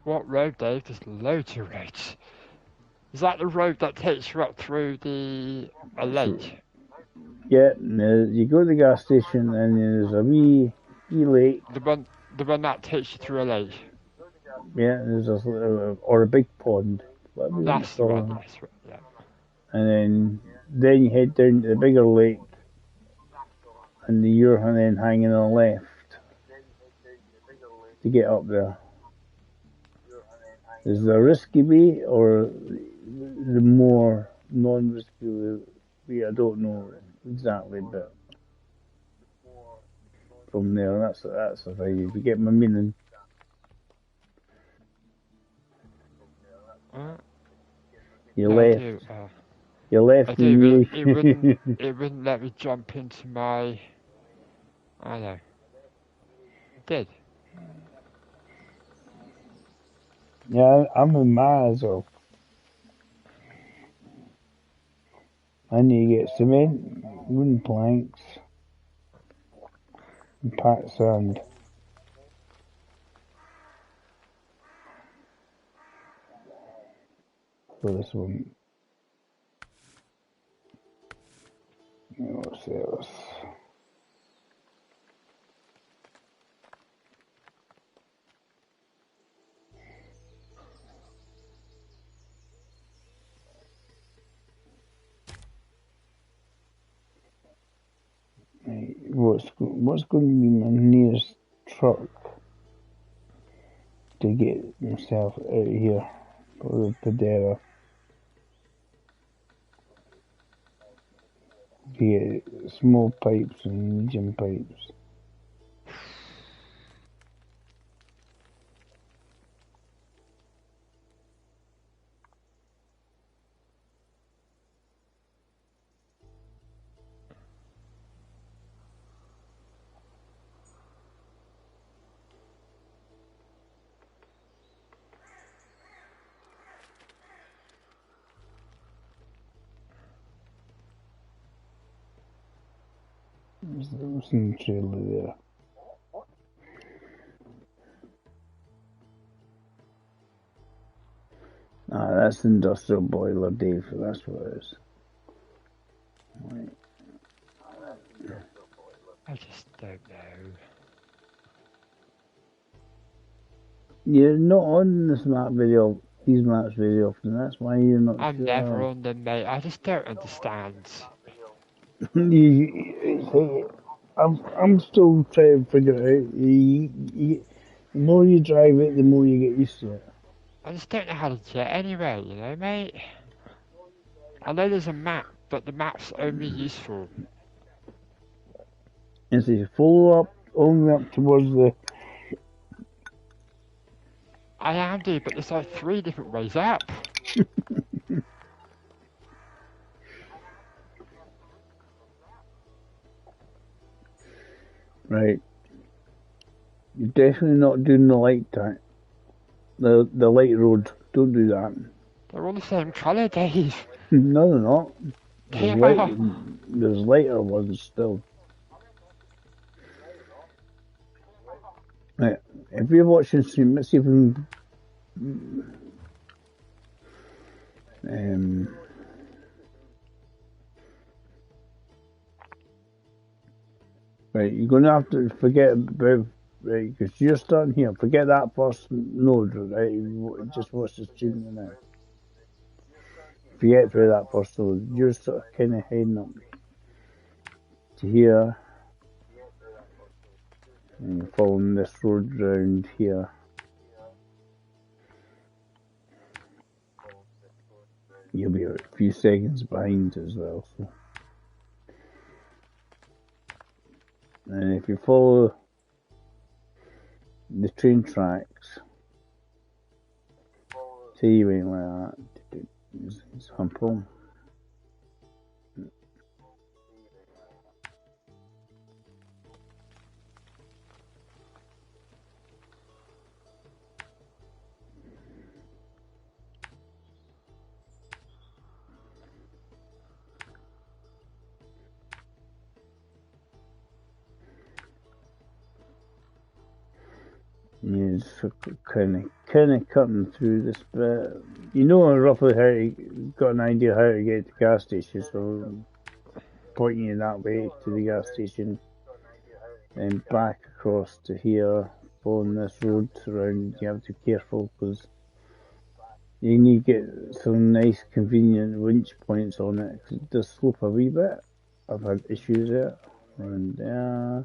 What road, Dave? There's loads of roads. Is that the road that takes you up through a lake? Yeah, you go to the gas station and there's a wee lake. The one that takes you through a lake? Yeah, there's or a big pond. That's the one, yeah. And then you head down to the bigger lake and you're then hanging on the left to get up there. Is the risky way or the more non-risky way? I don't know exactly, but from there, that's the thing. If you get my meaning. You left. You left. I do, but it wouldn't let me jump into my. I know. It did. Yeah, I'm in Mazo. I need to get cement, wooden planks, and packed sand for this one. What's else? Right, what's going to be my nearest truck to get myself out of here for the Padera? To get small pipes and medium pipes. There's some trailer there. Ah, that's the industrial boiler, Dave. That's what it is. Right. I just don't know. You're not on this map video, these maps very often. That's why you're not I'm sure. never on them, mate. I just don't understand. I'm still trying to figure it out. The more you drive it, the more you get used to it. I just don't know how to get anywhere, you know, mate? I know there's a map, but the map's only useful. And so you follow up, only up towards the... I am, dude, but there's like 3 different ways up. Right. You're definitely not doing the light time. The light road. Don't do that. They're all the same colour, Dave. No, they're not. Yeah. There's lighter ones still. Right. If you're watching stream, let's see if we can... Right, you're going to have to forget about, right, because you're starting here. Forget that first node, right? Just watch the stream now. Forget through that first node. You're sort of kind of heading up to here. And you're following this road round here. You'll be a few seconds behind as well. So. And if you follow the train tracks, say you went like that, it's humble. Yeah, kind of cutting through this bit. You know roughly how to, got an idea how to get to the gas station, so pointing you that way to the gas station, and back across to here, following this road around. You have to be careful because you need to get some nice convenient winch points on it because it does slope a wee bit. I've had issues there, and yeah.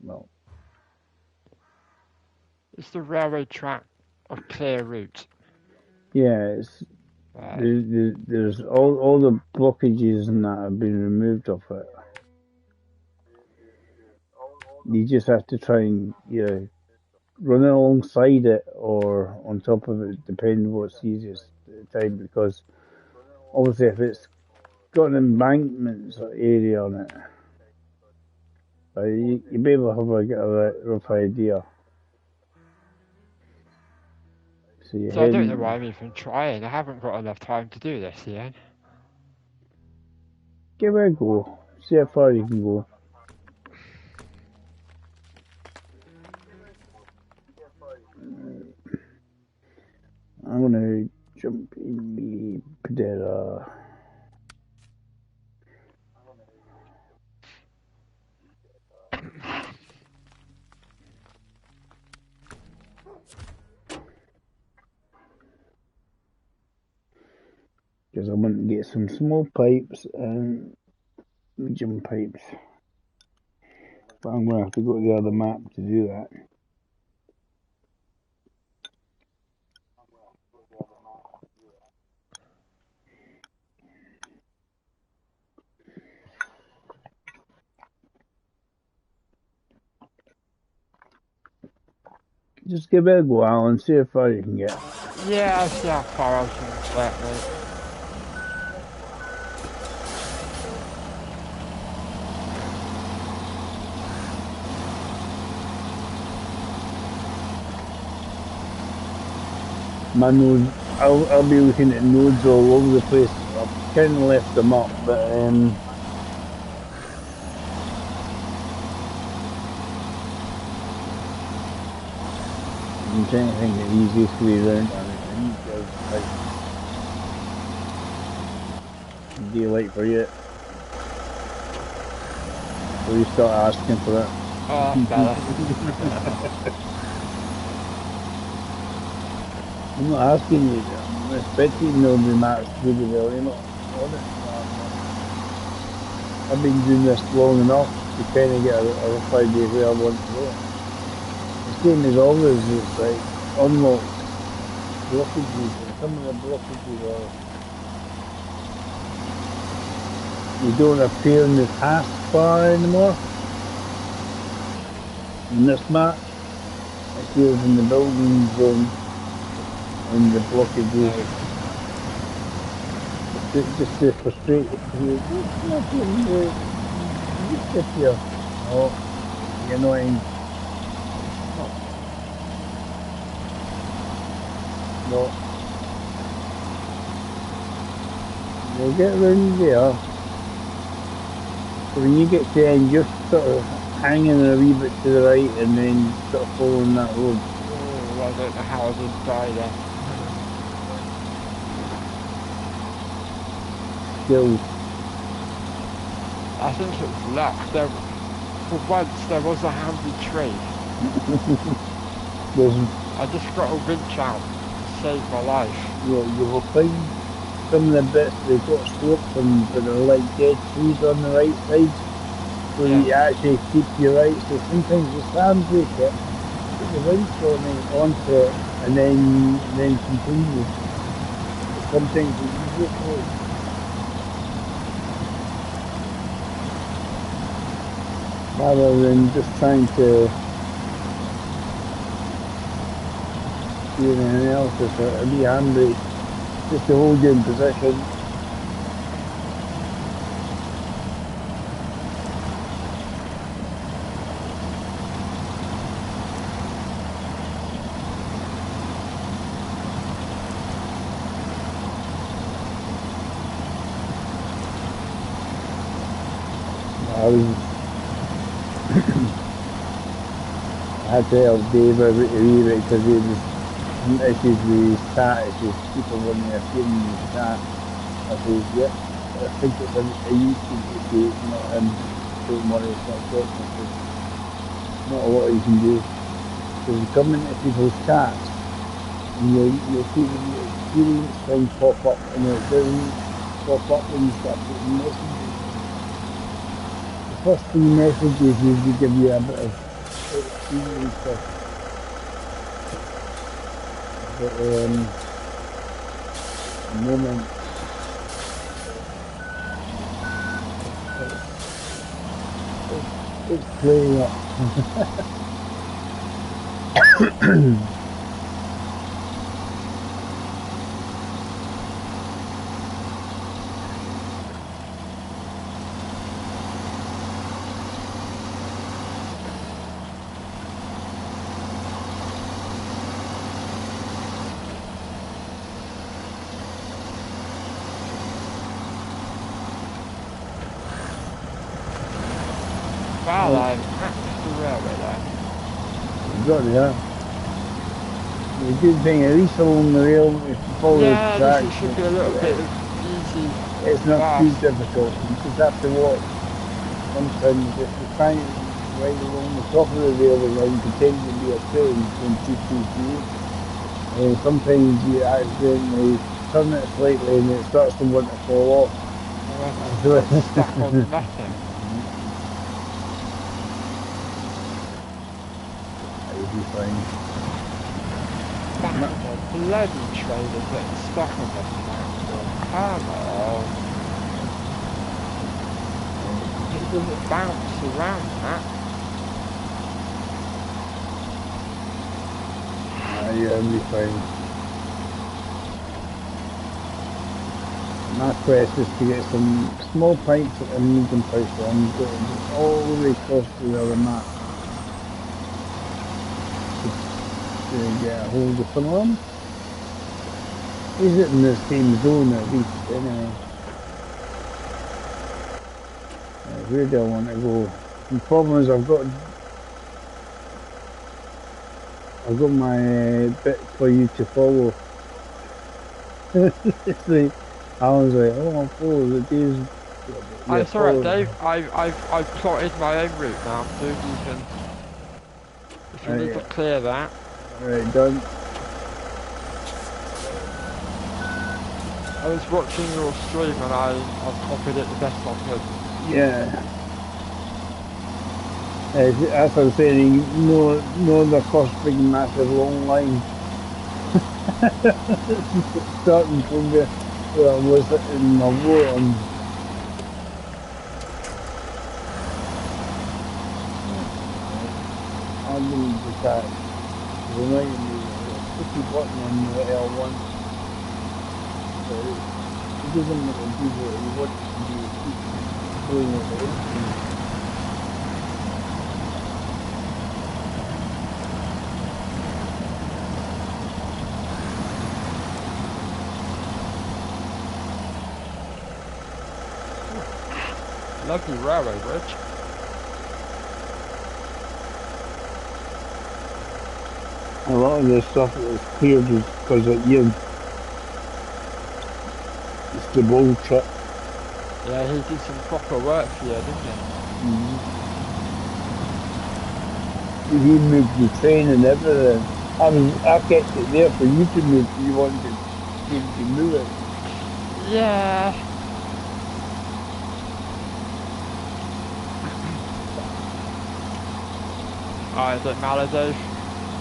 Well, It's the railway track of clear route. yeah, it's there's all the blockages and that have been removed off it. You just have to try and run alongside it or on top of it, depending what's easiest at the time. Because obviously, if it's got an embankment sort of area on it, You be able to have get a rough idea. So you So I don't know why I'm even trying. I haven't got enough time to do this yet. Give it a go. See how far you can go. I'm gonna jump in the Pedera. Because I want to get some small pipes and medium pipes. But I'm going to have to go to the other map to do that. Just give it a go, Alan, see how far you can get. Yeah, I'll see how far I can get, mate. My nodes, I'll be looking at nodes all over the place. I've kind of left them up, but I'm trying to think of the easiest way around everything. Like, daylight for you. So you start asking for it. Oh, that's better. I'm not asking you, I'm expecting nobody matters to the value, not on it. I've been doing this long enough to kind of get a rough idea where I want to go. The same as always, it's like unlocked blockages, and some of the blockages are, you don't appear in the taskbar anymore. In this map, it appears in the building zone and the blockages. Just to frustrate you. Just sit here. Oh, you're annoying. No. You'll get around there. So when you get to the end, you're sort of hanging a wee bit to the right and then sort of following that road. Oh, I don't know how I didn't die there. Skills. I think it was luck. For once, there was a handy tree. I just got a winch out to save my life. You will find some of the bits they've got slopes on, but they're like dead trees on the right side. So you actually keep your right. So sometimes you sandbreak it, put the winch on it, onto it, and then continue. Sometimes it's easier for it. Rather than just trying to do anything else, it's a wee handbrake just to hold you in position. I had to help Dave a wee bit because he was some issues with his chat issues. People wanting to appear in his chat. I said, yep, I think it's a YouTube issue, not him. Don't worry, it's not technical. Not a lot you can do. So you come into people's chats and you'll see the experience thing pop up and it doesn't pop up when you start putting messages. The first 3 messages usually give you a bit of experience stuff. But at the moment it's playing up. Wow, like, that's the railway there. Exactly, yeah. The good thing, at least along the rail, if you follow the Yeah, this tracks, should be a little bit easy, it's not too fast. difficult. You just have to watch. Sometimes if you're trying to ride along the top of the railway line, pretending to be a train going too through, and sometimes you accidentally turn it slightly and it starts to want to fall off. I've got stuck on nothing. You'll be fine. That's a bloody trailer getting stuck on this platform. Come on. It doesn't bounce around that. Yeah, it'll be fine. My quest is to get some small pipes and medium pipes on, all the way across to the other map to get a hold of some of them. Is it in the same zone at least, anyway? Where do I want to go? The problem is I've got my bit for you to follow. It's like, Alan's like, oh, I'll follow the days. Yeah, It's alright, follow. Dave. I've plotted my own route now, so if you need to clear that. Alright, done. I was watching your stream and I've copied it the best I could. Yeah. As I was saying, no, the first big massive long line. Starting from where I was in my war. I'm going to decide. Reminding me, sticky button on the L1. So it doesn't matter what you want to do. Keep doing it. Lovely railway bridge. A lot of the stuff that was cleared is because of Ian. It's the bowl truck. Yeah, he did some proper work here, didn't he? He moved the train and everything. I kept it there for you to move if you wanted to move it. Yeah. Alright, is it Maladesh?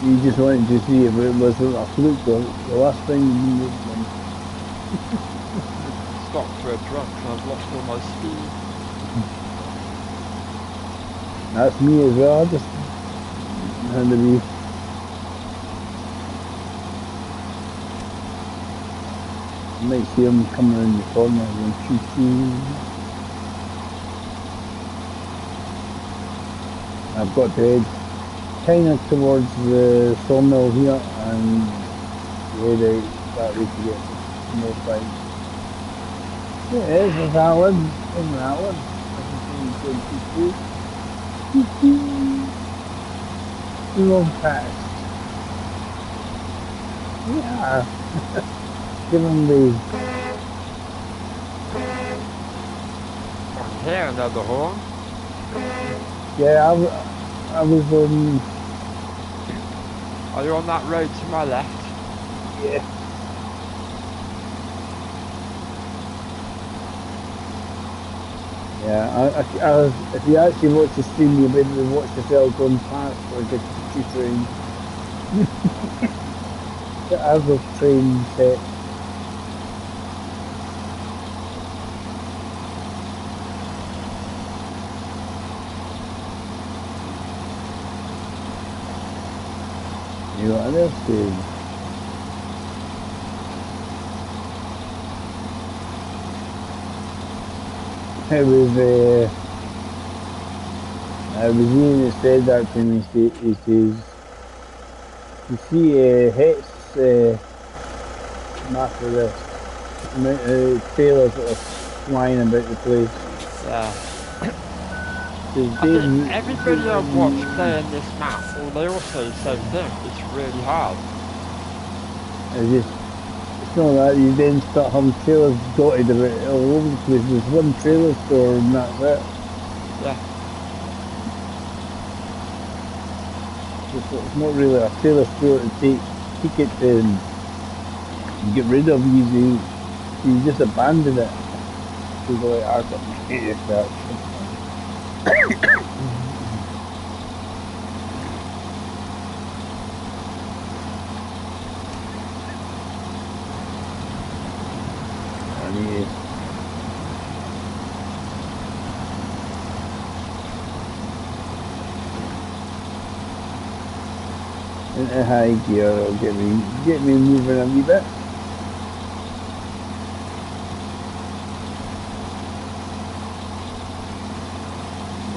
You just wanted to see if it was a fluke or the last thing you moved them. Stopped for a drunk and I've lost all my speed. That's me as well. I just had to be. You might see him coming around the corner and choo choo. I've got to head kind of towards the sawmill here and head out that way to get more bikes. Yeah, there's Alan. There's Alan. Long past. Yeah. Give him the. Here, another horn. Yeah, I was Are you on that road to my left? yeah. Yeah, if you actually watch the stream, you'll be able to watch yourself going past like a choo train. The average train set. You know, and that's good. I was reading it said that to me, he says, you see Het's map of this, amount of trailers that are flying about the place. Yeah. I think everybody I watch playing this map, well, they all say the same thing. It's really hard. It's not that you then start having trailers dotted about all over the place. There's one trailer store and that's it. Yeah. It's not really a trailer store to take it to and get rid of. You just abandon it. People like, I got hate that. Into high gear, it'll get me moving a wee bit.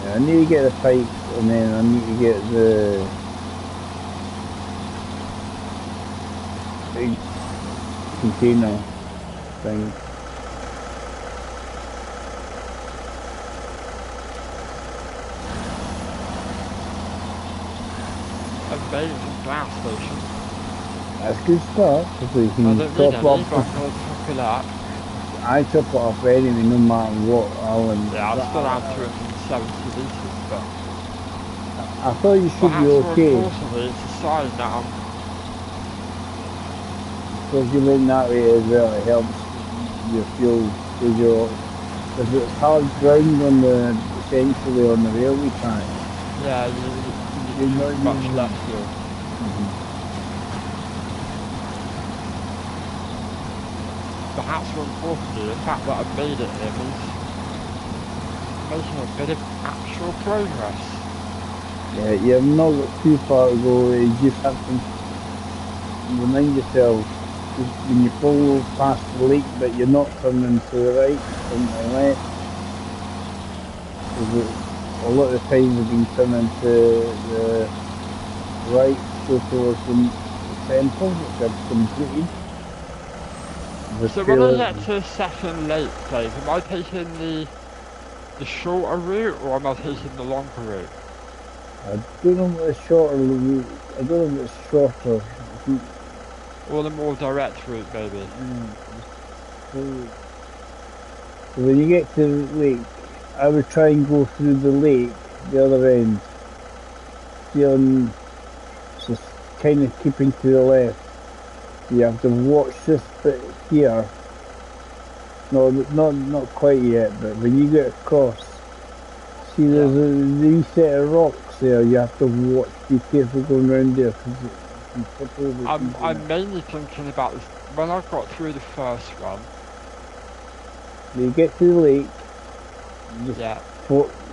Yeah, I need to get the pipes and then I need to get the big container thing. Amazing gas station. That's a good start, because you can top it up. I top it up anyway, no matter what, Alan. Yeah, I still have 270 litres, but... I thought you should be okay. Unfortunately, it's a sign that Because you lean that way as well, it helps your fuel, because it's hard ground on essentially on the railway track. Yeah, you much less fuel. Perhaps more importantly, the fact that I've made it here is making a bit of actual progress. Yeah, you've not got too far to go, you just have to remind yourself when you pull past the lake but you're not turning to the right, turning to the left. A lot of the time we've been turning to the right, go towards the temple, which I've completed. So when I get to second lake place, am I taking the shorter route or am I taking the longer route? I don't know what the shorter route, I don't know what's shorter. Or the more direct route maybe? So when you get to the lake, I would try and go through the lake, the other end. Just kind of keeping to the left. You have to watch this bit here. No, not quite yet, but when you get across, see there's a wee set of rocks there, you have to watch, be careful going around there, because you can tip over. I'm mainly thinking about this, when I got through the first one. When you get to the lake,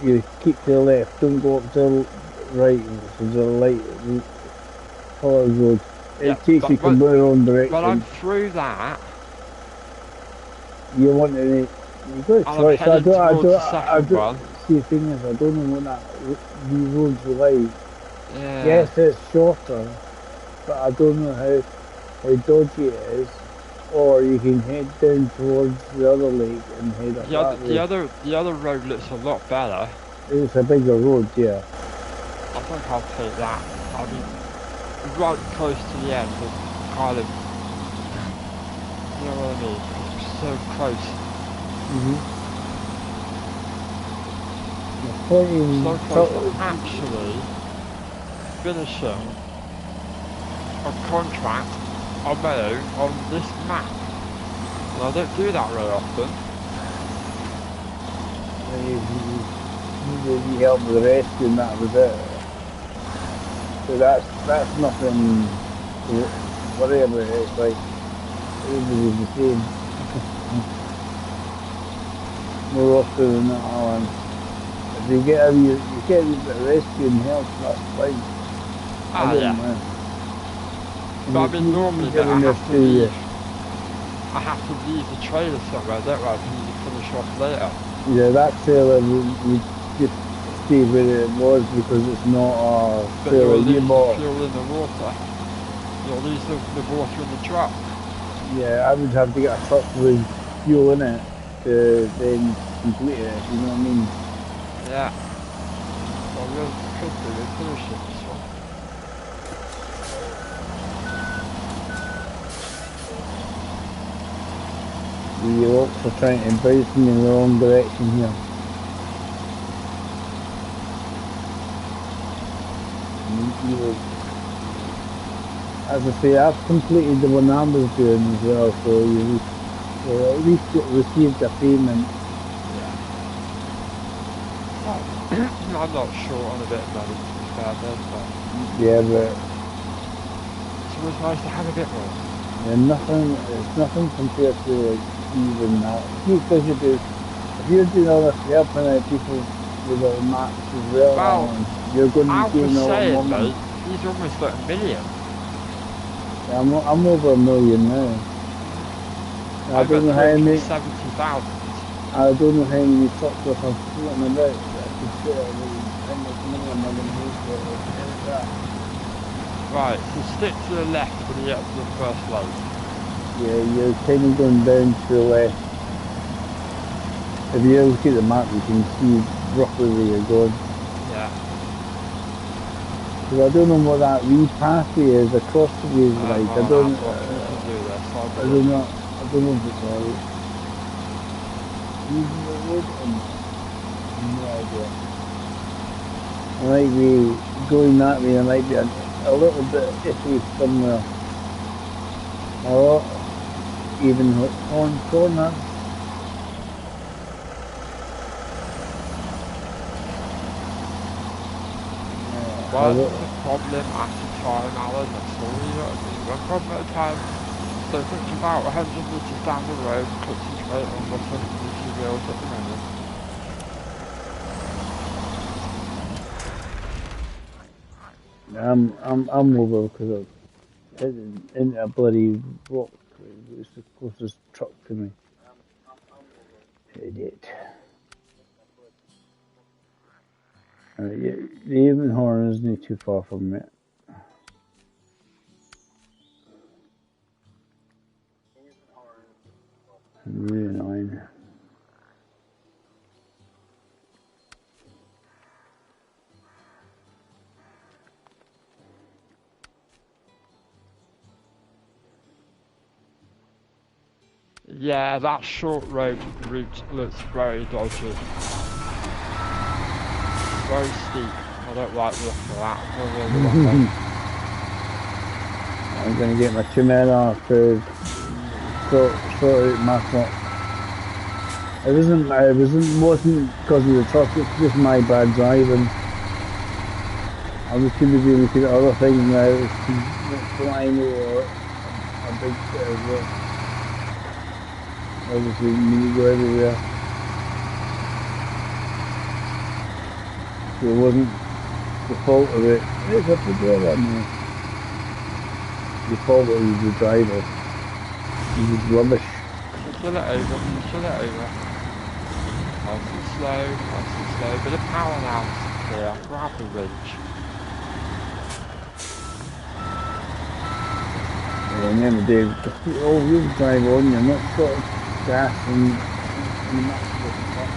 you keep to the left, don't go up to the right, so the light colour road. It takes you in the wrong direction. When I'm through that, you want to, you got a choice. I don't, see the thing is, I don't know what these roads are like. Yeah. Yes, it's shorter, but I don't know how dodgy it is. Or you can head down towards the other lake and head up that way. The other road looks a lot better. It's a bigger road, yeah. I think I'll take that. I mean, right close to the end, but kind of, you know what I mean? It's so close. So close to actually finishing a contract on my own on this map. And I don't do that very often. You need help with the rescue and that was it. So that's nothing to worry about. It's like everybody's the same. More often than not, Alan. If you get a wee bit of rescue and help, that's fine. Ah, yeah. But I mean, normally I have to leave the trailer somewhere, don't I, for you to finish off later. Yeah, that trailer would just stay where it was because it's not a trailer you bought. Fuel in the water. You'll lose the water in the truck. Yeah, I would have to get a truck with fuel in it to then complete it, you know what I mean? Yeah. really could do with finishing this one. The oaks are trying to embrace me in the wrong direction here. As I say, I've completed the one I was doing as well, so you at least received a payment. Yeah. I'm not short on a bit of money, to be fair, then, but... Yeah, but... It's always nice to have a bit more. Yeah, it's nothing compared to like, even that. Because if you're doing all this helping out people without max as well, you're going to be doing a lot more money. He's almost at $1 million. Yeah, I'm over $1 million now. I don't know how many. 70,000. I don't know how many trucks I've floating about that I could fit out how much money am I going to use for it. Right, so stick to the left when you get to the first load. Yeah, you're kind of going down to the left. If you look at the map, you can see roughly where you're going. Yeah. Because I don't know what that wee pathway is across the way. Like, I don't know if it's alright. Using the road, no idea. I might be going that way. I might be a little bit iffy somewhere. Or even on corner. One problem at a time, Alan, that's all you got to do. One problem at a time. So think about 100 metres down the road, concentrate on what's 100 metres wheels at the moment. I'm over because I'm in a bloody rock. It's the closest truck to me. Idiot. Yeah, the Avonhorn isn't too far from it. Really annoying. Yeah, that short route looks very dodgy. Very steep. I don't like the look of that. I'm going to get my 2 men off to sort out my truck. It wasn't because of the truck, it's just my bad driving. I was going to be looking at other things now, flying over a big set of work. Obviously, you need to go everywhere. So it wasn't the fault of it. It's up to go on there. The fault of the driver. He was rubbish. Chill it over. Nice and slow. Bit of power now here. Grab the ridge. Well, at the end of the day, all-wheel drive on, you're not sort of gas and that's what the fuck.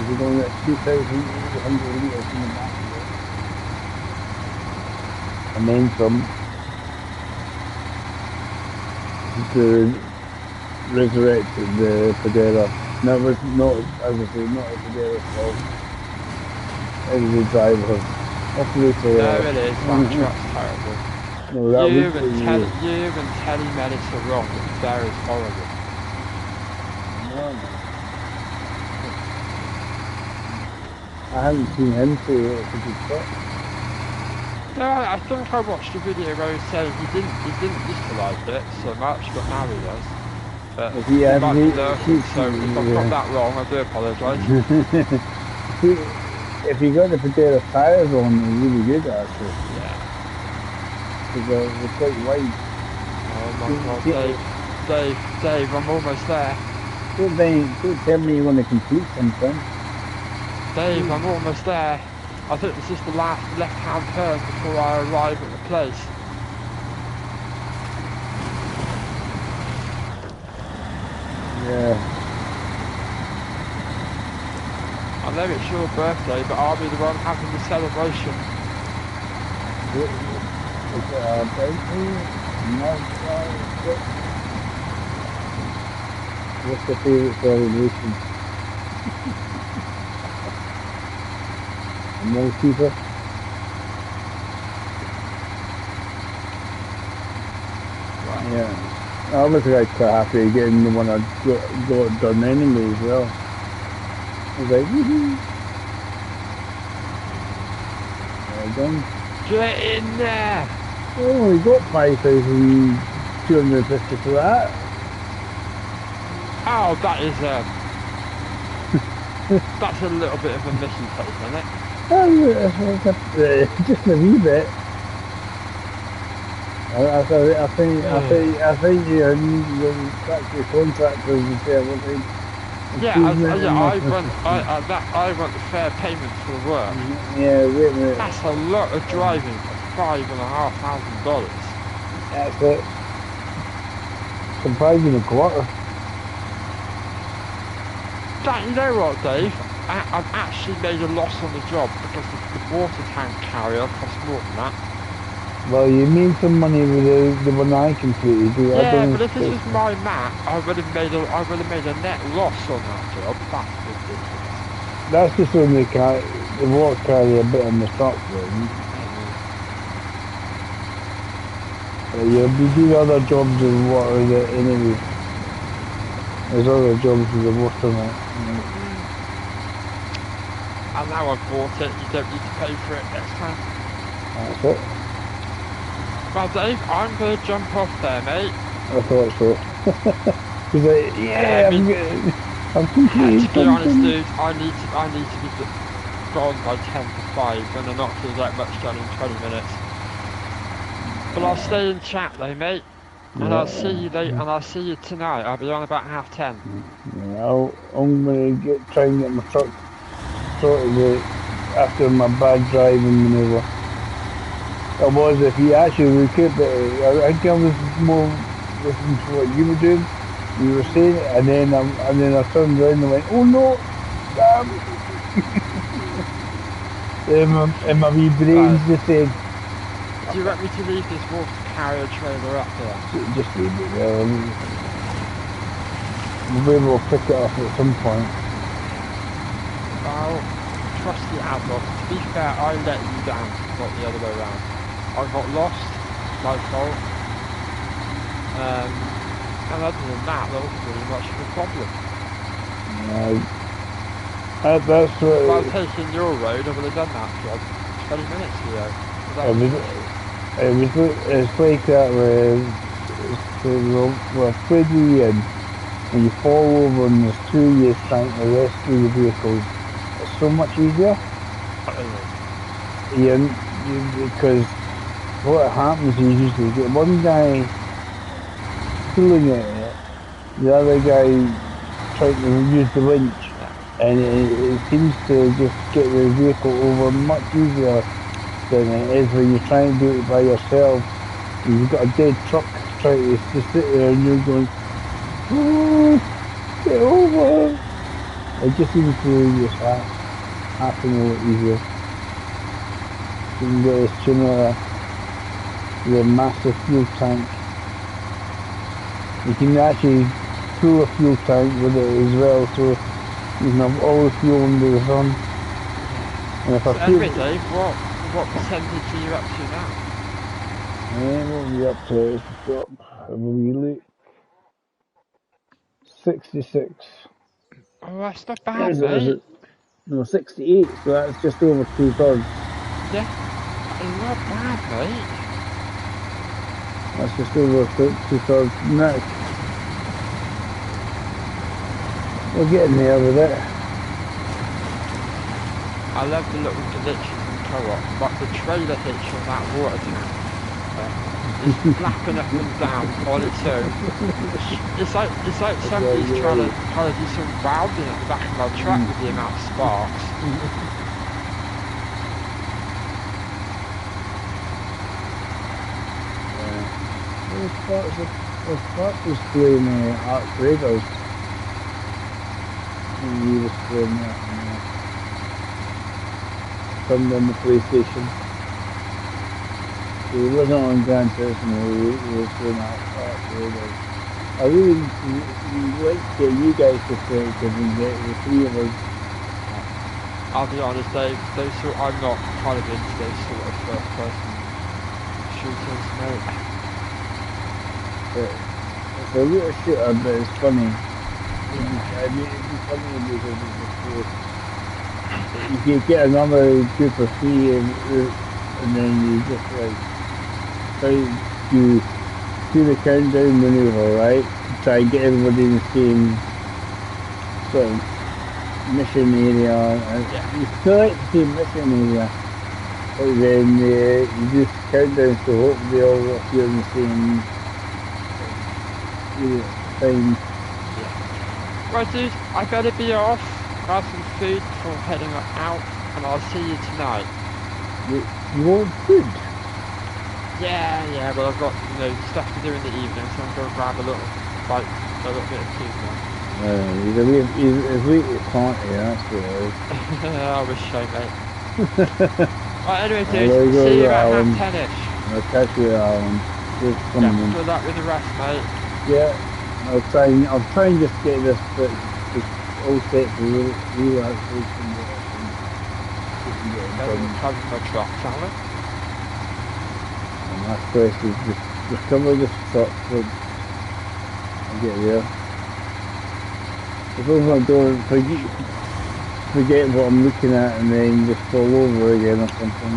You're going at 2,800 litres in the back of it. And then some. To resurrect the Federa. No, it was not, as I say, not a Federa's fault. It was the driver. Operator. No, it is. That truck's terrible. No, that you and Teddy Melis are wrong. The Federa's horrible. No. I haven't seen him say it's a good truck. No, I think I watched a video where he said he didn't used to like it so much, but now he does. But he might be lurking, so if I've got that wrong, I do apologise. If you got the Federa tyres on, they're really good actually. Yeah. Because they're quite wide. Oh my god, Dave, I'm almost there. Don't tell me you want to complete something. Dave, I'm almost there. I think this is the last left-hand turn before I arrive at the place. Yeah. And know it's your birthday, but I'll be the one having the celebration. Is it our birthday? Not what's the favourite celebration? A Malteser? Right. Yeah. I was like quite happy getting the one I got done anyway as well. I was like, woohoo! Well done. Get in there! Oh, we got 5,250 for that. Oh, that is that's a little bit of a missing take, isn't it? Just a wee bit. I think you're back to your contractors and say everything. Yeah, I want the fair payment for the work. Yeah, wait a minute. That's a lot of driving for $5,500. That's it. $5,25. You know what, Dave? I've actually made a loss on the job because the water tank carrier costs more than that. Well, you made some money with the one I completed. Yeah, but if this was my map, I would have made a net loss on that job. That's ridiculous. That's just when the water carry a bit on the truck, then. You'll be doing other jobs with water anyway. There's other jobs with the water now. And now I've bought it, you don't need to pay for it next time. That's it. Well, Dave, I'm going to jump off there, mate. I thought so. He's like, yeah, I'm completing. To be honest, dude, I need to be gone by 10 to 5 when I'm not doing that much done in 20 minutes. But I'll stay in chat though, mate. And I'll see you later, and I'll see you tonight. I'll be on about 10:30. Yeah, I'm going to try and get my truck sorted after my bad driving manoeuvre. I was, if you actually look at it, I think I was more listening to what you were doing. You were saying it, and then I turned around and went, oh no, damn. and my wee brain's just saying. Do you want me to leave this water carrier trailer up there? Just leave it there. We'll be able to pick it up at some point. Well, trust the outlook. To be fair, I let you down, not the other way around. I got lost, my fault. And other than that, there wasn't really much of a problem. That's what. If I'd taken your road, I would have done that job 20 minutes ago. It's like that where we're pretty in and you fall over and there's two of you trying to rescue the vehicles. It's so much easier. Because what happens is usually get one guy pulling at it, the other guy trying to use the winch, and it seems to just get the vehicle over much easier than it is when you're trying to do it by yourself. You've got a dead truck trying to just sit there and you're going, oh, get over. It just seems to just happen a lot easier. You can get this tuner with a massive fuel tank. You can actually pull a fuel tank with it as well, so you can have all the fuel under the sun. And if anyway, Dave, what percentage are you up to now? What will be up to? Drop a wee look. 66. Oh, that's not bad, mate. No, 68, so that's just over 2/3. Yeah, it's not bad, mate. That's just over 2/3 now. We're getting there with it. I love the little glitches in co-op, but the trailer hitch on that water tank is flapping up and down on its own. It's like somebody's trying to do some welding at the back of my truck with the amount of sparks. Those parts was playing Arc Raiders. And he was playing that. turned on the PlayStation. So he wasn't on Gran Turismo, he was going I really would like to get you guys to play it because we get the three of us. I'll be honest, I'm not kind of into those sort of first-person shooters, mate. It's a little shooter, but it's funny. I mean, it'd be funny because you could get another group of three and then you just like try to do the countdown maneuver, right? Try and get everybody in the same sort of mission area. You still like the same mission area, but then you just countdown so hopefully they all appear in the same time. Right, dude, I better be off. Grab some food before heading out, and I'll see you tonight. You want food? Yeah, but I've got, stuff to do in the evening, so I'm going to grab a little bite, a little bit of food now. He's a late to party, that's what it is. I wish so, mate. Right, anyway, dude, see you about half 10ish. I'll catch you at Alan. Just coming in. Good luck with the rest, mate. Yeah, I'll try and just get this all set for relaxation. Cover my truck, shall we? And my quest is just recover this truck so I'll get there. As long as I don't forget what I'm looking at and then just fall over again or something.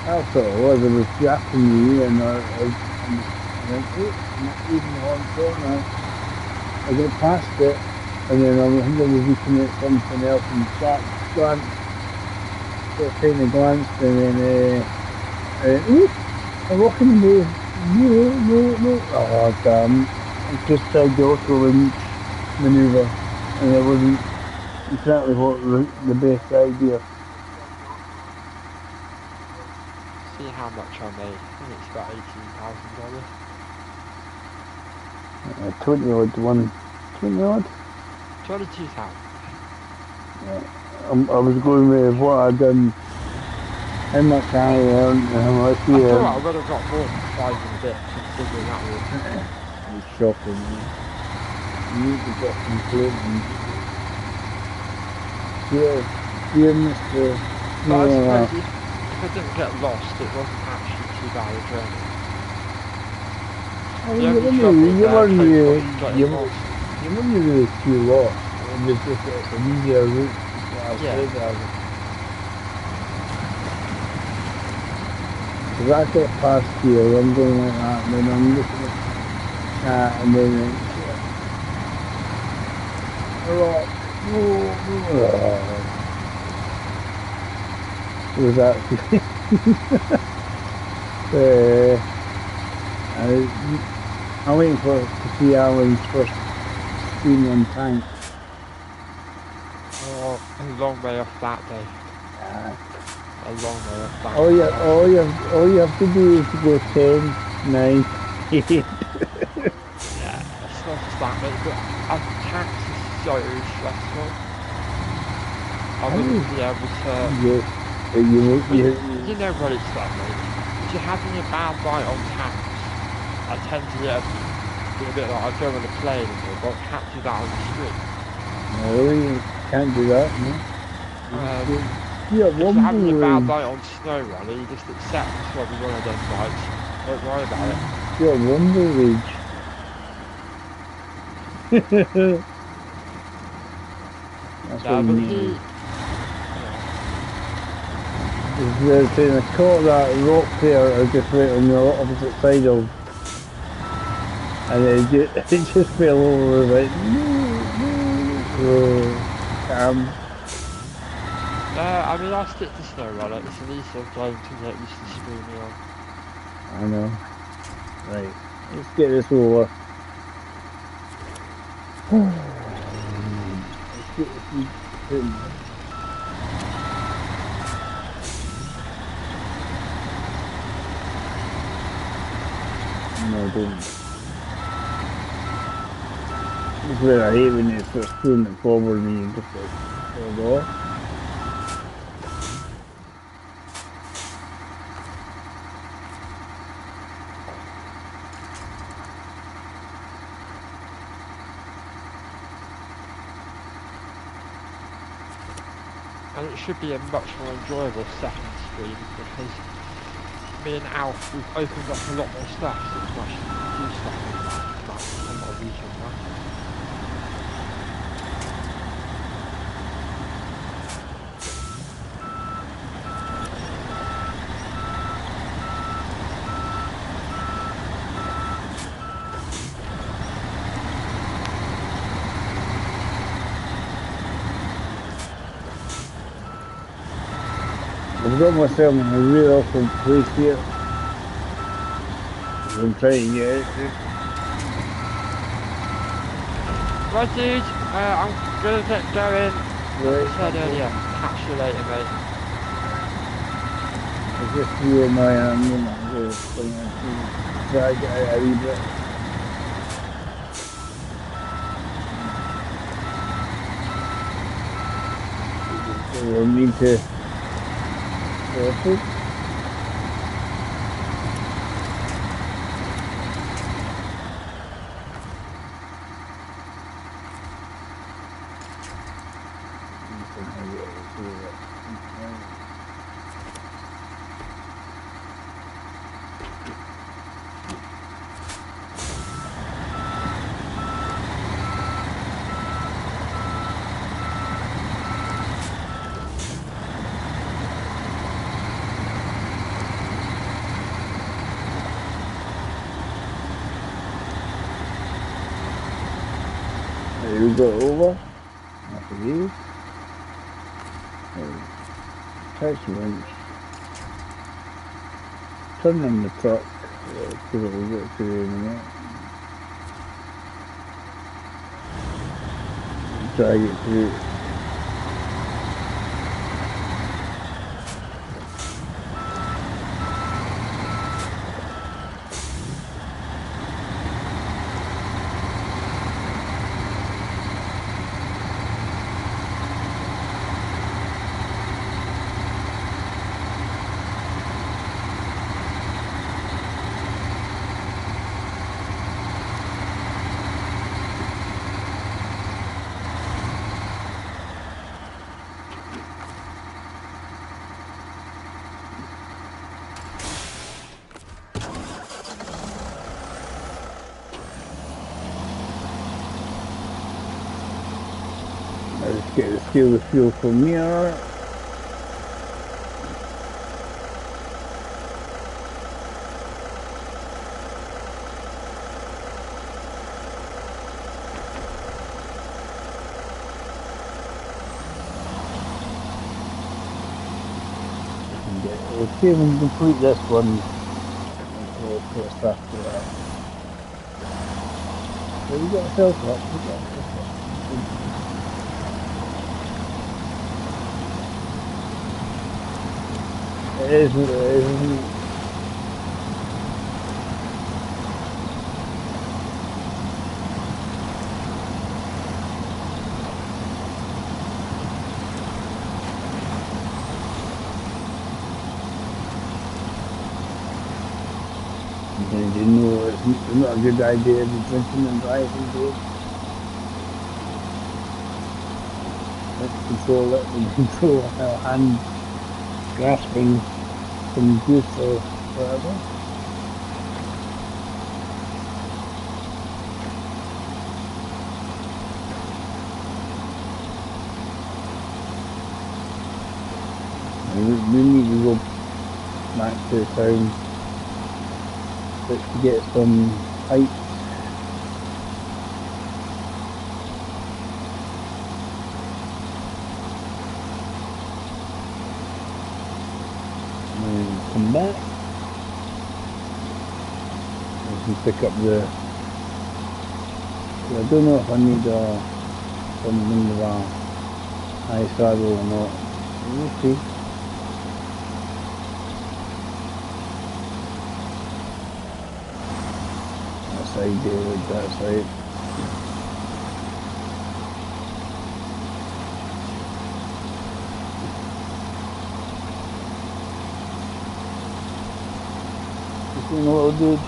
That's what it was. I was drafting me and I went, oh, I'm not even on corner. I got past it and then I was looking at something else and glanced, sort of kind of glanced and then ooh, I'm walking away. No. Oh damn. I just tried the auto launch manoeuvre and it wasn't exactly what the best idea. See how much I made. I think it's about $18,000. 20 odd one. 20 odd? 22,000. Yeah. I was going with what I'd done, how much I earned and how much you earned. I thought I would have got more than 5 and a bit considering that was. It's shocking. You need to get complaining. Dear Mr. But I suppose if I didn't get lost, it wasn't actually too bad a journey. You weren't really too lost. It was just it's an easier route. Because I get past here, I'm going like that, and then I'm looking at that, and then rock. What was that? I'm waiting to see Alan's first screen on tank. Oh, a long way off that day. A long way off that. All you have to do is to go 10, 9, 8. Yeah, it's not just that, mate, but tanks is so stressful. I wouldn't be able to... You know what it's like, mate. If you're having a bad bite on tanks, I tend to be a bit like, I don't want to play anymore, but I can't do that on the street. No, you can't do that, no. If you're having a bad bite on snow rally, you just accept it's probably one of those bites. Don't worry about it. You're Rumble Rage. That's what you mean. There's been a caught that rock there just right on the opposite side of, and it just fell over like I mean, I stick to snow rally. It's an easier game to get used to screaming on. I know. Right, let's get this over. Let's get this No, don't. This is where I hate when it's sort of pulling it forward and you just like door. And it should be a much more enjoyable second stream because me and Alf, we've opened up a lot more stuff so we can actually do stuff with that a lot easier now. I've got myself in a real awful place here. I'm trying to get it. Right dude, I'm gonna get going. Like I said earlier, catch you later mate. It's just you and my you know, try to get out a wee bit. So we'll need to it. There we go, over. After these. Touch winch. Turn on the truck. Put a little bit through in a minute. Drag it through. Let's steal the fuel from here. We'll see if we can complete this one. We'll put a start to that. So we got ourselves up. It is what it is, isn't it? You know it's not a good idea to be drinking and driving, dude. Let's control it and control our hand grasping some juice or whatever. We need to go back to town to get some pipes. And come back. We can pick up the. I don't know if I need something with a high saddle or not. We'll see. Side David, that side. Doing a little dude.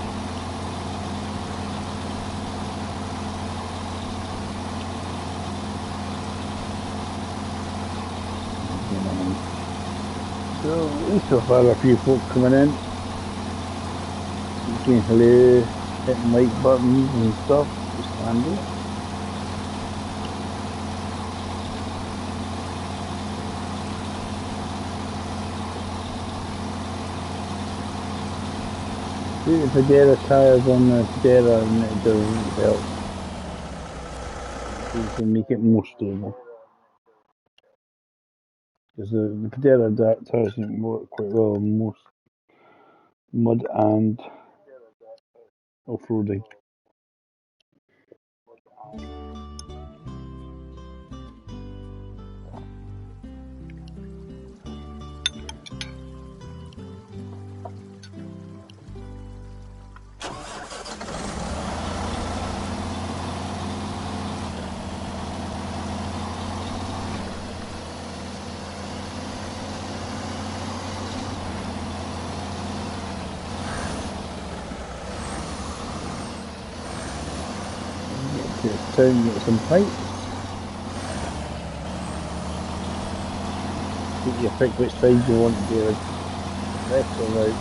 So, at least so far a few folk coming in. Saying hello, hitting like buttons and stuff. It's handy. See the Federa tires on the Federa and it doesn't help. You can make it more stable. Because the Federa tires don't work quite well on most mud and off-roading. Get to this town, get some pipes. You pick which side you want to be like left or right.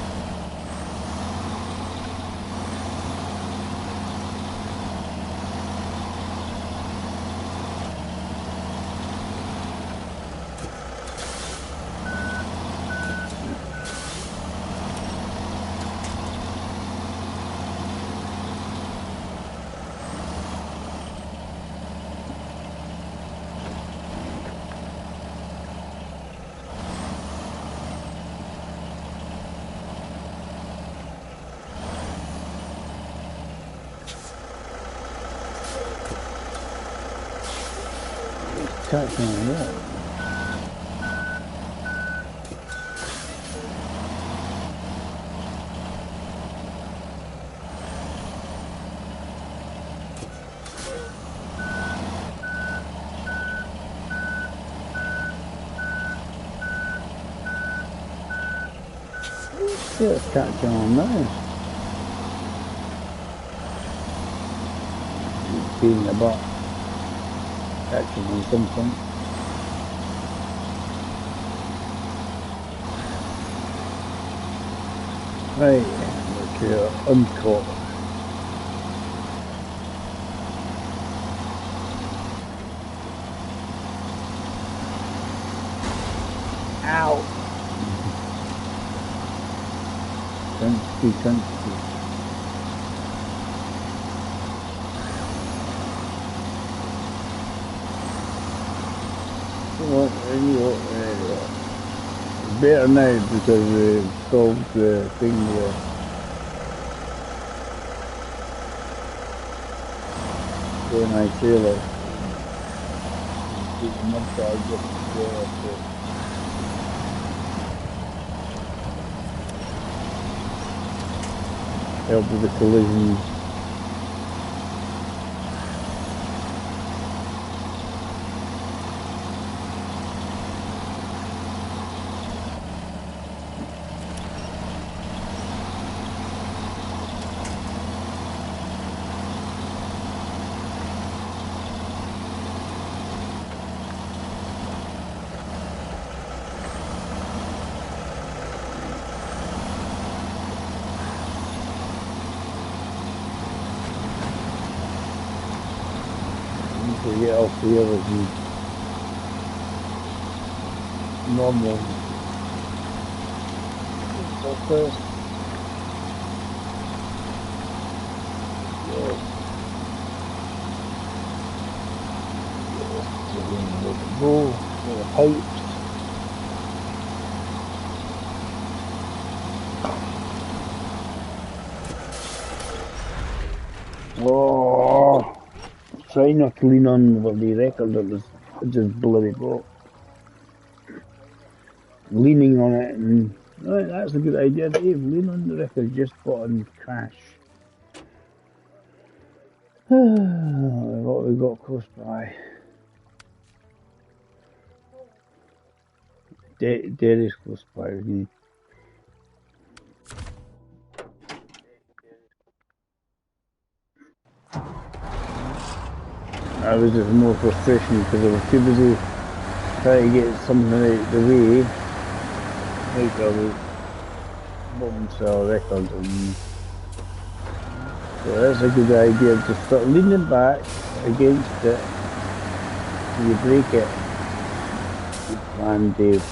Catching on that. Yeah, it's catching on now. Being a butt. Catching on something. Right, look here, uncaught. Ow! Country. Better now because we solved the thing there. When I feel it, keep the mud guard getting there up there. Help with the collisions. To get off the others and normal surface. Go with the pipes. Oh, try not to lean on the record, it just bloody broke. Leaning on it, and right, that's a good idea, Dave. Lean on the record, just button crash. What we got close by? There is close by. I was just more frustration because I was too busy trying to get something out the way. Like I was wanting to sell a record, and so that's a good idea. Just start leaning back against it till you break it. Good plan, Dave.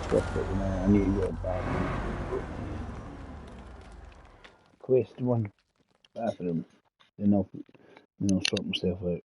Stop it now. I need to go to the bathroom. Quest one bathroom. Then I'll sort myself out.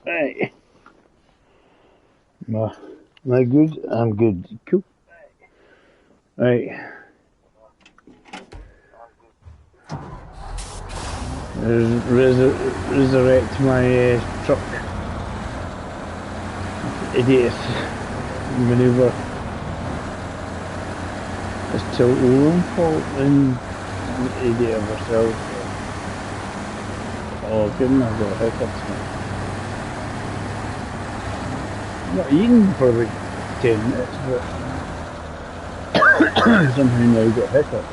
Right. Well, am I good? I'm good. Cool. Right. Resurrect my truck. Idiot maneuver. It's till own fault and idiot of ourselves. Oh, goodness, I've got hiccups now. Not eating for about 10 minutes, but somehow now I've got hiccups.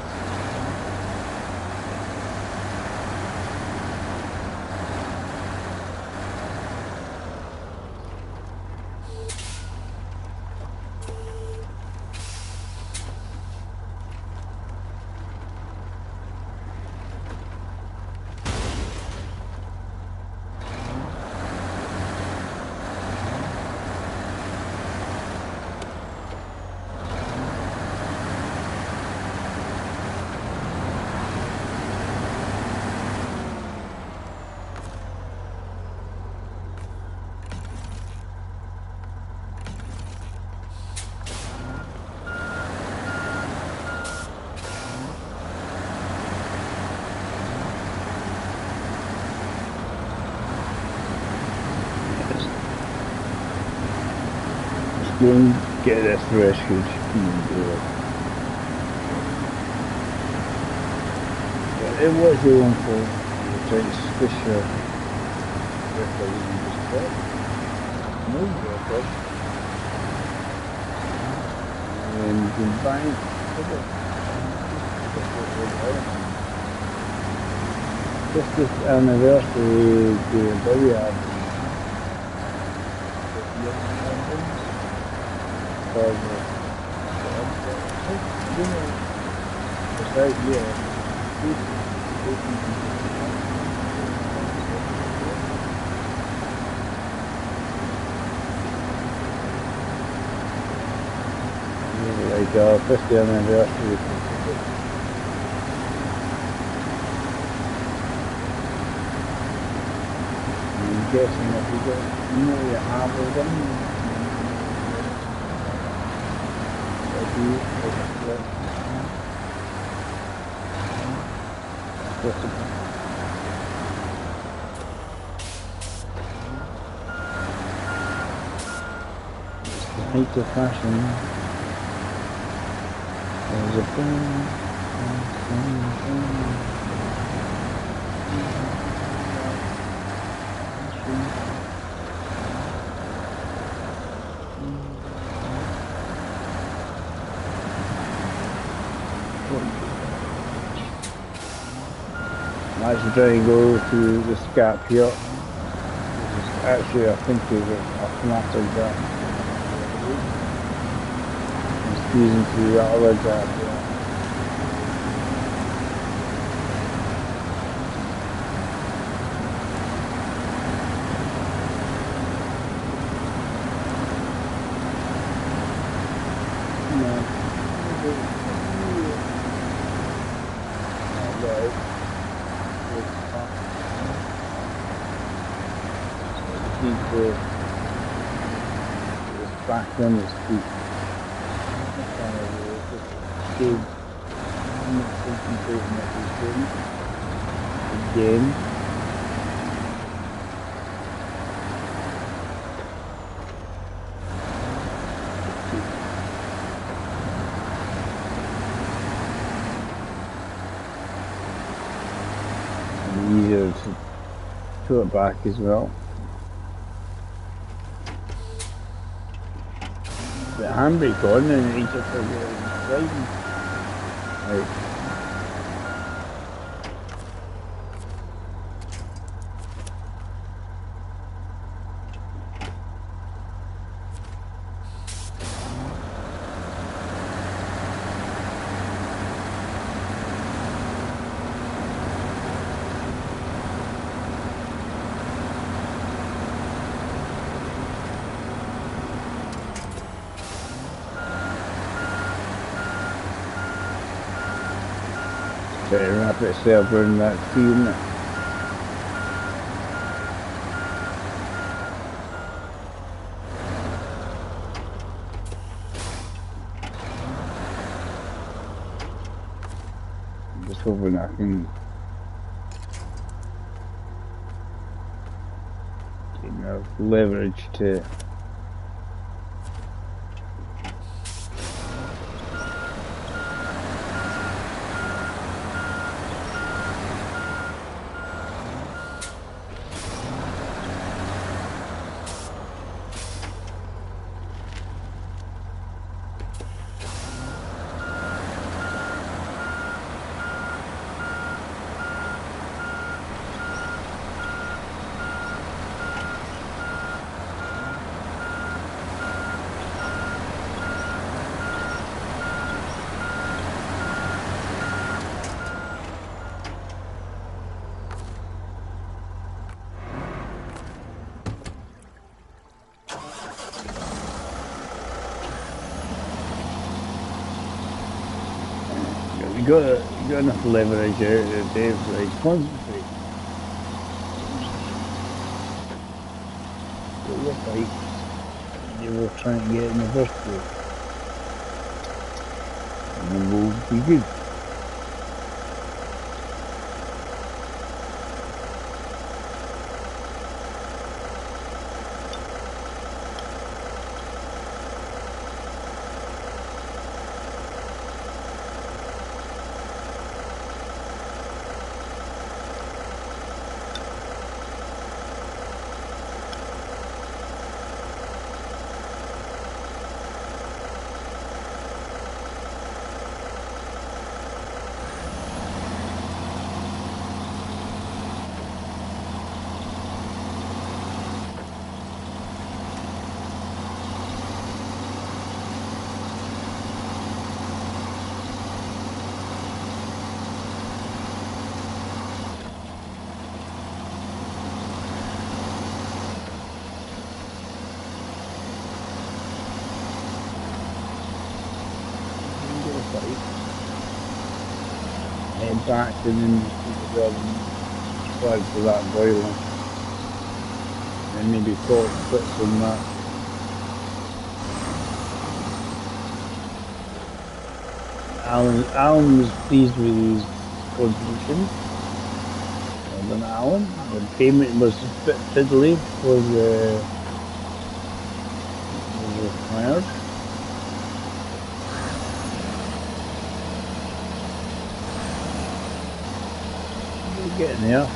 Go and get this rescued. But it was your own fault. You were trying to squish your record and you just fell. No record. And you can bang just this anniversary the Billiard. Like 50th anniversary. I'm guessing if you don't know you have it, then Height of fashion. There's a boom. I'm actually trying to go to the scap here. Actually, I think there's a automatic gap. I'm squeezing through that other gap here. Back on his feet. Again. And easier to put it back as well. The handbrake on and he just sliding. Right. Better wrap itself around that tree, isn't it? I'm just hoping I can get enough leverage to you got enough leverage out there, Dave. Like, concentrate. It looked like you were trying to get in the first place. And then we'll be good. Head back and then slide for that boiler. And maybe torque splits on that. Alan was pleased with his contribution. Well done, Alan. The payment was a bit fiddly because was required. We're getting there.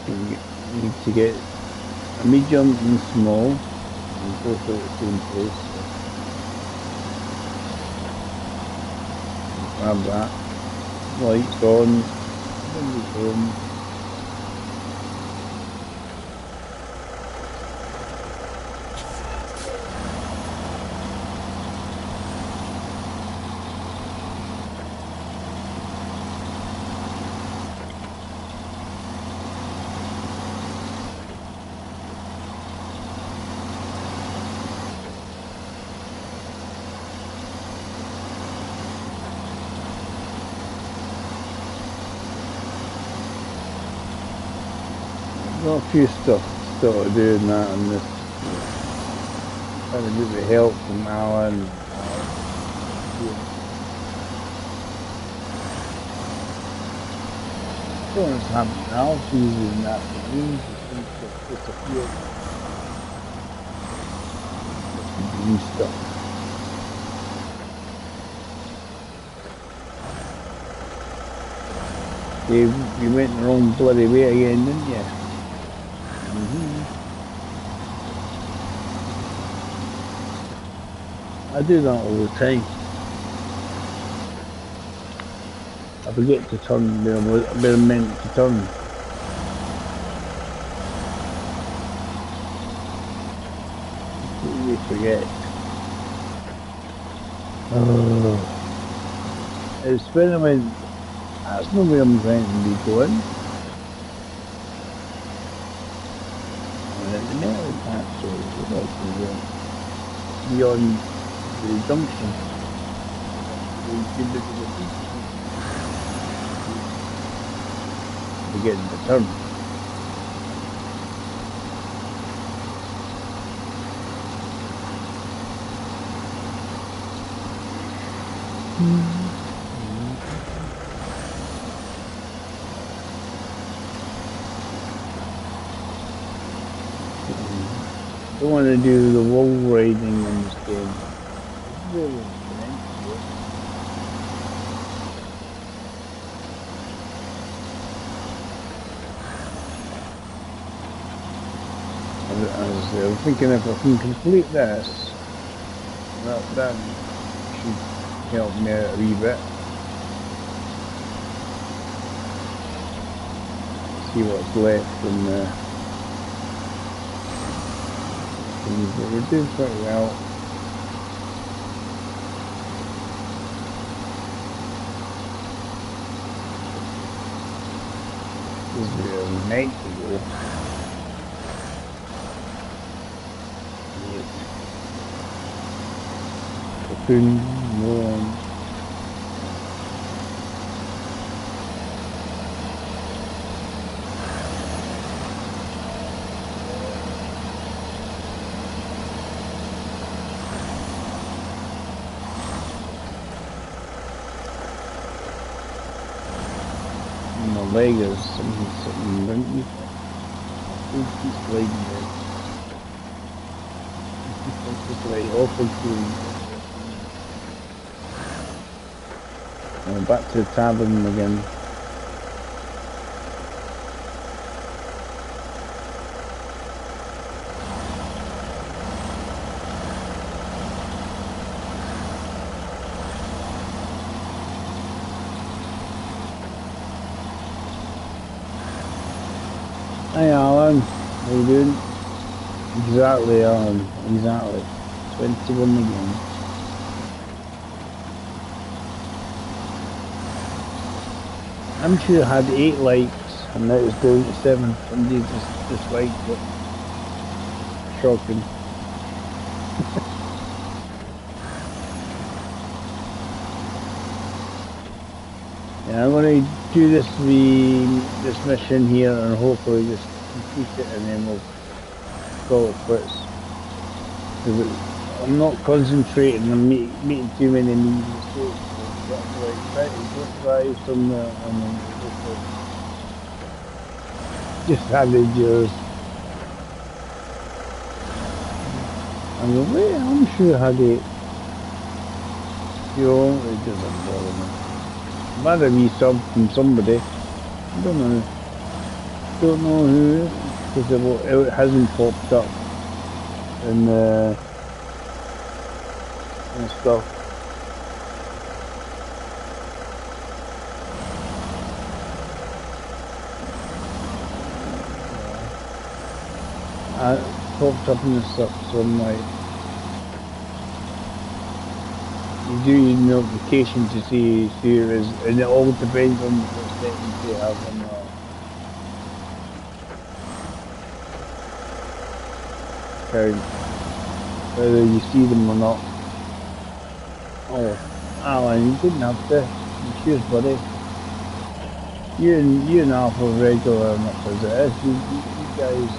You need to get a medium and small and both at the same place. Grab that. Lights on. Windows home. Got a few stuff still to do in that and this. Trying to get the help from Alan. Don't know what's happening now. She's in the afternoon. She seems to have disappeared. New stuff. Dave, you went the wrong bloody way again, didn't you? I do that all the time. I forget to turn where I'm meant to turn. Completely forget. Oh. It's when I went, that's not where I'm trying to be going. And at the metal patch, so beyond the junction. We're getting the turn. Don't want to do the wall riding in this game. It's really expensive. I'm thinking if I can complete this, that should help me out a wee bit. See what's left in the things, but we're doing pretty well. This is a night to go. Cocoon, warm. My leg is something wrinkly. It keeps sliding there. It's just like awful feeling. Back to the tavern again. Hi Alan, how you doing? Exactly Alan, exactly. 21 again. I'm sure I had 8 likes. And now it's down to 7. Somebody just disliked it. Shocking. Yeah, I'm going to do this mission here and hopefully just complete it and then we'll call it quits. I'm not concentrating on making too many mistakes. So I'm like, right, just drive somewhere and then just handed yours. I'm going, wait, I'm sure I had it. You know, it doesn't bother me. Might have been sub from somebody. I don't know. Don't know who, because it hasn't popped up and stuff. It popped up in the stuff, so I'm like, you do your notification to see who it is, and it all depends on what settings you have on the account, whether you see them or not. Oh, Alan, you didn't have to. Cheers, buddy. You and Alf are regular enough as it is. You guys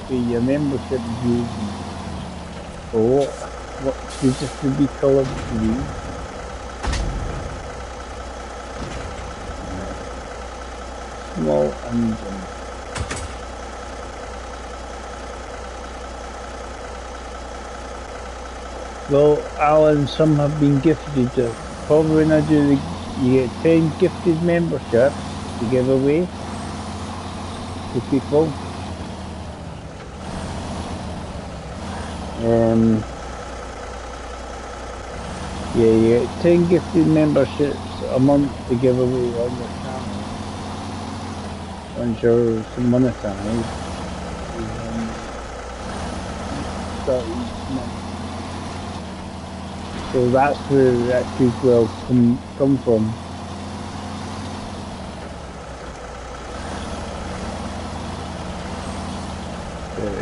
pay your membership dues for what should just to be coloured green. Small engine. Well, Alan, some have been gifted. Probably when I do you get 10 gifted memberships to give away to people. Yeah, you get 10 gifted memberships a month to give away on your channel. Once you're monetized, start each month. So that's where that could well come from.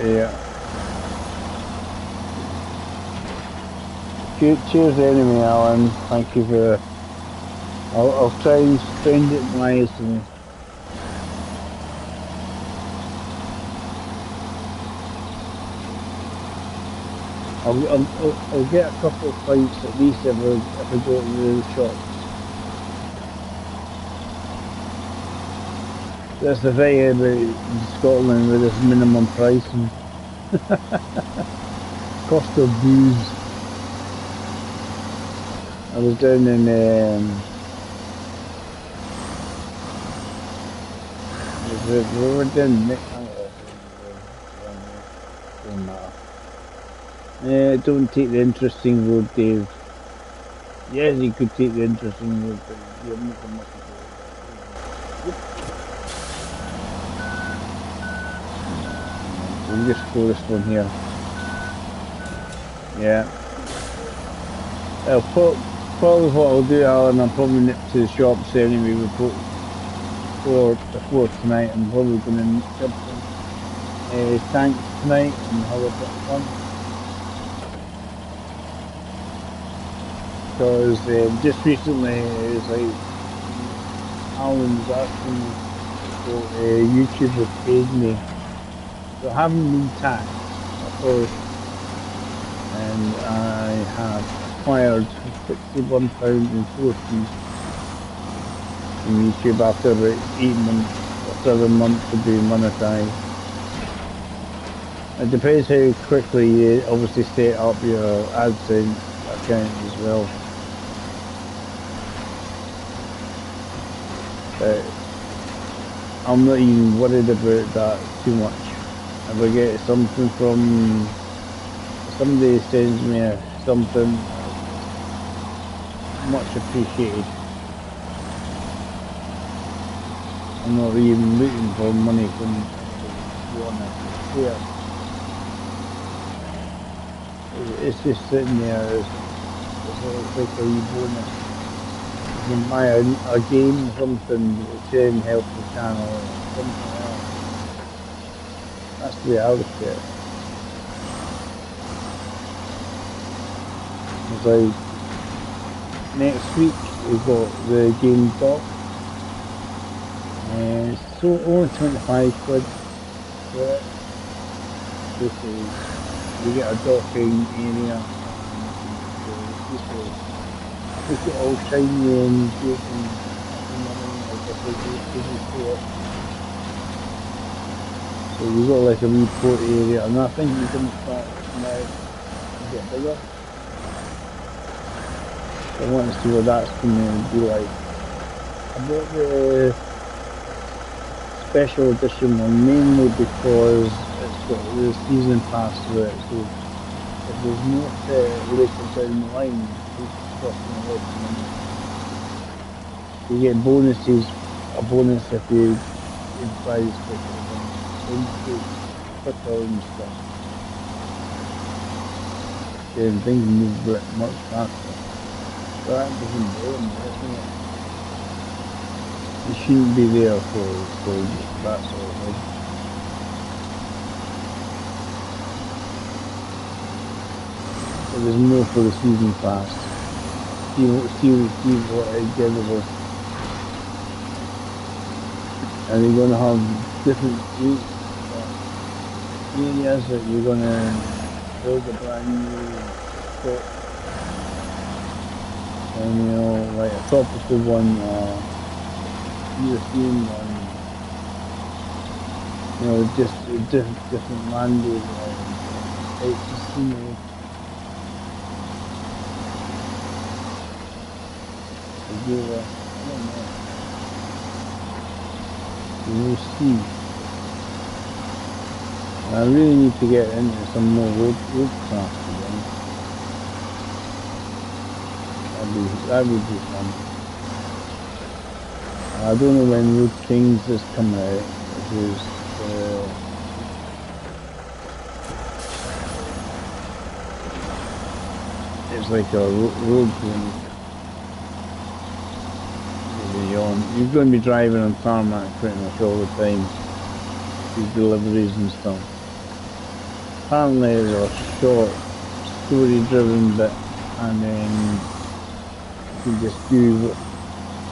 Yeah. Cheers anyway, Alan. Thank you for. I'll try and spend it wisely. I'll get a couple of fights at least if I go to the shops. That's the thing about Scotland with this minimum pricing. Cost of booze. I was down in we were down don't take the interesting road, Dave. Yes, you could take the interesting road, but you're making much of it. We'll just go this one here. Yeah. Probably what I'll do, Alan, I'll probably nip to the shops anyway before tonight. I'm probably going to jump in tanks tonight and have a bit of fun. Because just recently it was like Alan was asking me so YouTube had paid me. So I haven't been taxed, of course, and I have acquired £61.40 from YouTube after about 8 months or 7 months of being monetized. It depends how quickly you obviously set up your AdSense account as well. But I'm not even worried about that too much. If I get something from somebody sends me something, much appreciated. I'm not even looking for money from anyone to share. It's just sitting there as like a wee bonus. can buy a game or something that will try and help the channel or something else. That's the way I look at it. It's like next week we've got the game dock. It's only 25 quid for it. Basically, you get a docking area and make it all shiny and good and running like a big port. So you've got like a wee port area, and I think you're going to start now to get bigger. I want to see what that's going to be like. I bought the special edition one mainly because it's got the season pass to it, so if there's more later down the line, you get bonuses, a bonus if you buy the special one, quicker and stuff. And things move much faster. So that doesn't bother me, isn't it? You shouldn't be there for that sort of thing. But there's more for the season pass. See what it gives us. And you're going to have different areas that you're going to build a brand new shop. And you know, like a tropical one, European one, you know, just different land areas, types of scenery. I don't know. We'll see. I really need to get into some more roadcraft again. That would be fun. I don't know when Road Kings is coming out. It's like a road game. You're going to be driving on tarmac pretty much all the time. These deliveries and stuff. Apparently there's a short story driven bit, and then you can just do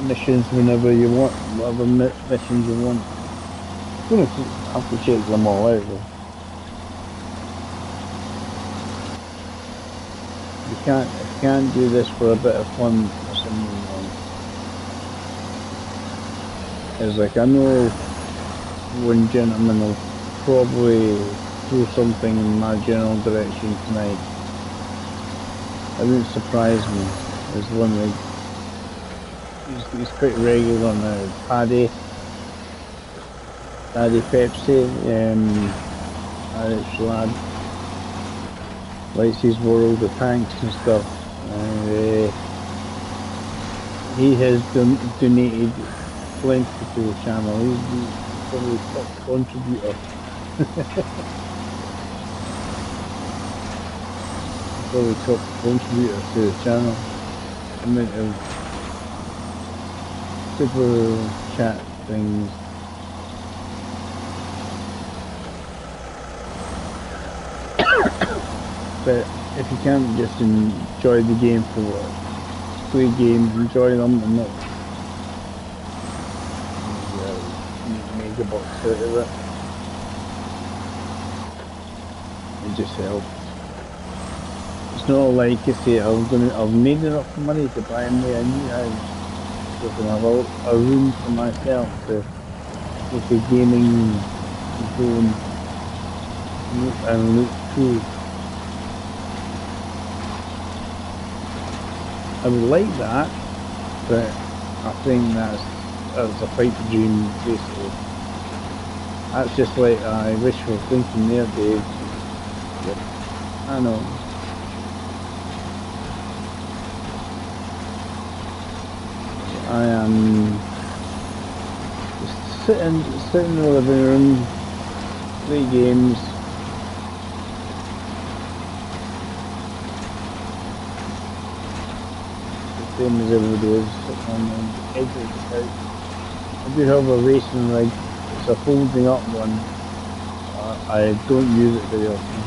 missions whenever you want, whatever missions you want. I'm going to have to check them all out though. You can't do this for a bit of fun for some reason. It's like, I know one gentleman will probably throw something in my general direction tonight. It wouldn't surprise me. There's one like, he's quite regular now. Paddy Pepsi, Irish lad. Likes his world of tanks and stuff. And he has donated plenty to the channel. He's probably top contributor. Probably top contributor to the channel. Amount of super chat things. But if you can't just enjoy the game for play games, enjoy them and not megabucks out of it. It just helps. It's not like I say I've made enough money to buy me a new house. So I can have a room for myself to make a gaming zone and look through. I would like that, but I think that's a pipe dream basically. That's just like I wish for thinking there, Dave. But I know. I am just sitting in the living room, play games. same as everybody is, sitting on the edge of the couch. I do have a racing rig. It's a folding up one. I don't use it very often.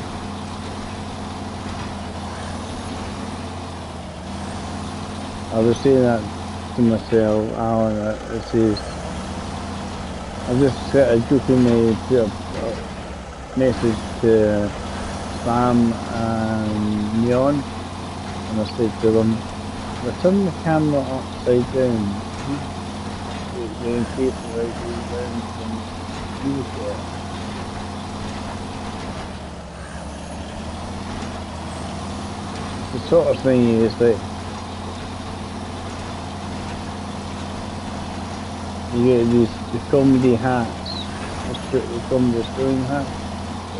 I was saying that to myself, Alan, it says, I just jokingly put a message to Sam and Neon, and I said to them, if I turn the camera upside down, then face the right way round from the viewshed. The sort of thing is that you get these comedy hats, the comedy throwing hats,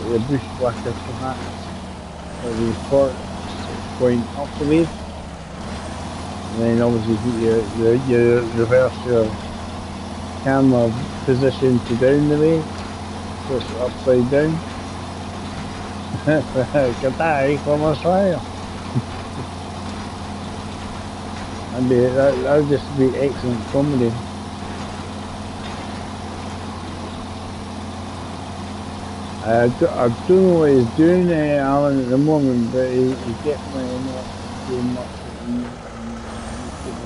the bushwhacker hats, where the forks point up the way, and then obviously you reverse your camera position to down the way, so it's upside down. Goodbye from Australia. That would just be excellent comedy. I don't know what he's doing, Alan, at the moment, but he's definitely not doing much on YouTube.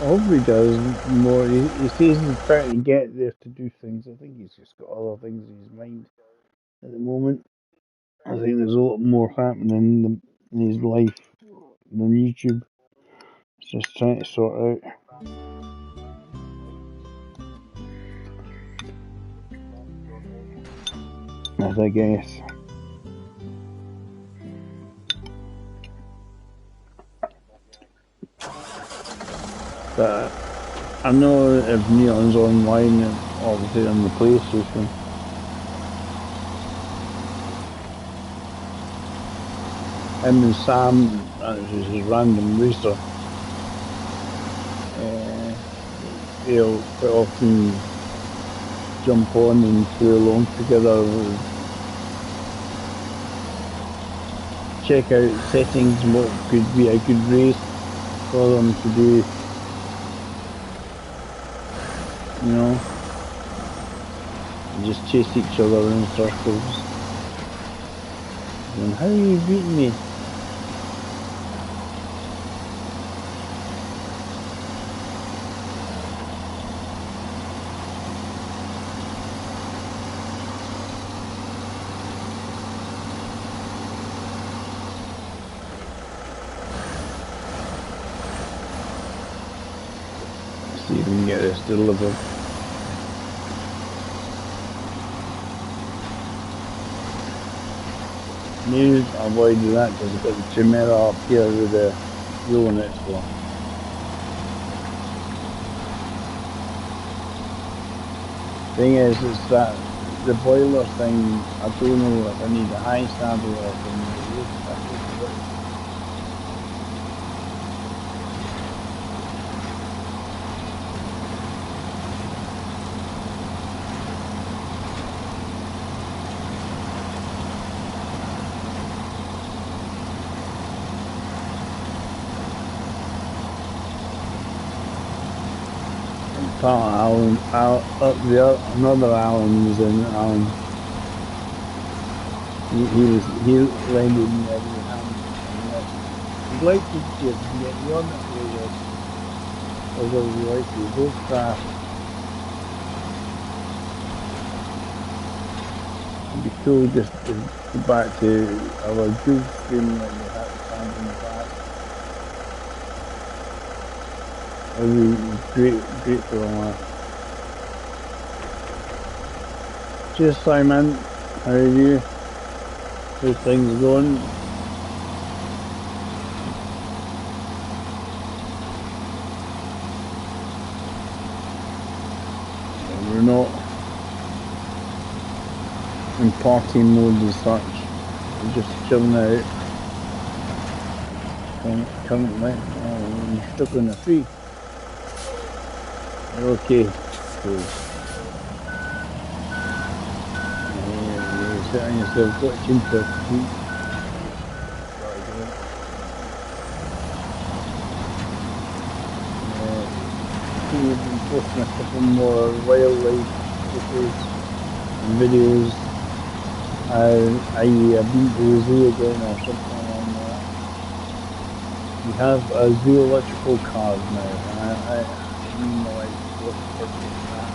I hope he does more. He says he's trying to get there to do things. I think he's just got other things in his mind at the moment. I think there's a lot more happening in his life than YouTube. He's just trying to sort out. As I guess. But I know if Neon's online, obviously on the PlayStation. Him and Sam, who's his random racer, they'll quite often jump on and play along together. Check out settings and what could be a good race for them to do. You know, and just chase each other in circles. And how are you beating me? Let's see if we can get this delivered. Maybe avoid that because I've got the Chimera up here with the wheel on it. So. Thing is, it's that the boiler thing. I don't know if I need a high saddle or if I need a low saddle. Alan, up the another Alan was in Alan. He landed in every hand. He'd like to get you on that way, yes. Although we like to both craft. It'd be cool just to go back to our good feeling like we had times in the past. It'd be great for all that. Cheers, Simon. How are you? How's things going? We're not in party mode as such. We're just chilling out. Currently, I'm stuck on a tree. You're okay. Cool. You're setting yourself watching for feet. you've been posting a couple more wildlife photos and videos. I.e. I've been to the zoo again or something along that. We have a zoological card now, and me and my wife both purchased that.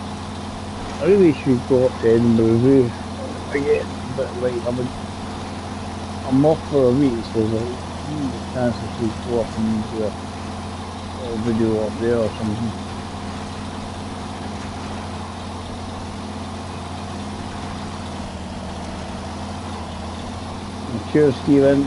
I really should go up to Edinburgh Zoo again, but like I'm off for a week, so there's a chance I should go up and do a little video up there or something. Cheers, Stephen.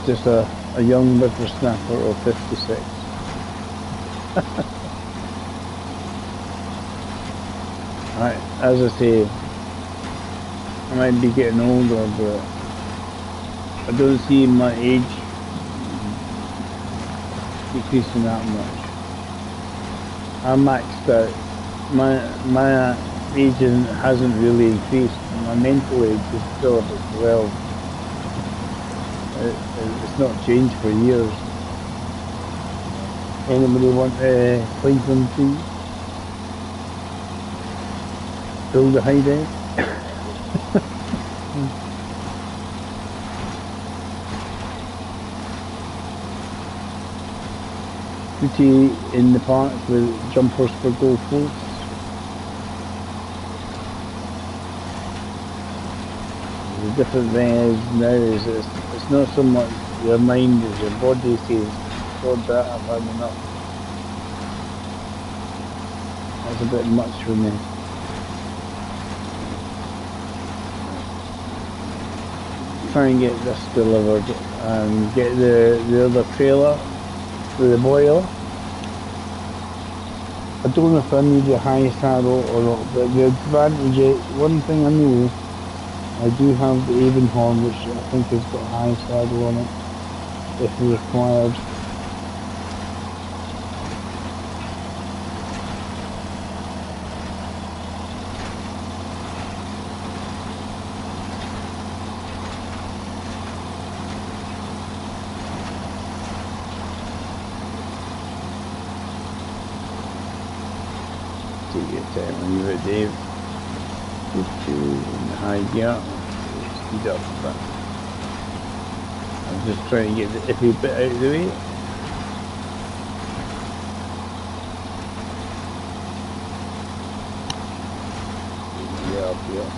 Just a young whippersnapper of 56. Right, as I say, I might be getting older, but I don't see my age decreasing that much. I'm maxed out. My aging hasn't really increased. My mental age is still about 12. It's not changed for years. Anybody want Cleveland tea? Build a hideout? Footy in the park with jumpers for goalposts. The different thing is now is it's not so much your mind as your body says, God, that I've had enough. That's a bit much for me. Try and get this delivered and get the other trailer with the boiler. I don't know if I need a high saddle or not, but the advantage is, one thing I know, I do have the Avonhorn, which I think has got a high saddle on it, if required. Take your time when you're at Dave. Put you in the high gear. Speed up, but I'm just trying to get the iffy bit out of the way. Yeah.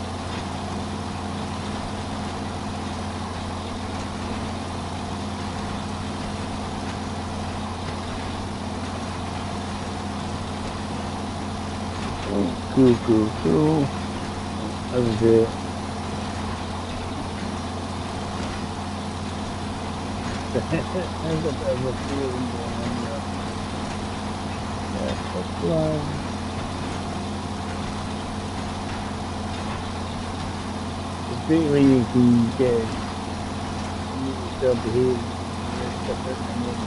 Cool. That was it. There's a bit of a feeling going on there. Yeah, first line. It's great when you can get yourself behave different and then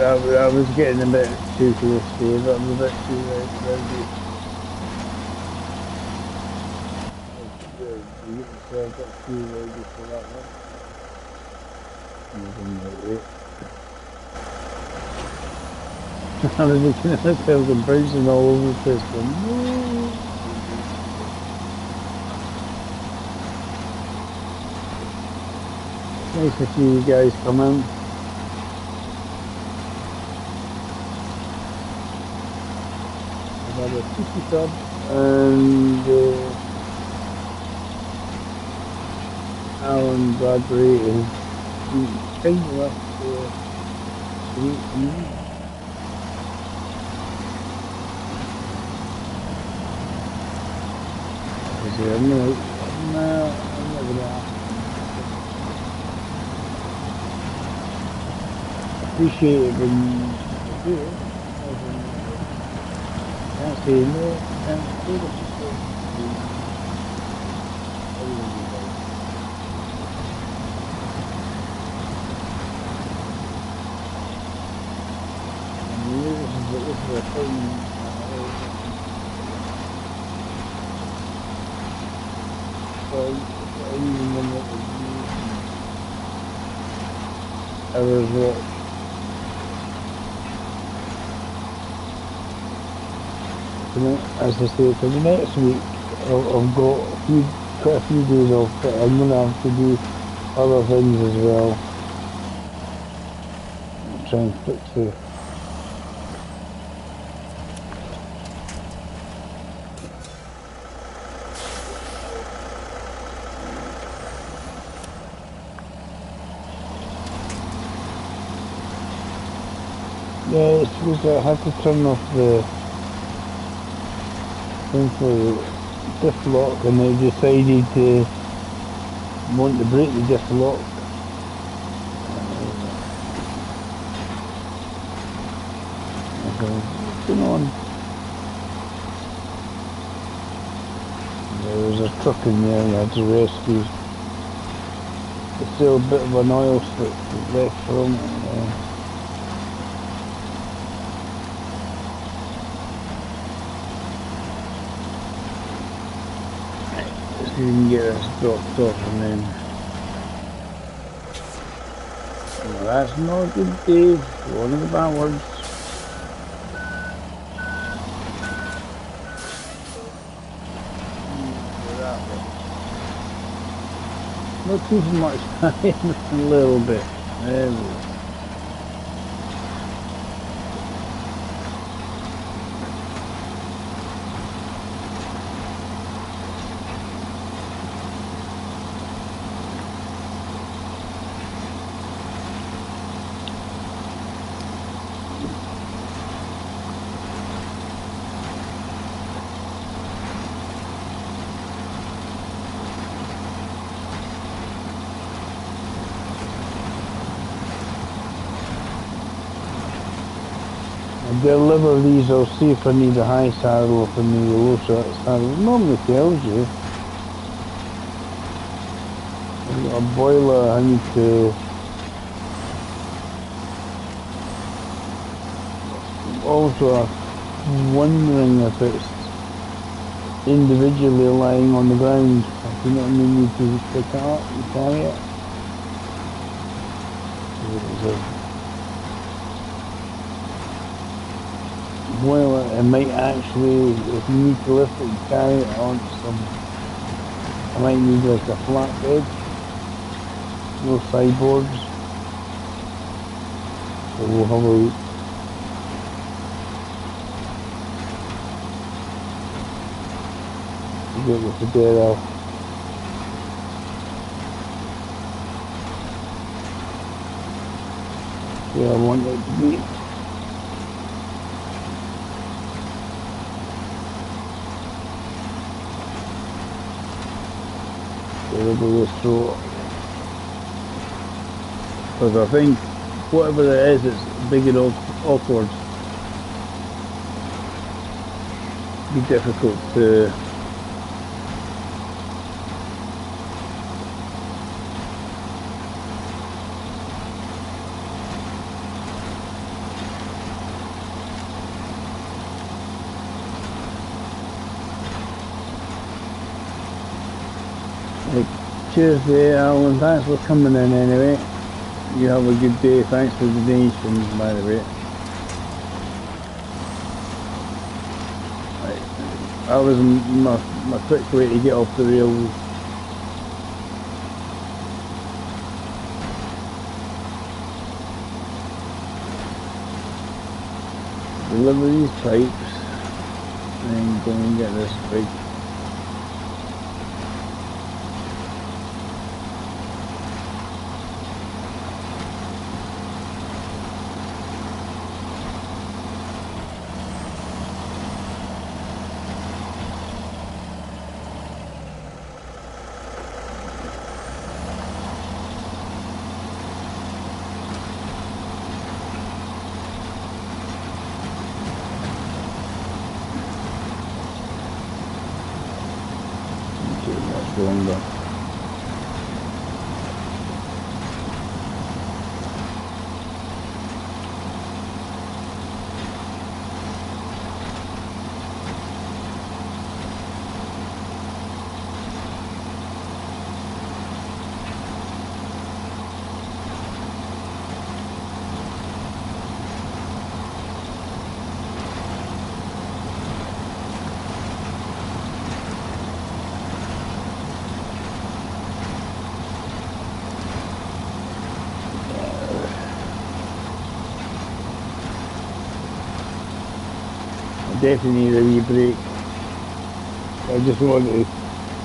I was getting a bit too close to you, but I'm a bit too rowdy. You get yourself a bit too rowdy for that one. I was looking at myself and bouncing all over the place going, no. Nice to see you guys come in. I've had a tiki sub and Alan Bradbury is kind enough to eat for me. I'm not gonna appreciate it when you do it. Can't say no, can't say the people. the thing. Hours watch. As I say, for the next week, I've got quite a few days off, but I'm going to have to do other things as well. I'll try and fix it. Yeah, it's because I had to turn off the thing for the diff lock, and I decided to want to break the diff lock. What's going on? There was a truck in there and I had to rescue. There's still a bit of an oil slick left from it. Let's see if we can get this dropped off and then... Well, that's not a good day. One of the bad words. Not too much time, a little bit. There we go. Deliver these, I'll see if I need a high saddle, if I need a low saddle. It normally tells you. I've got a boiler I need to... Also, I'm wondering if it's individually lying on the ground. If you know what I mean, you need to pick it up and carry it. Well, it might actually, if you need to lift it and carry it on some, I might need like a flat bed, no sideboards, so we'll have a look. Get with the dead off. Yeah, I want it to be. Because I think whatever it is, it's big and awkward. Be difficult to cheers there, Alan. Thanks for coming in anyway. You have a good day. Thanks for the donations, by the way. Right. That was my quick way to get off the rails. Deliver these pipes and then go and get this big. Longer. definitely need a wee break. I just want to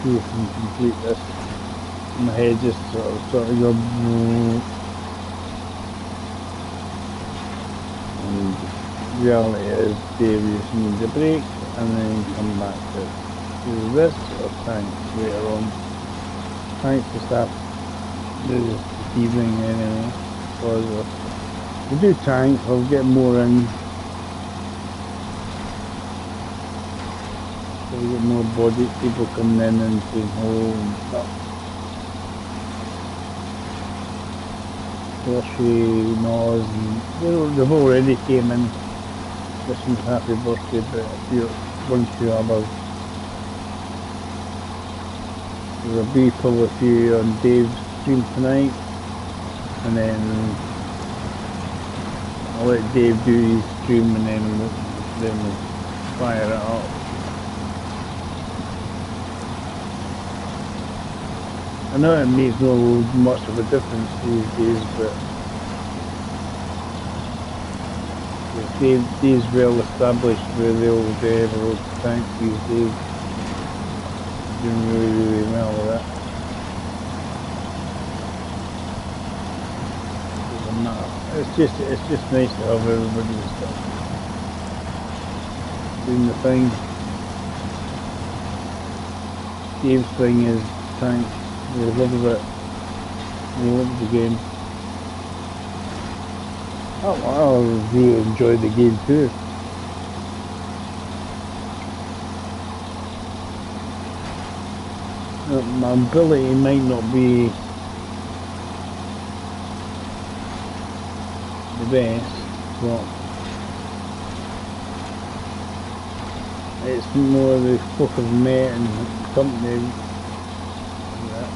see if I can complete this. My head just sort of go. And reality is Dave just needs a break and then come back to do this or tanks later on. Tanks to start this evening anyway. Because we do tanks, I'll get more in. So we get more body people coming in and saying hello and stuff. Slushy, Noz, and they've already came in wishing happy birthday, but one or two others. There'll be probably a few on Dave's stream tonight, and then I'll let Dave do his stream and then we'll fire it up. I know it makes no much of a difference these days, but Dave's well established with the old tank these days. Doing really well with that. It's just nice to have everybody doing the thing. Dave's thing is tank. He loves it. He loves the game. I really enjoy the game too. My ability might not be the best, but it's more the folk I've met and company that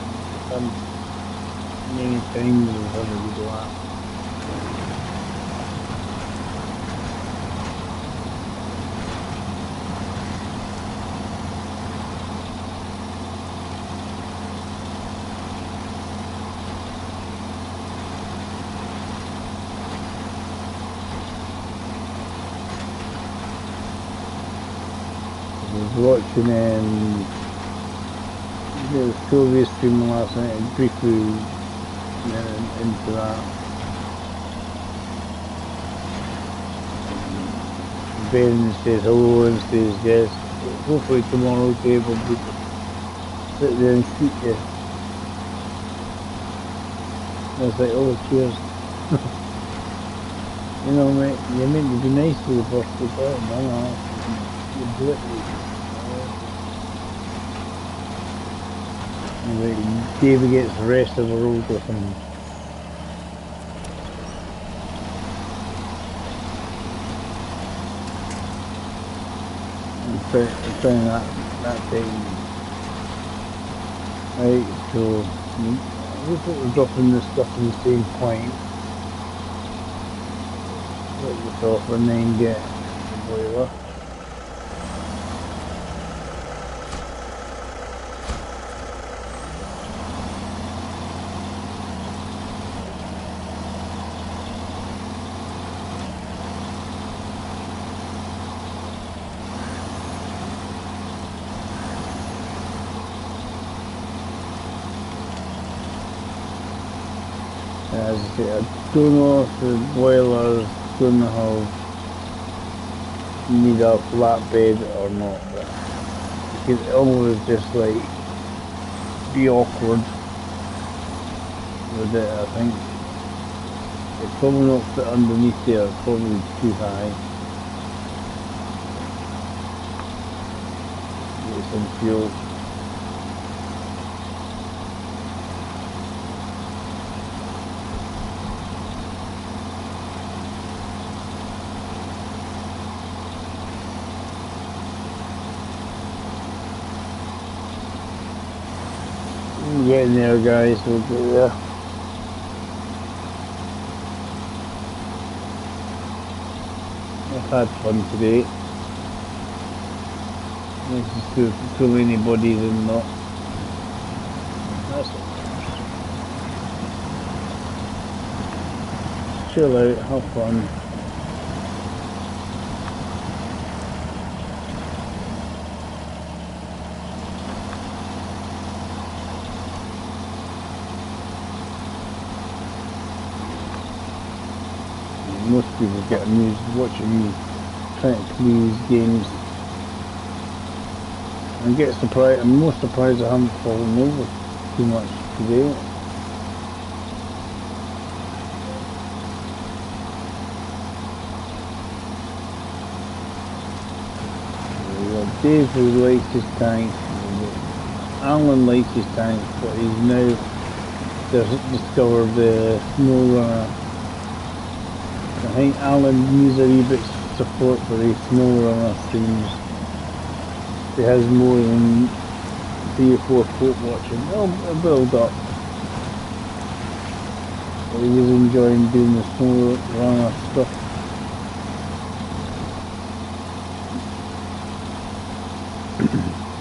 many times we've had a good laugh. Watching the Sylvia stream last night and briefly into that. Ben says hello and says yes. Hopefully tomorrow Dave will be sit there and shoot you. I was like, oh cheers. You know mate, you're meant to be nice to the birthday boy, no, you do it. David gets the rest of the road with him. I'm trying that thing. Right, so we're dropping this stuff in the same point. Let this off and then get the boiler. As I say, I don't know if the boiler's going to need a flat bed or not, but it could always just like be awkward with it. I think it's probably not fit underneath there, it's probably too high. Get some fuel. Getting there guys, we'll get there. I've had fun today. There's too many bodies and not. That's it. Chill out, have fun. most people get amused watching me trying to play these games. And get surprised. I'm more surprised I haven't fallen over too much today. Dave who likes his tank. Alan likes his tank, but he's now discovered the snow runner. I think Alan needs a wee bit of support for the snow runner streams. He has more than 3 or 4 folk watching. It'll build up. But he was enjoying doing the snow runner stuff.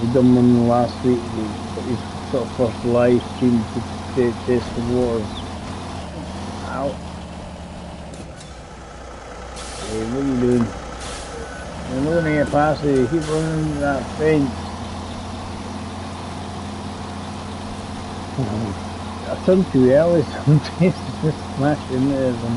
He done one last week, but his sort of first live stream to test the waters. Ow. Hey, what are you doing? You're not going to get past it, you keep running into that fence. I turned too early sometimes, just smash into them.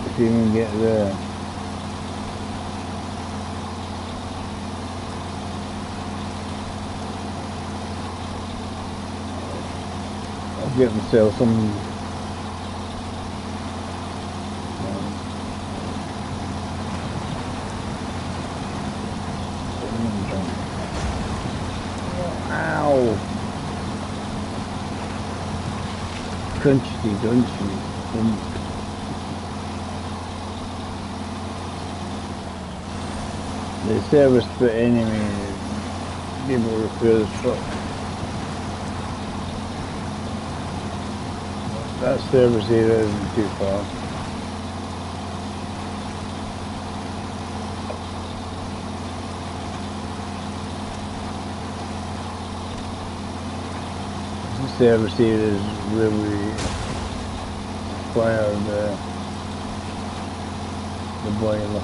If you can get there. I'll get myself some ow! Crunchy, crunchy. The service bit anyway, people repair the truck. That service area isn't too far. The service area is where we fire the boiler.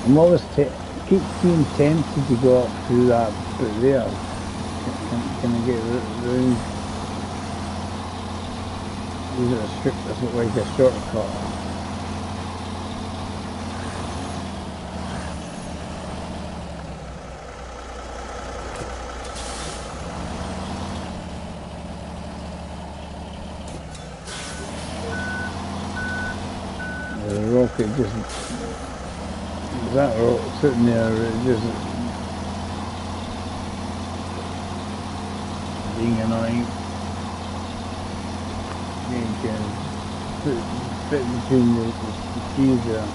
I'm always keep being tempted to go up through that bit there. Can I get round? Use it as like a shortcut. The rocket just. That rock sitting there, it just being annoying. You can fit between the trees there.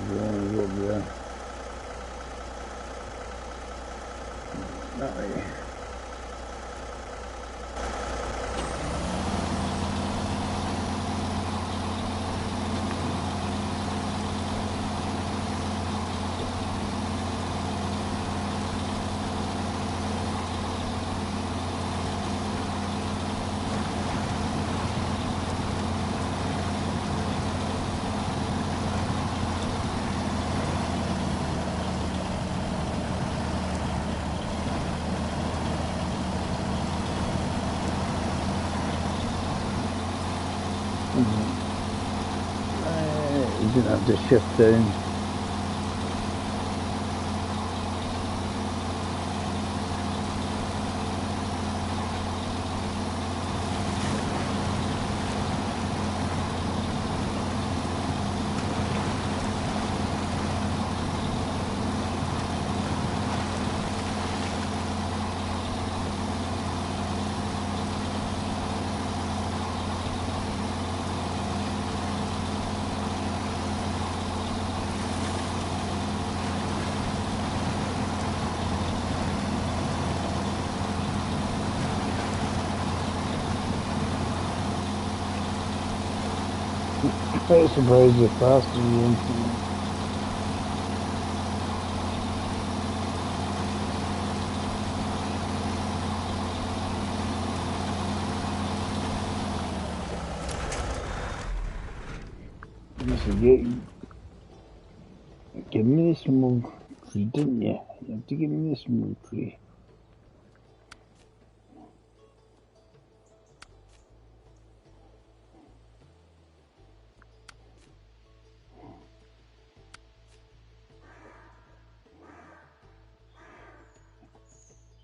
You want to go up there. That way. You didn't have to shift down. quite surprised how fast he went. Give me the smoke free, didn't you? You have to give me the smoke free.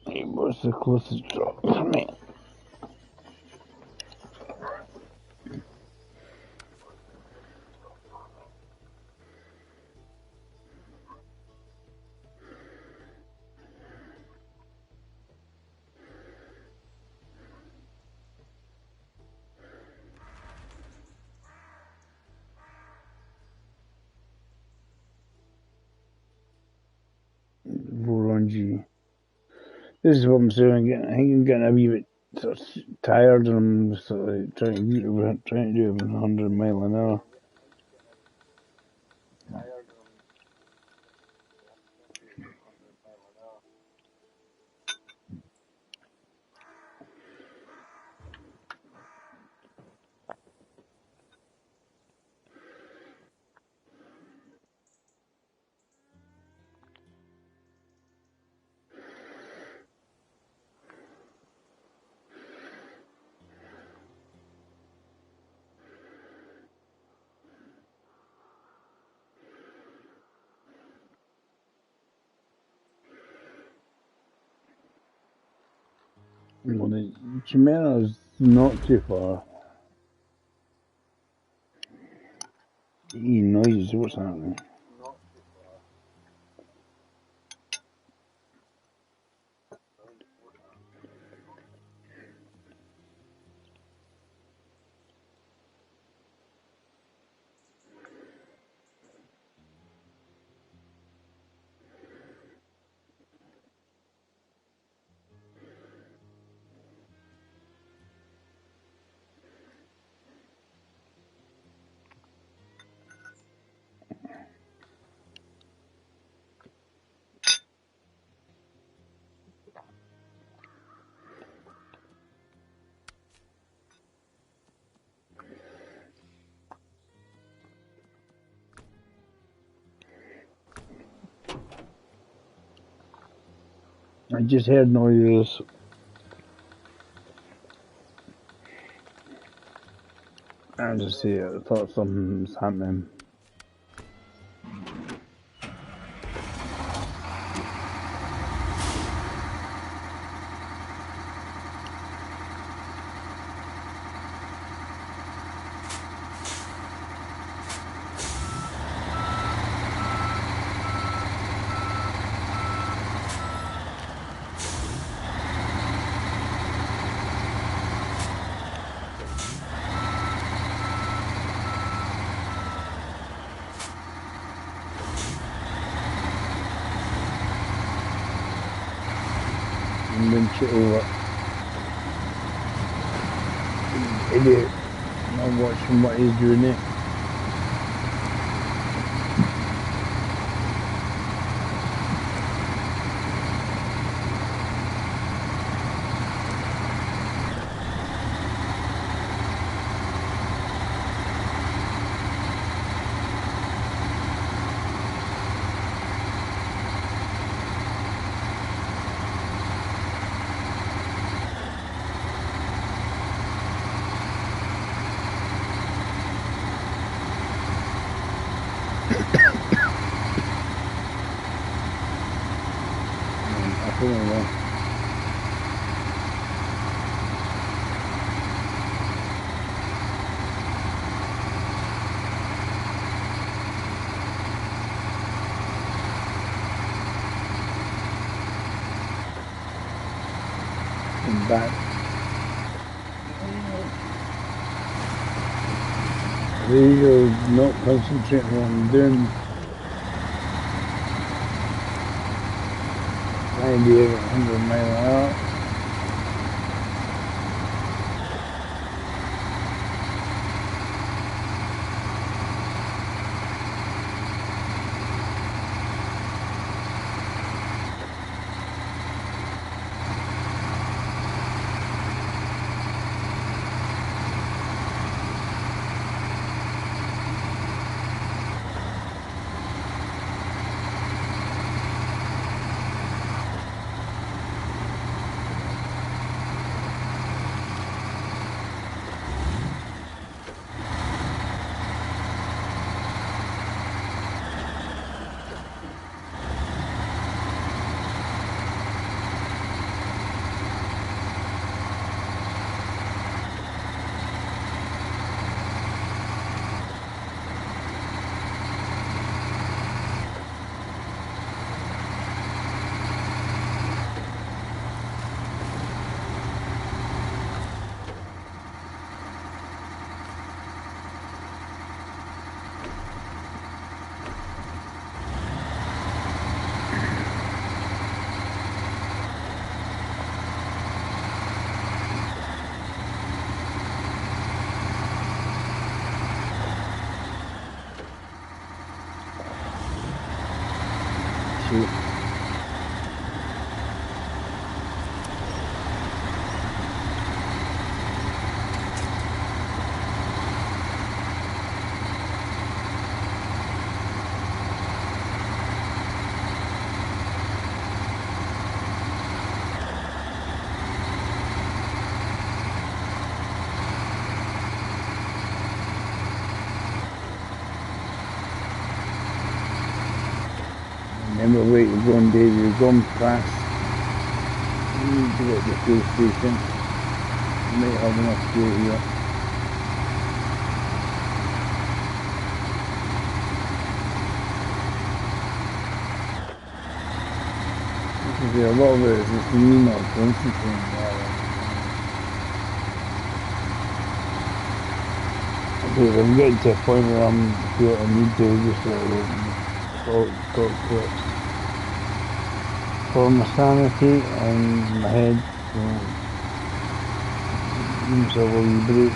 Hey, what's the closest drop for me? G. This is what I'm saying. I think I'm getting a wee bit sort of tired, and I'm sort of trying to do 100 mile an hour. Well, the Chimena's not too far. Noises, what's happening? I just heard noises. I just see it. I thought something was happening. And then shit over. Idiot. Not watching what he's doing there. I don't know. And back. These are not concentrating on what I'm doing. 98, 100 mile an hour. the way to go, Dave. You're going fast. You need to get to the fuel station. You might have enough fuel here. A lot of it is just me not concentrating. Because I'm getting to a point where I feel I need to just talk to it. For my sanity and my head, give myself a wee break.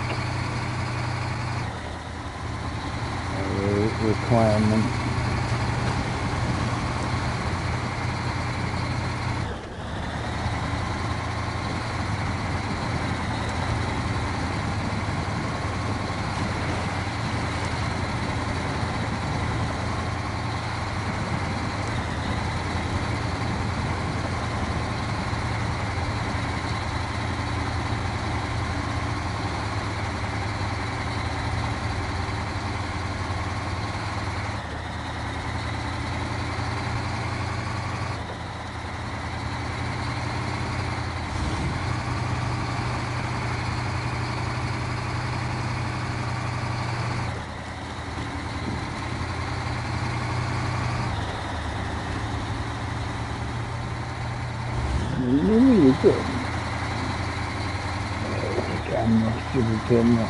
Requirement. Maybe you could. Camera, stupid camera.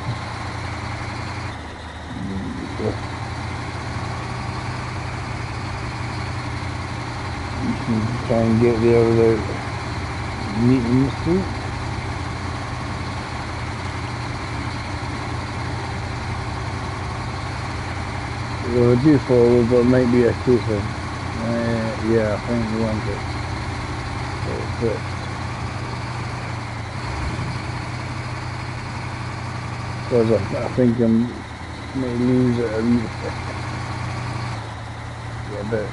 Try and get there without meeting the street. Well, I do follow, but it might be a case of, yeah, I think we want it. Because I think I may lose it a wee bit. Yeah, but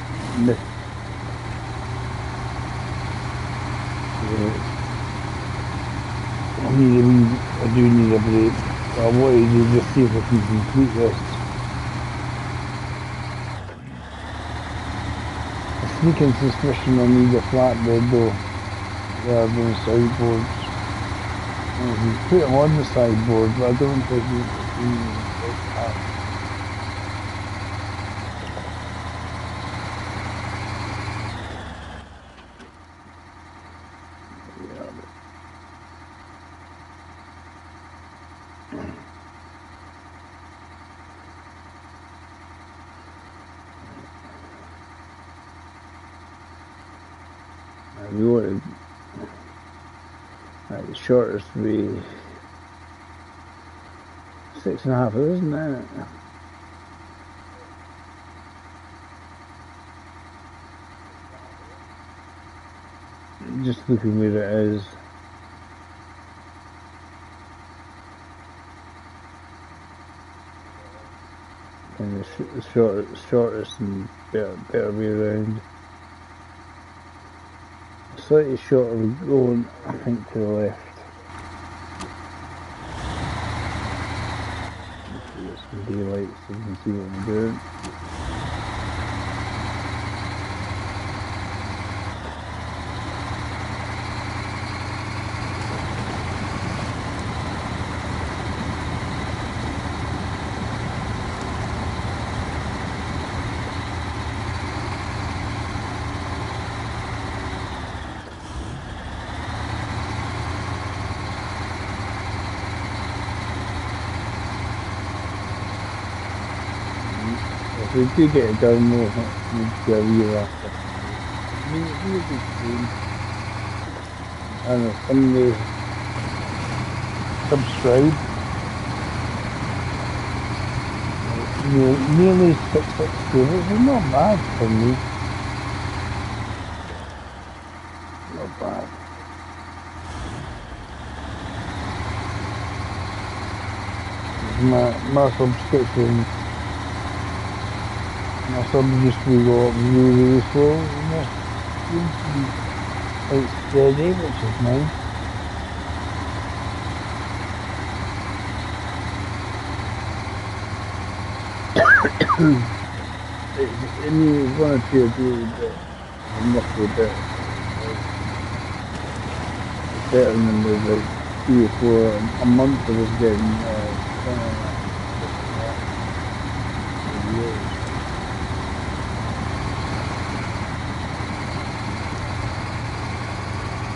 I do need a break. I wanted to just see if I can complete this. A sneaking suspicion I need a flatbed though, rather than sideboards. You can put them on the sideboard, but I don't think you can like that. We wanted the shortest to be 6.5, isn't it? Just looking where it is. And the shortest and better way around. Slightly shorter going, I think, to the left. Get some daylight so you can see what I'm doing. If we do get it done, we'll do a wee after. I mean, it's really cool. I don't know, somebody subscribe. Nearly 6 subscribers is not bad for me. Not bad. My subscription. My subs used to go up really slow, and it seems to be quite steady, which is nice. It's only one or two a day, but I'm lucky a bit. It's better than the like 3 or 4 a month I was getting something like that for years.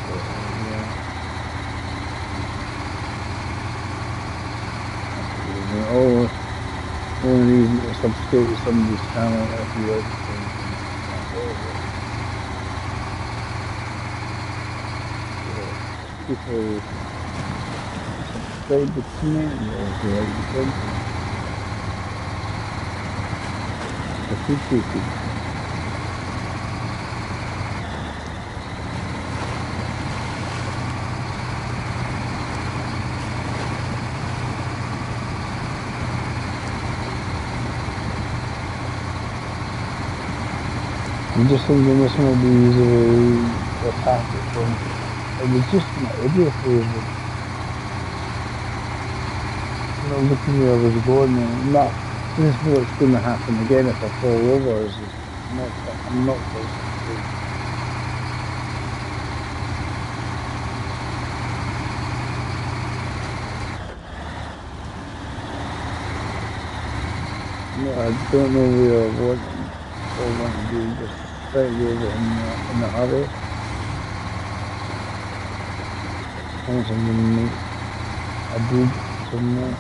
But, yeah. Oh, only reason to subscribe to somebody's channel if you like the same thing. That's all it is. People subscribe to me if you like the content. I appreciate it. I'm just thinking this might be easily a tactic from. It was just my idiot phase. Looking where I was going, and that this is what's going to happen again if I fall over. Is I'm not quite complete. No, I don't know where I want to do. Just try to do it in a hurry. Once I'm going to make a dig somewhere.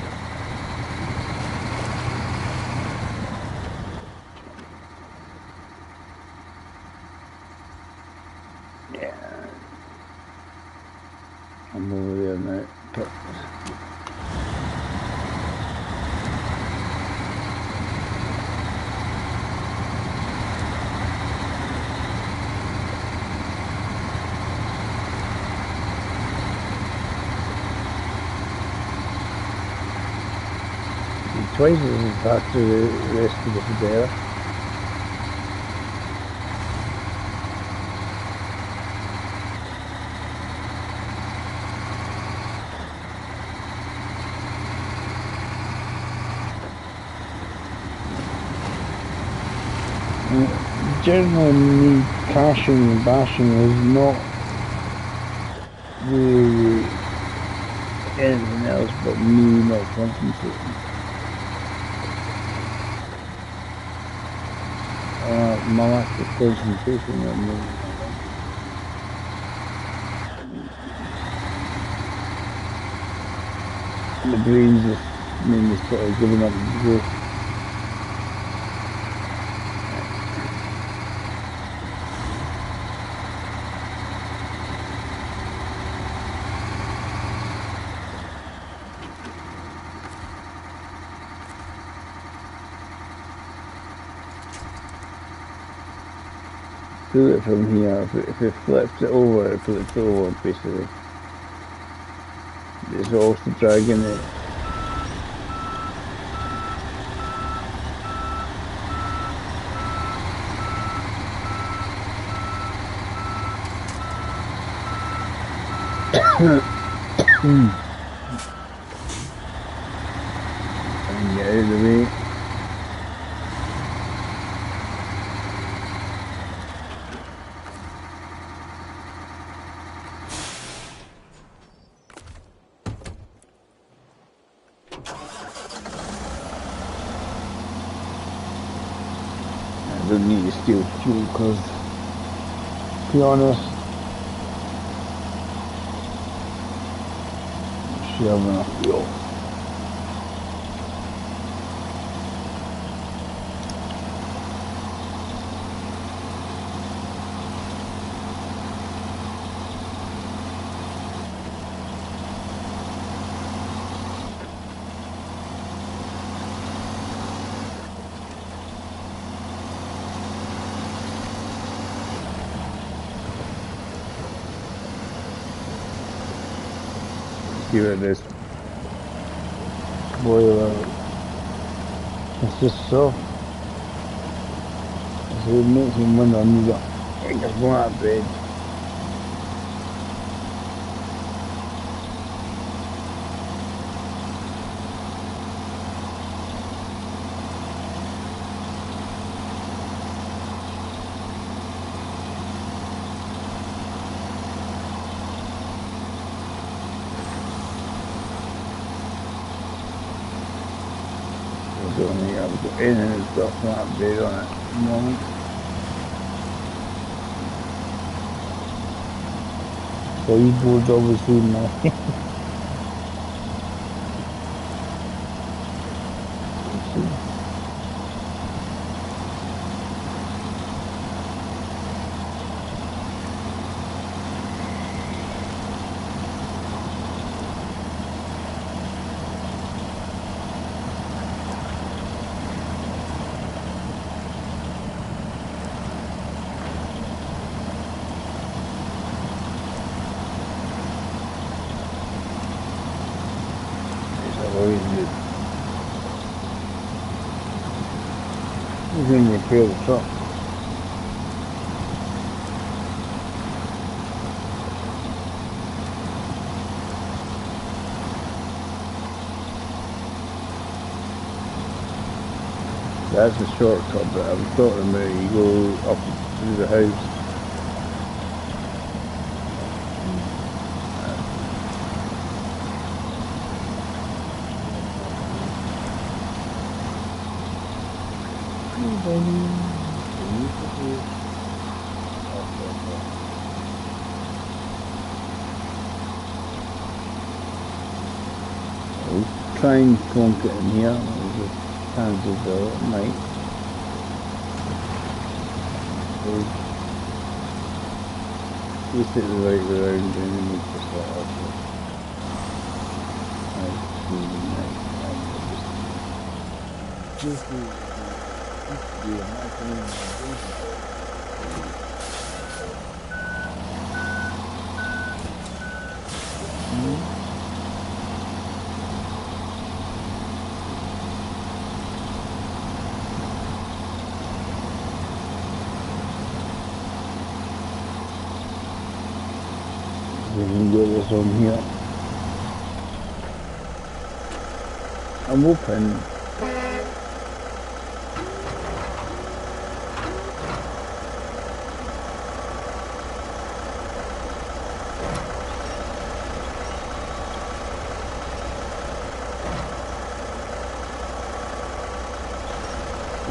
Yeah, I'm over there now. But twice as fast as the rest of the Federa. Generally, me cashing and bashing is not really anything else but me not concentrating. My lack of concentration at the moment, I think. The brain's just made me sort of giving up the ghost. Pull it from here. If it flips it over, it flips it over basically. It's also dragging it. And get out of the way. I don't need to steal fuel because, to be honest, I should have enough fuel. Give it this boiler. It's just soft. So it makes me wonder, I need to just go out of bed. So I've got in and it's got a flat bed on it at the moment. So you boards obviously in my you can repair the truck. That's a shortcut, but I was talking about you go up through the house. I'll try and plonk it in here. There's a chances of it might. Twist it the right way around and then you just let off it. We can get this on here. I'm open.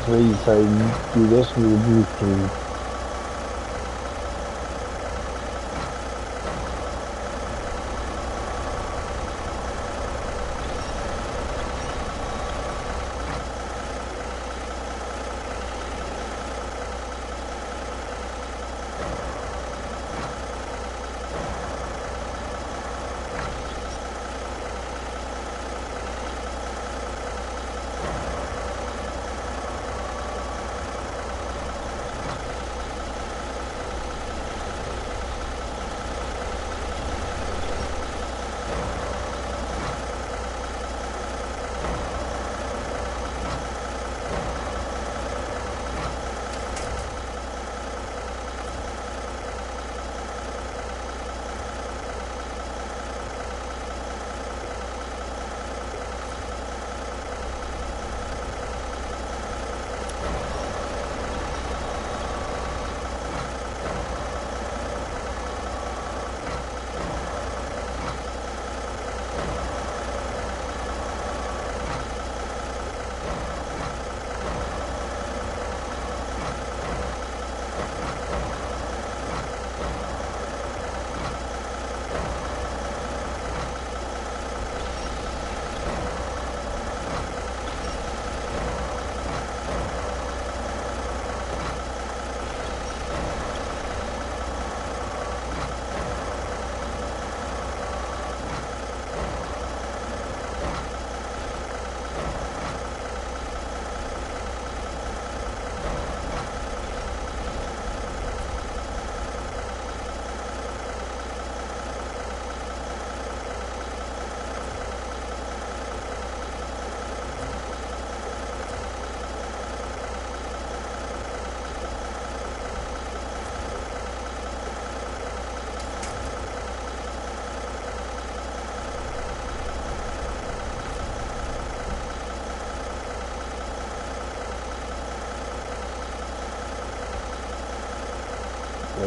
So if I do this with the blue thing.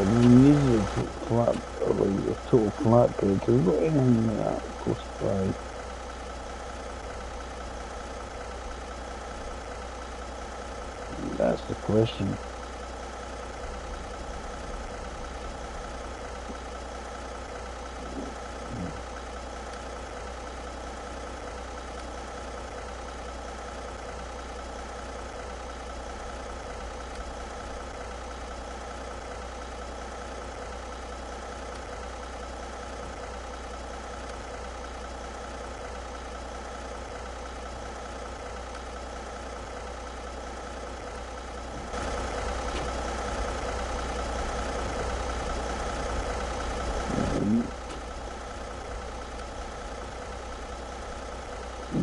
Needs a flat, like a total flat bed. Have we got anything like that close by? That's the question.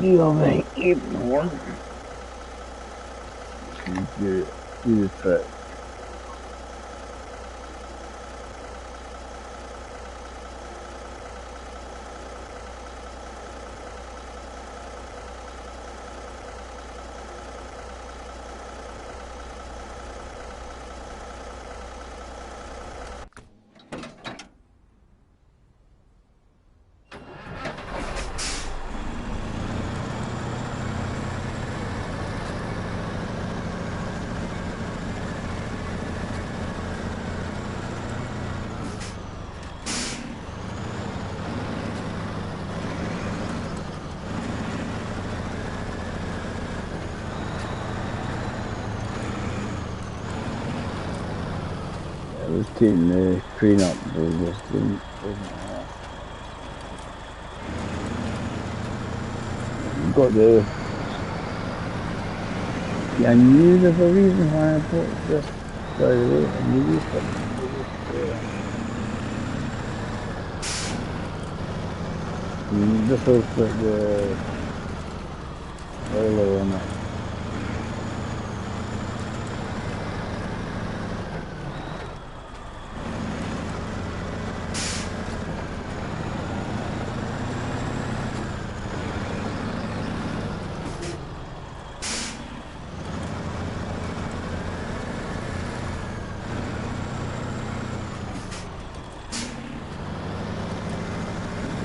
Do you have any even one? Do the trick. I was taking the crane up, but it just didn't work. Got the. Yeah, I knew there's a reason why I bought this. By the way, I knew this. This will put the oiler on it.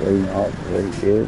Line up right there.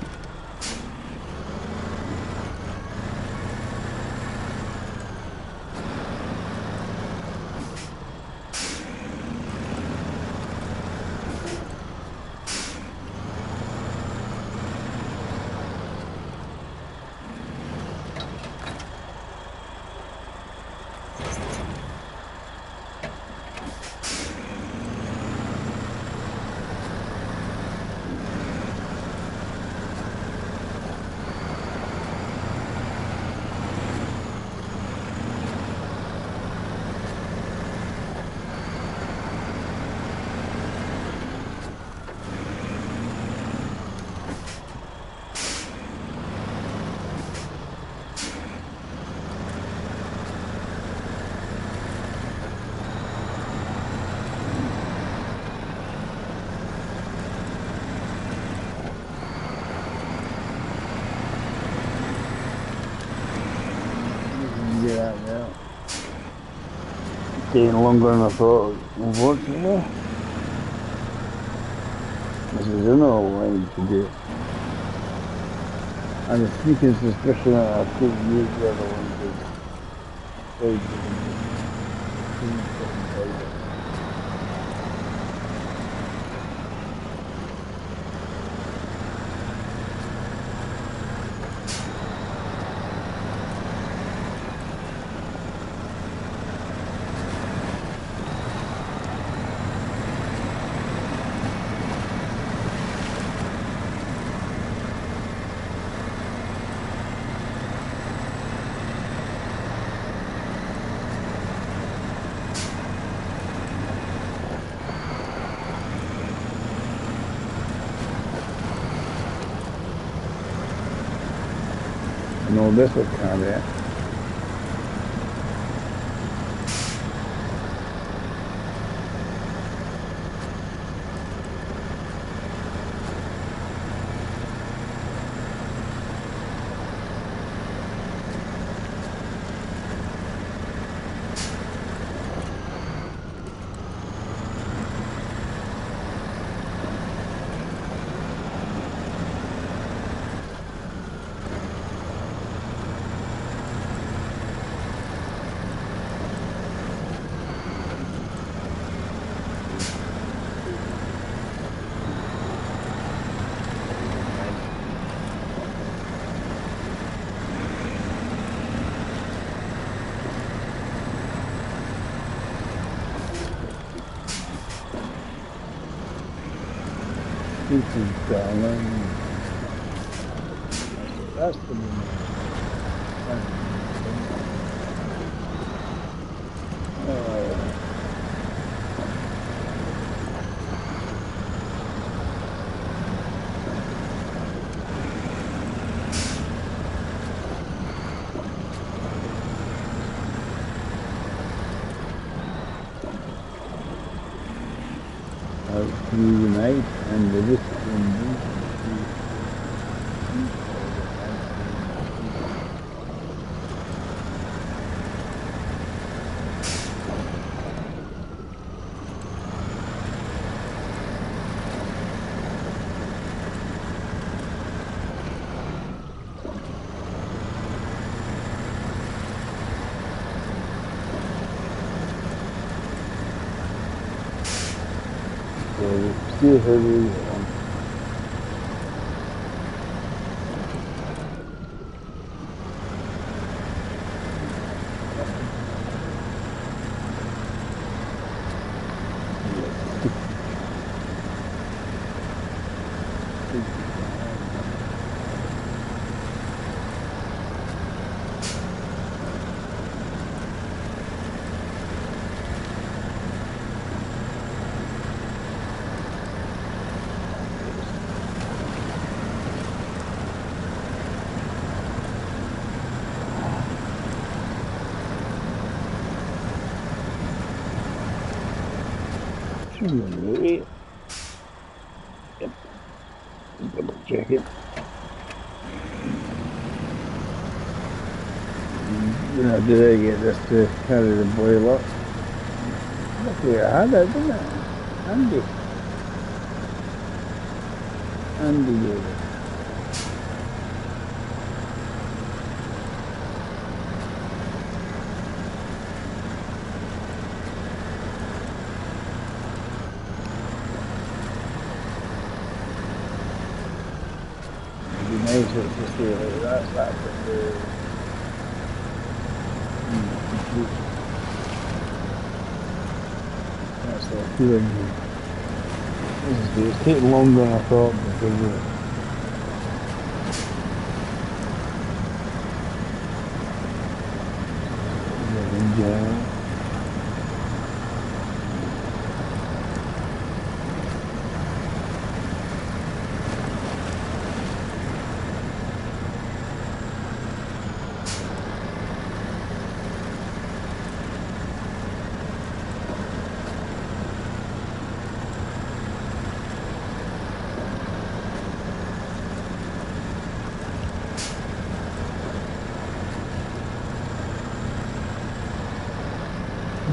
Yeah, yeah. Taking longer than I thought, unfortunately. This is another line to do. And the sneaking suspicion that I couldn't use the other one No, this was kind of it. Peter's darling. That's the one. Through the night and the distant still heavy. Yep. Double check it. Did I get this to carry the boiler? Luckily I had it, didn't it? Andy. Andy gave it. Nice to see like that's that, that's the feeling. It's taking longer than I thought because of the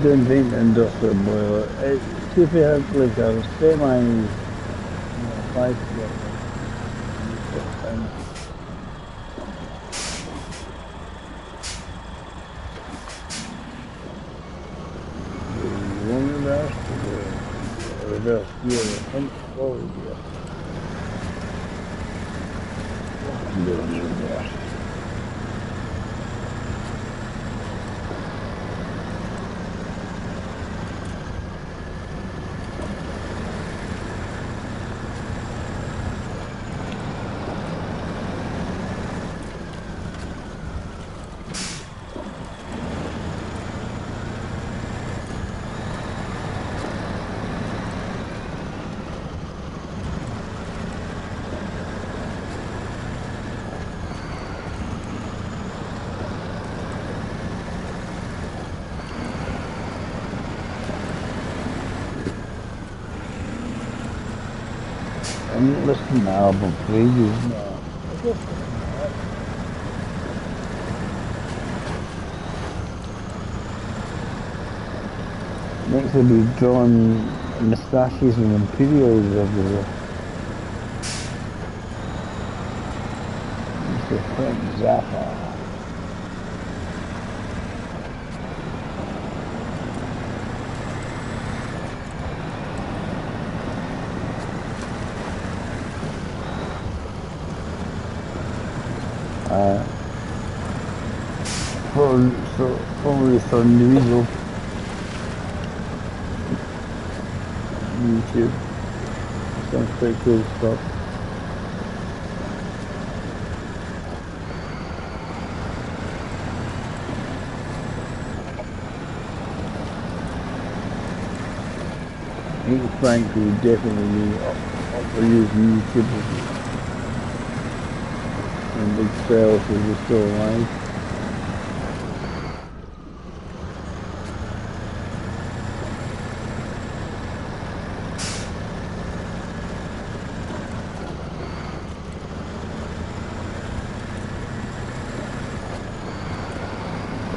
don't think the industrial boiler. See if you have like a semi 5 foot. One reverse gear, I think forward gear. I'm doing reverse. I'm listening to the album for ages now. Next will be drawing moustaches and imperials everywhere. Mr. Frank Zappa. Probably for Neasel. YouTube. Sounds pretty cool stuff. I think Frank would definitely be up for using YouTube and Big Trails if we're still alive.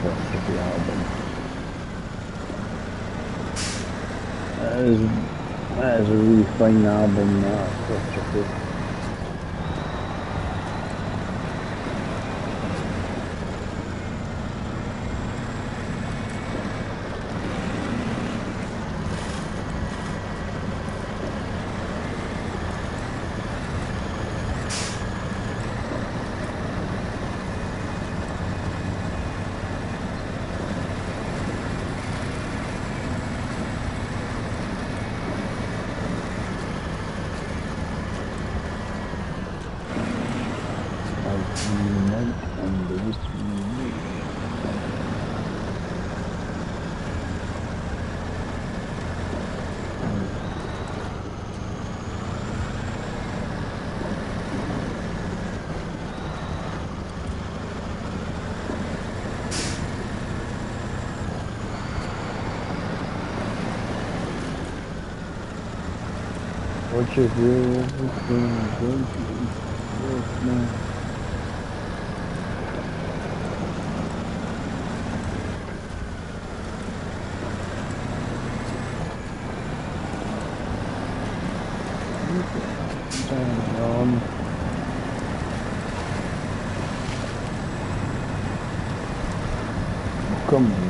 That's the album. That is a really fine album, that. What you do, come on.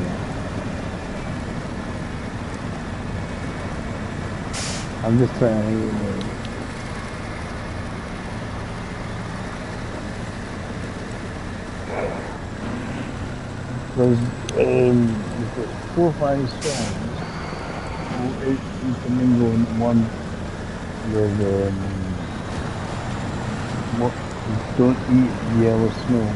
I'm just trying to there's 4 or 5 songs, all 8 intermingle in one with what don't eat yellow snow.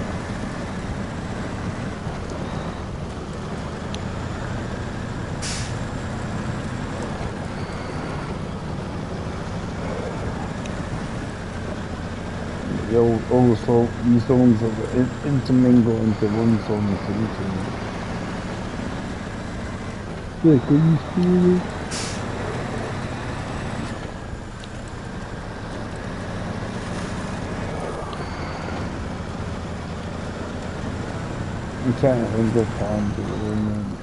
Also, these songs are intermingle into one song solution. Yeah, can you see it? I'm trying to think of time to remember.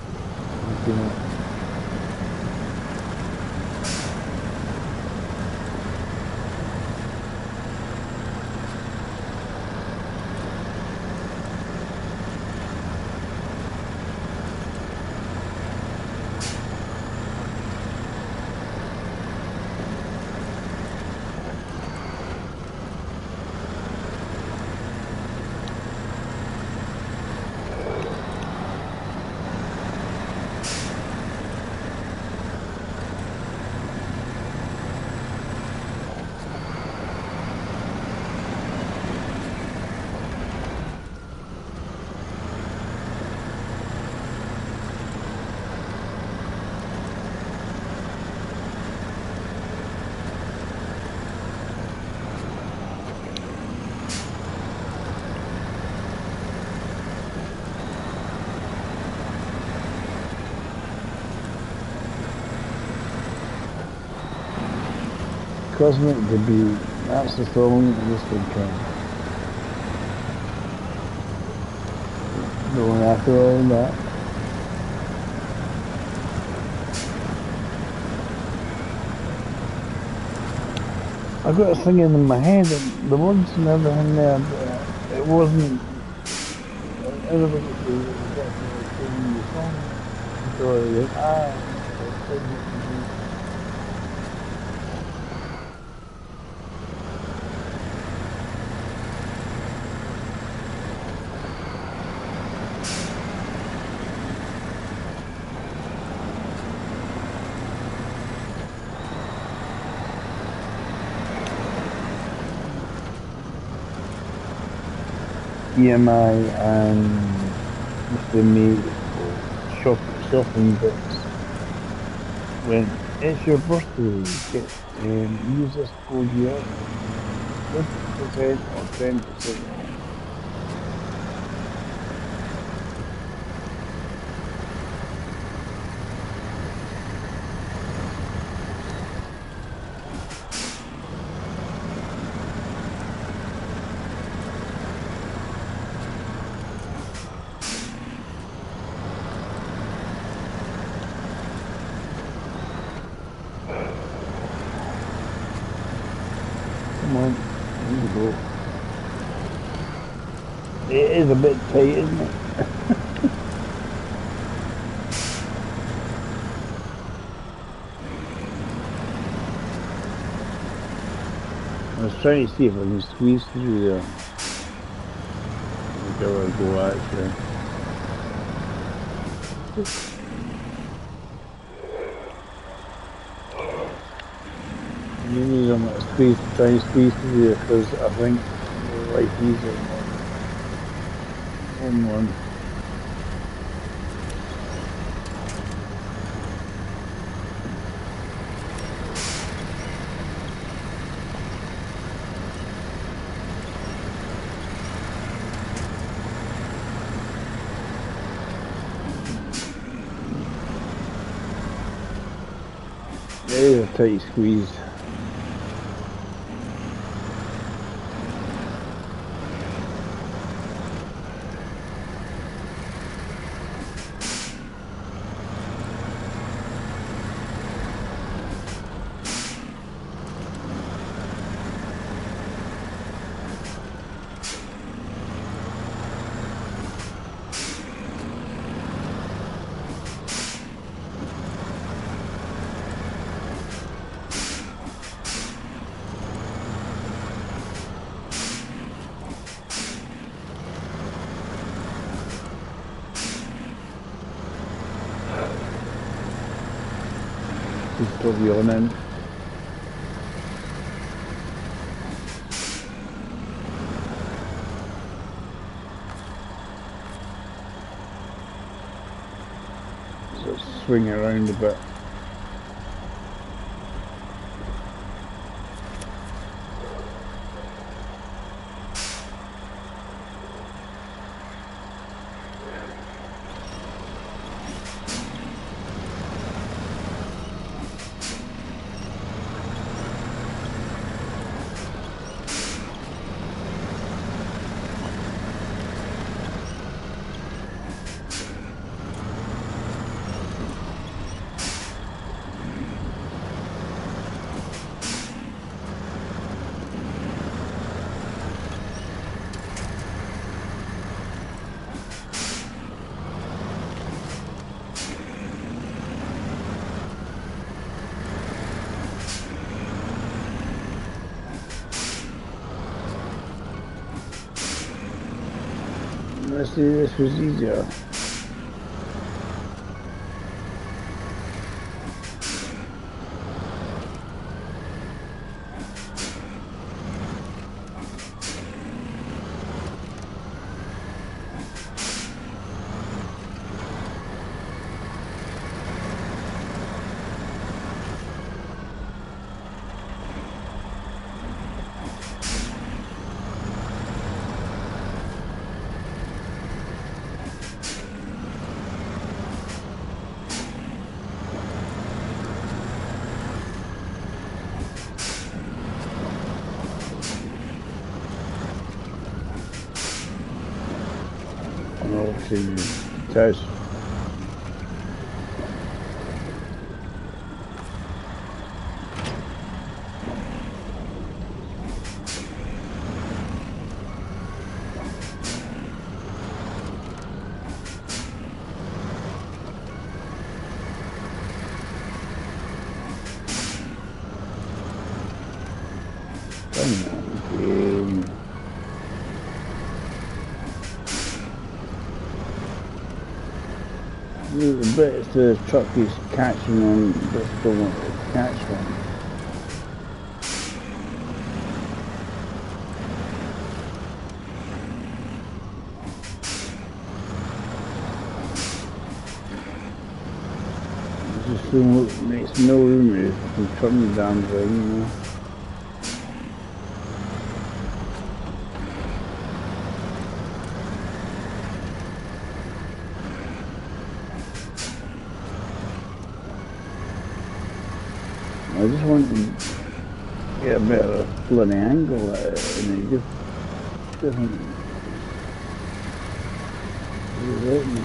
Cosmic Debut, that's the song this would come. The one after all that. I got a thing in my head, the words and everything there, but it wasn't. Everybody was definitely singing the song. So I was EMI and Mr. May shopping bits. When it's your birthday, use this code here. 20% or 10% off. Come on, here we go. It is a bit tight, isn't it? I was trying to see if I can squeeze through there. Whichever I go actually. Maybe I'm going to try and squeeze through there because I think the life easier on one. It is a tight squeeze. Just put the on in. So swing around a bit. Let's see, this was easier. Obviously, test. The bits the truck is catching on, just don't want to catch one. makes no room here. I can turn the damn thing, you know. I just want to get a bit of a bloody angle at it, and it just doesn't let me.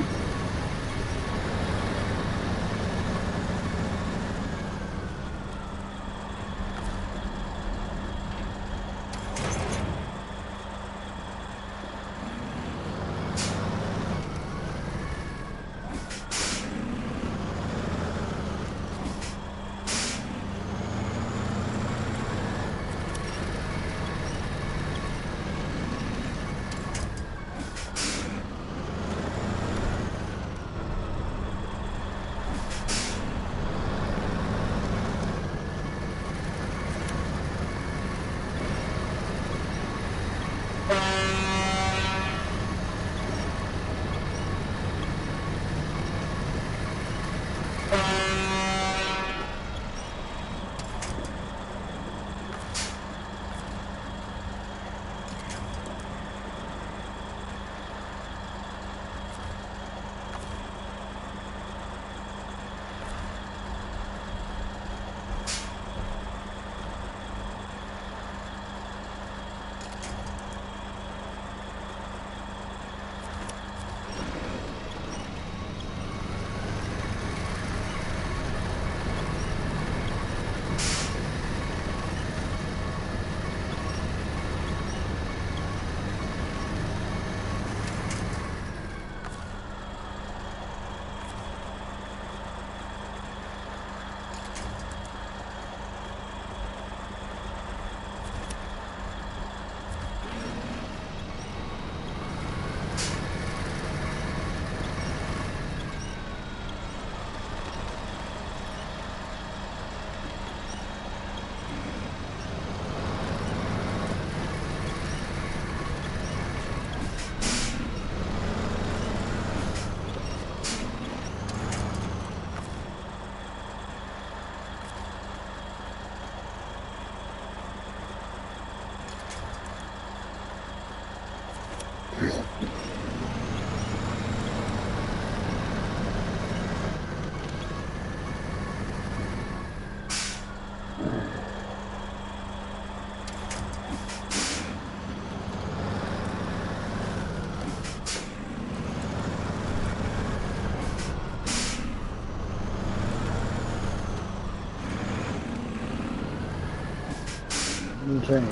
I'm saying,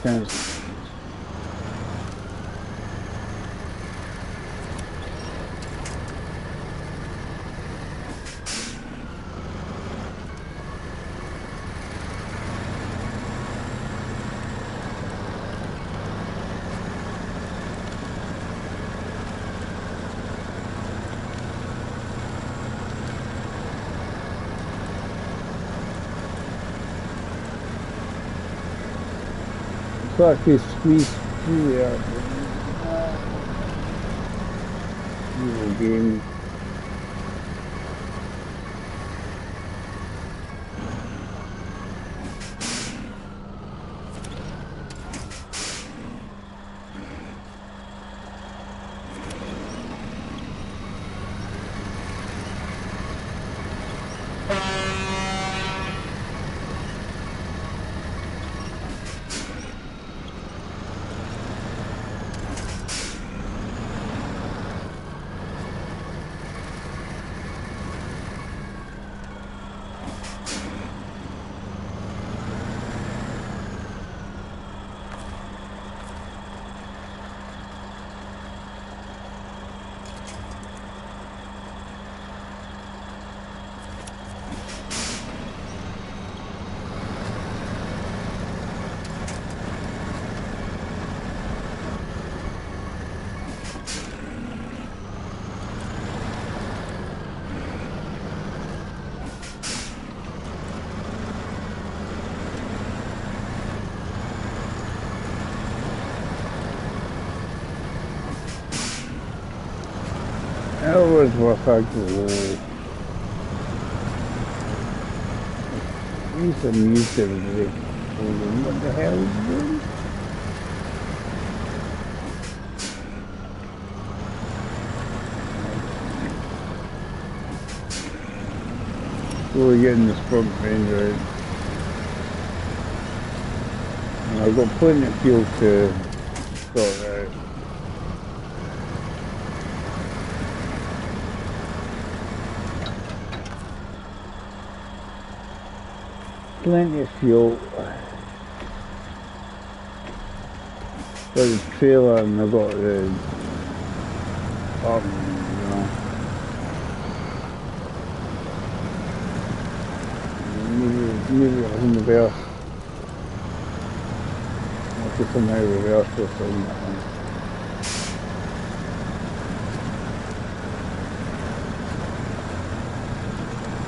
depends. So I could squeeze through there. Little game. was worth a go. I used to amuse everybody. What the hell is he doing? So we're getting this front range right. And I've got plenty of fuel to sort out. Plenty of fuel for the trailer, and I've got the you know. Maybe it was in reverse. I'll just somehow reverse this on that one.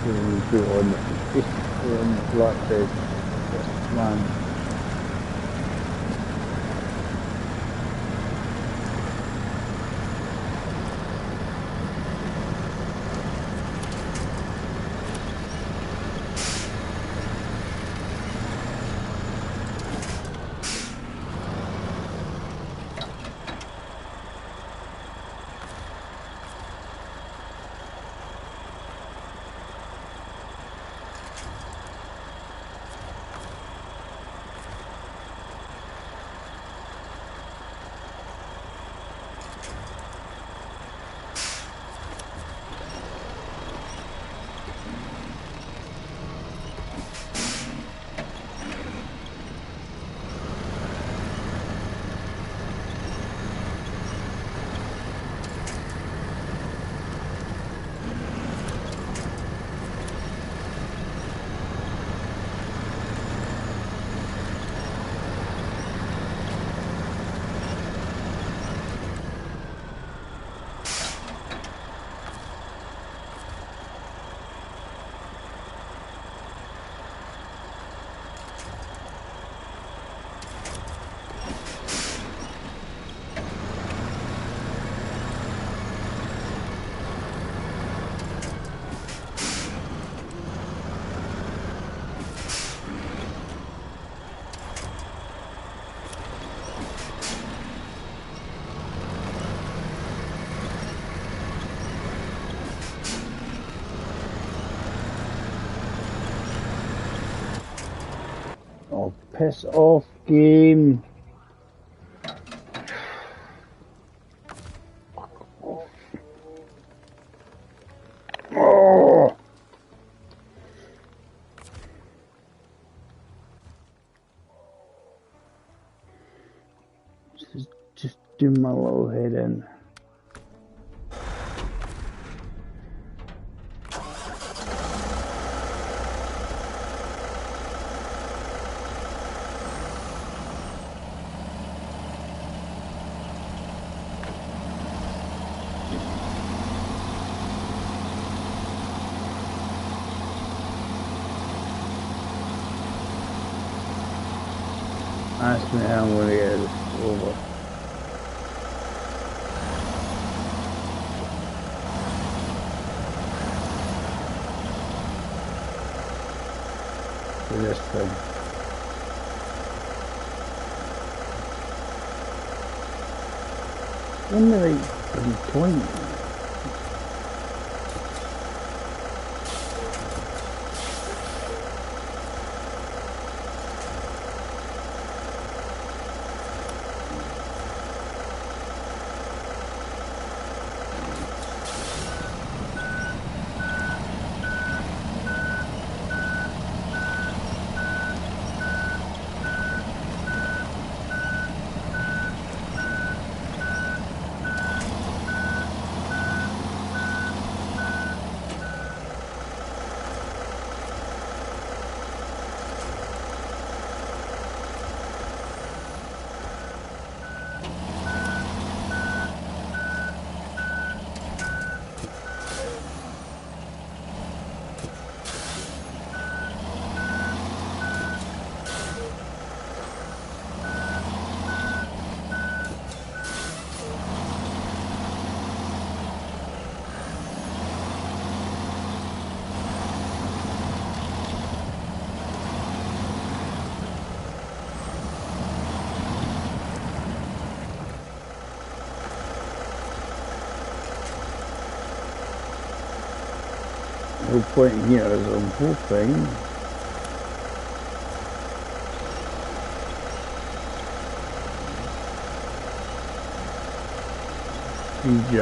So we put it on the flat bed. Man. Oh, piss off, game. Oh. Just do my little head in. Ask me how I'm going to get this over. For this thing. When the right point? No point here is I'm hoping. The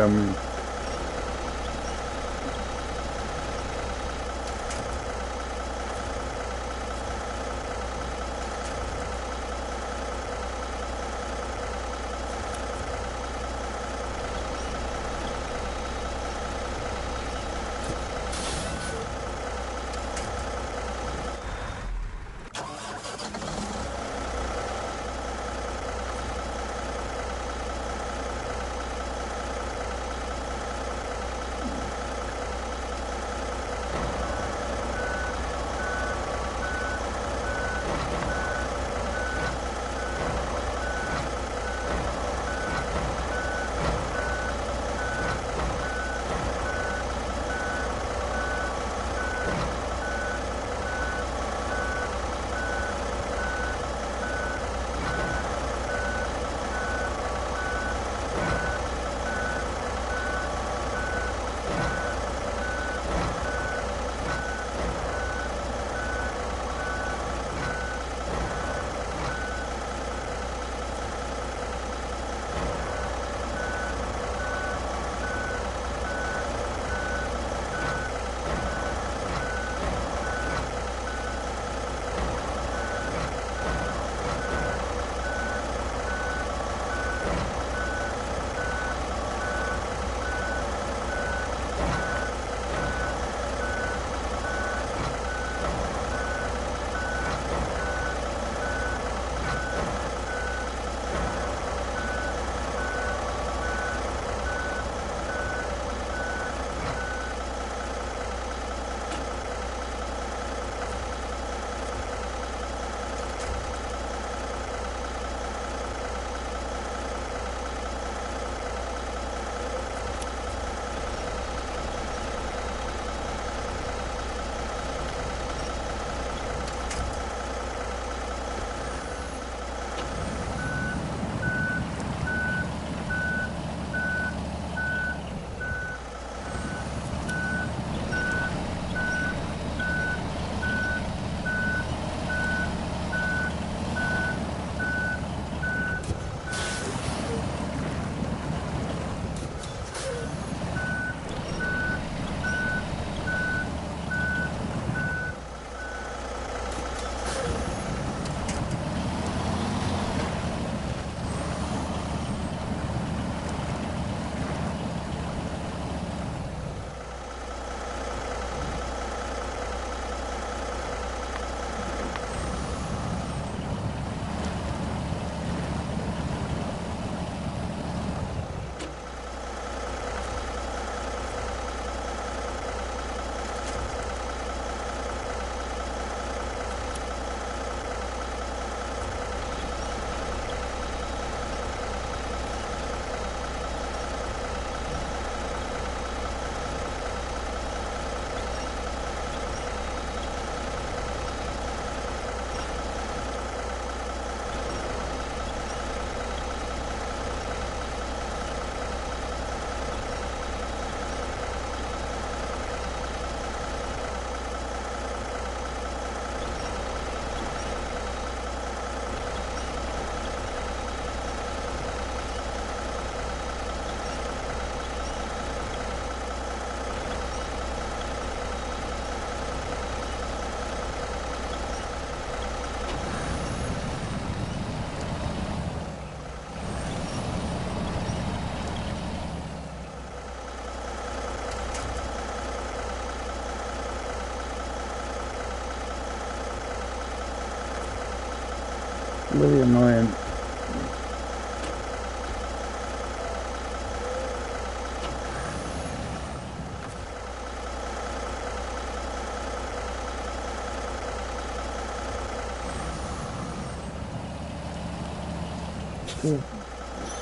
really annoying.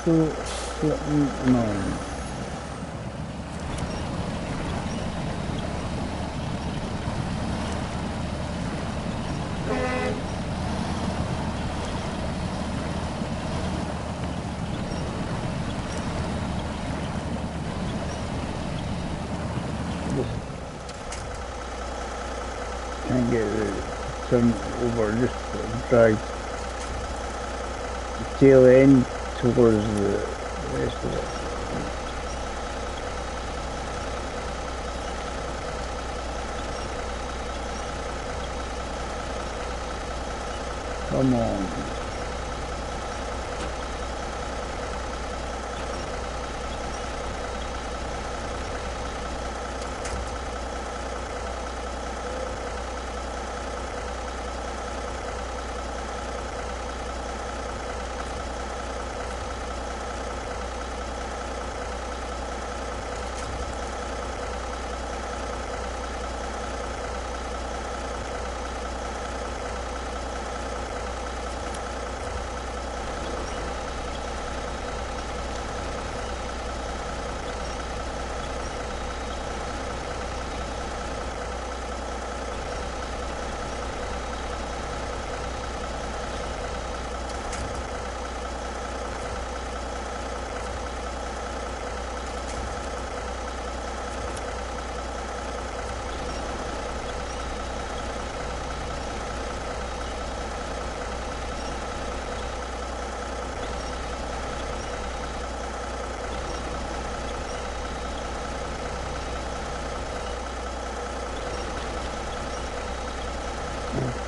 So flipping annoying. get it turned over, just drag the tail end towards the rest of it. Come on.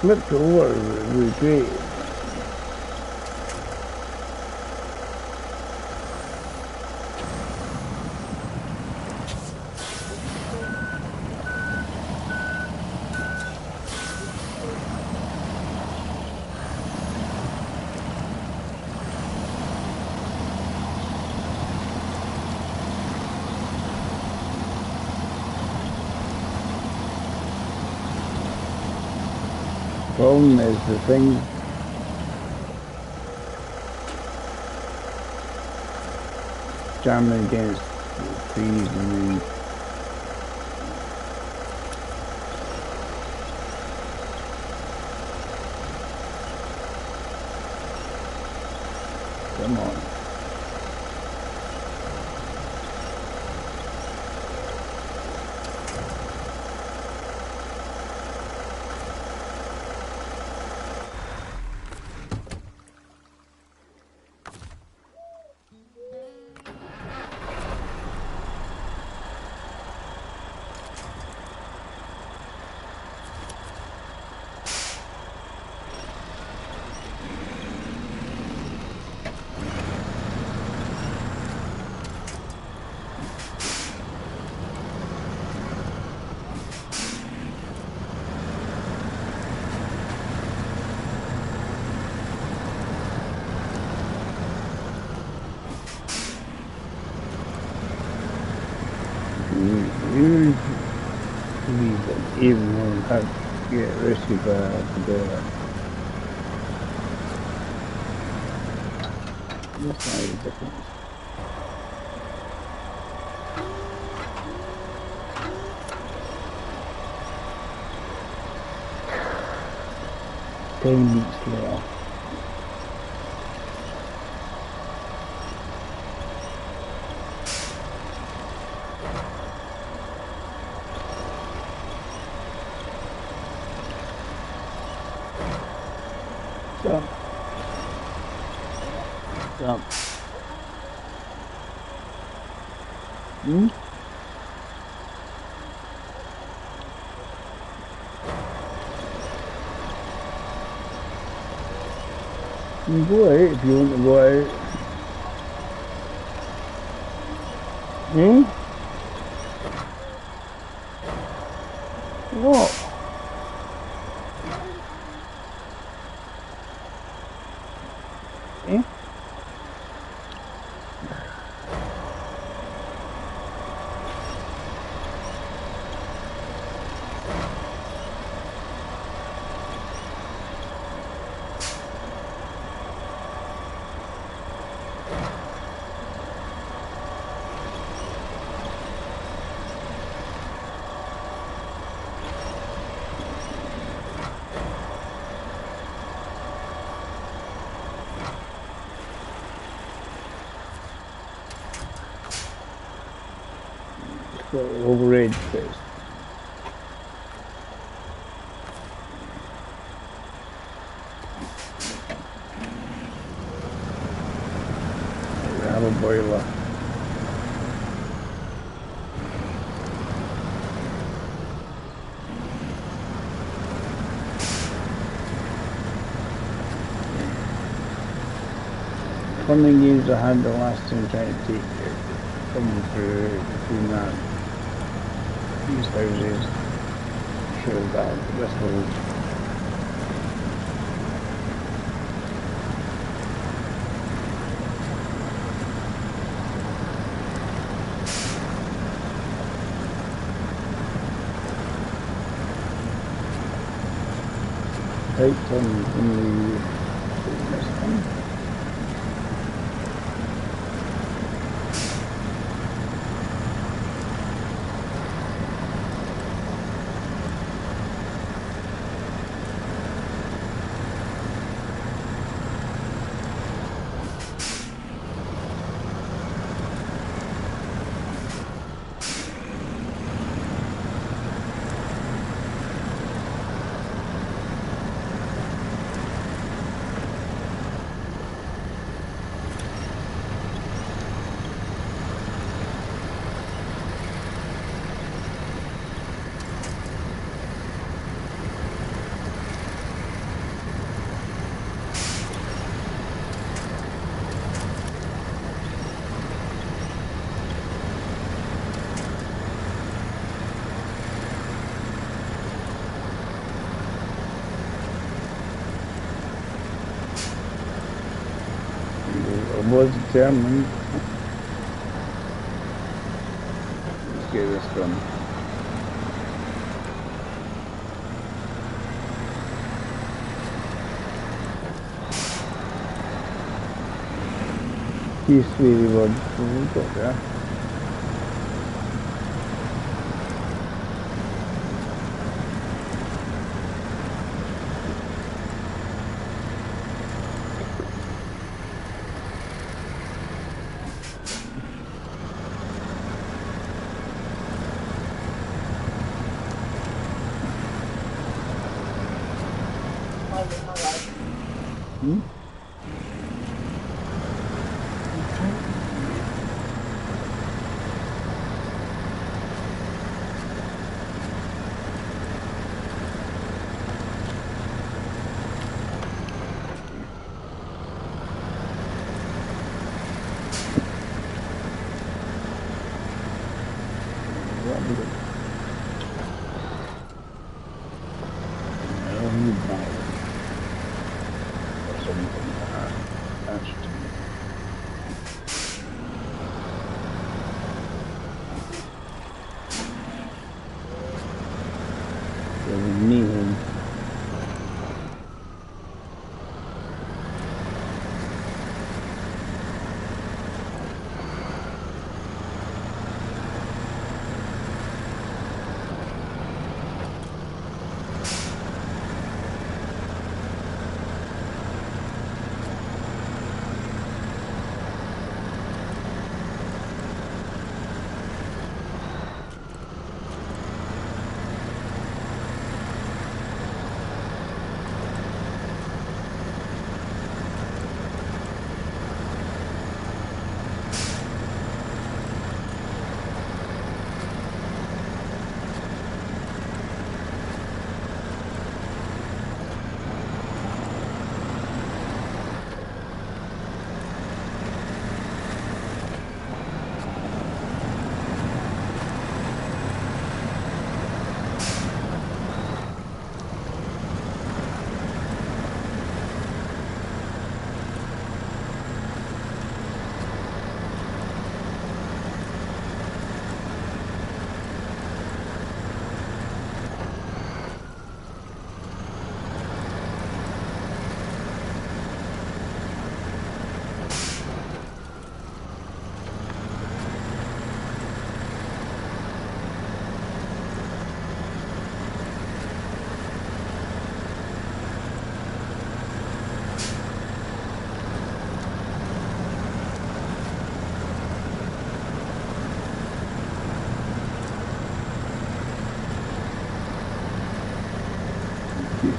Flipped over, it was great. Problem is the thing jamming against the trees and the come on. Even when I get rescued by the that's not a difference. Time beats law. Stop. Hmm? You go out if you want to go out. Hmm? What? Eh? Overrated place. a boiler. Funny games I had the last time trying to take it, coming through between that, these houses, sure that whistles. Right on this thing. I was determined. Let's get this done. These really would go there. Hmm?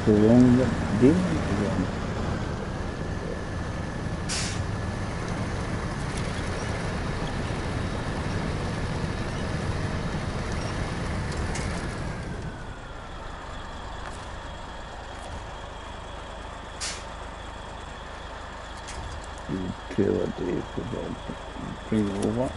So long deal again. trailer day for the bring it over.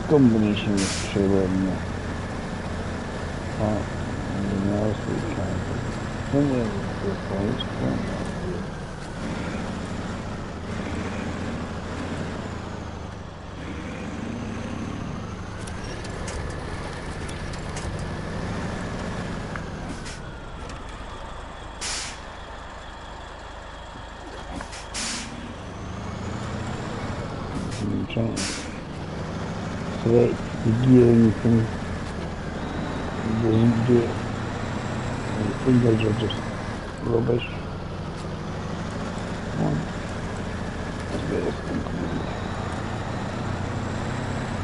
Combination with trailer and the park and the else we can. Plenty of the forest. I'm trying to select the gear and you can it doesn't do it. And the fingers are just rubbish. One. That's better than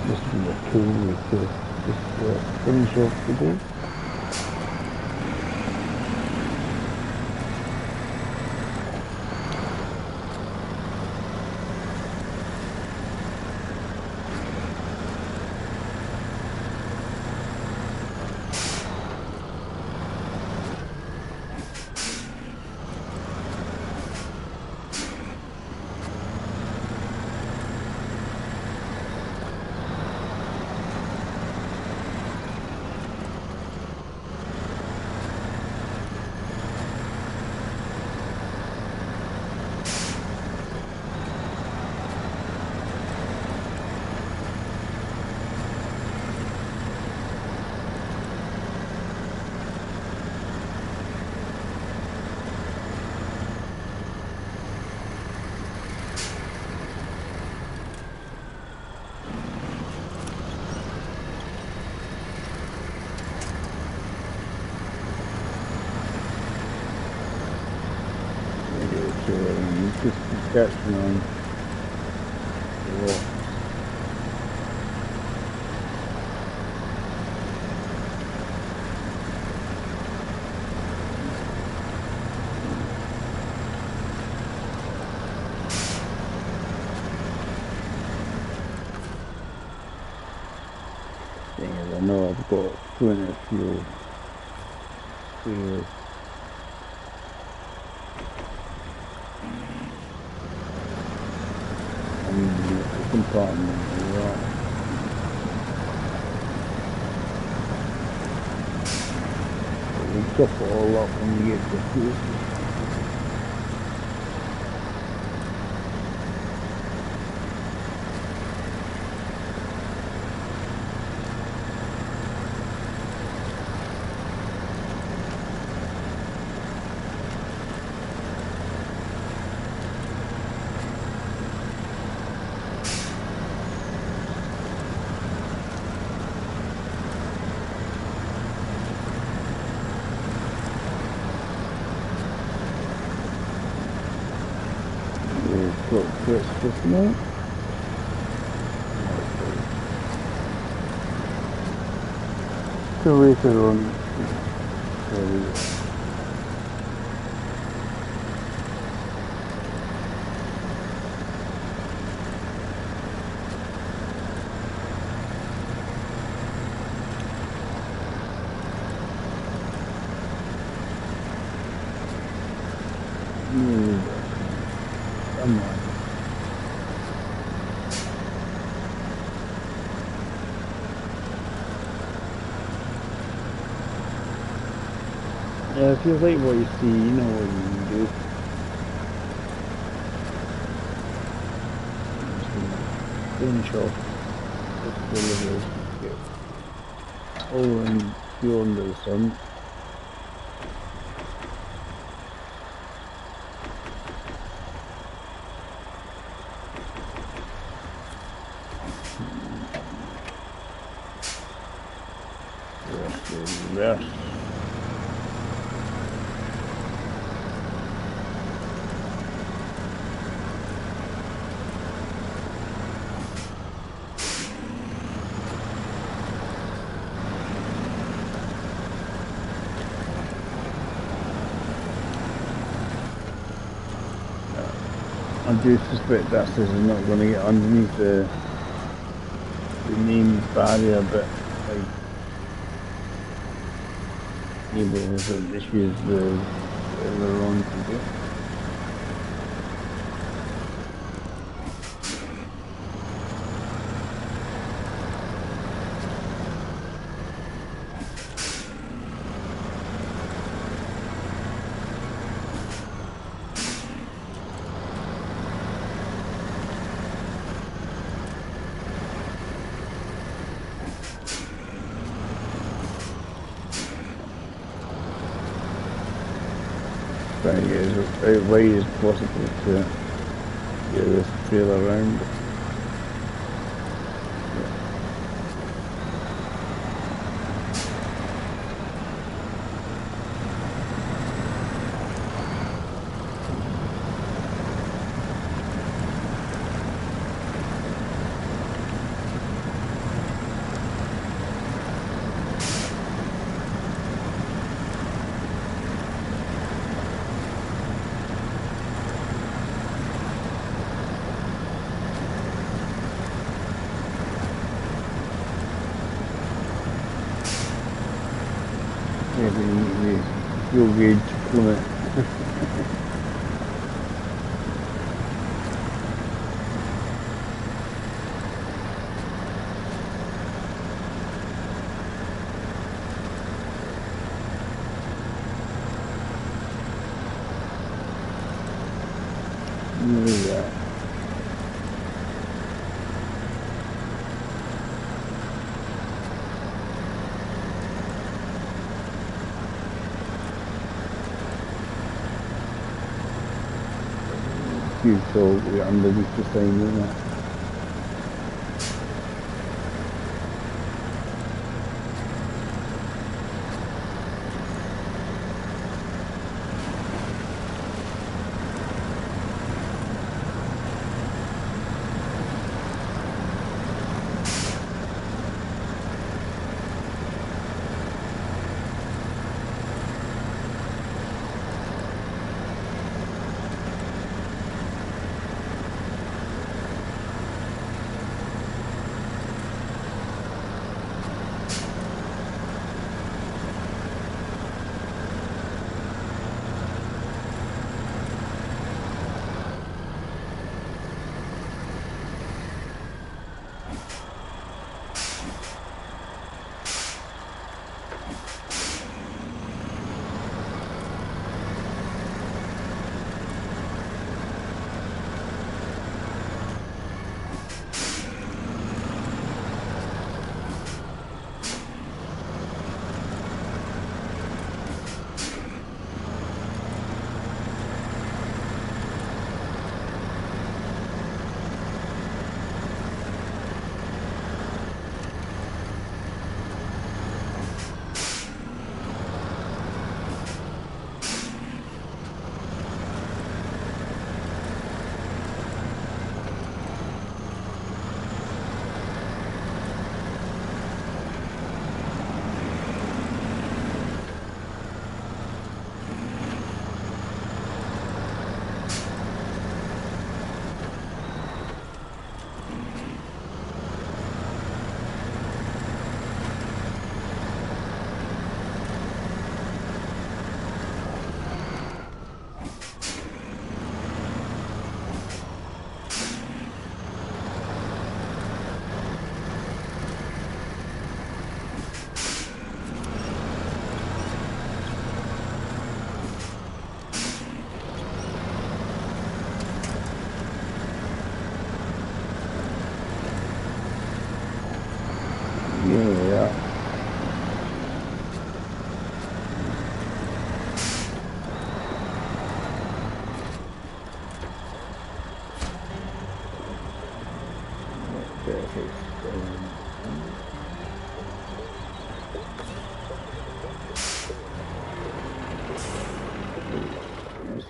this would be a cool way to just finish off the day. Just discussion on the wall. Thing is, I know I've got plenty of fuel. Compartment as well. We'll top it all up when we get to the fuel. Just now. To later on. Come on. Yeah, if you like what you see, you know what you can do. Finish off this delivery. Get all in fuel under the sun. Rest. I do suspect that this is not going to get underneath the main barrier, but like maybe has issues the wrong to do. Trying to get as wide as possible to get this trailer around. The fuel gauge limit. Look at that. So we're underneath the thing, isn't it?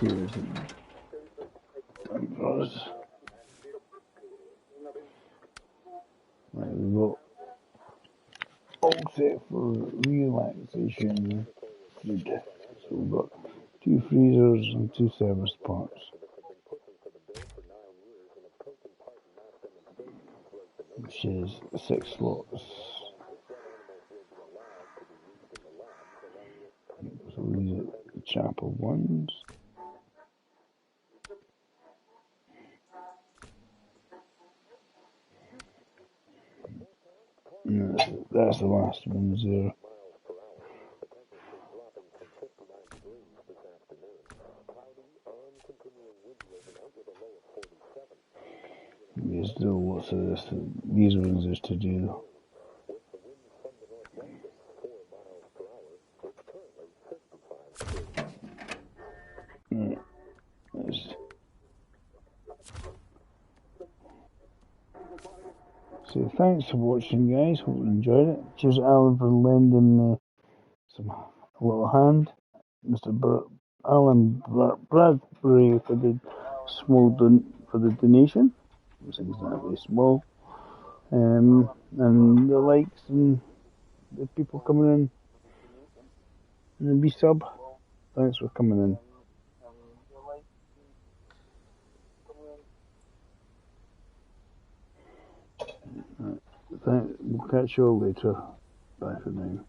here's it done for us. Right, we've got all set for relaxation food. So we've got 2 freezers and 2 service parts, which is 6 slots. So these are the chapel ones. And that's the last ones there. There's still lots of this. These ones is to do. So thanks for watching, guys. Hope you enjoyed it. Cheers, Alan, for lending me a little hand. Mr. Alan Bradbury for the for the donation. It was exactly small. And the likes and the people coming in and the sub. Thanks for coming in. We'll catch you all later. Bye for now.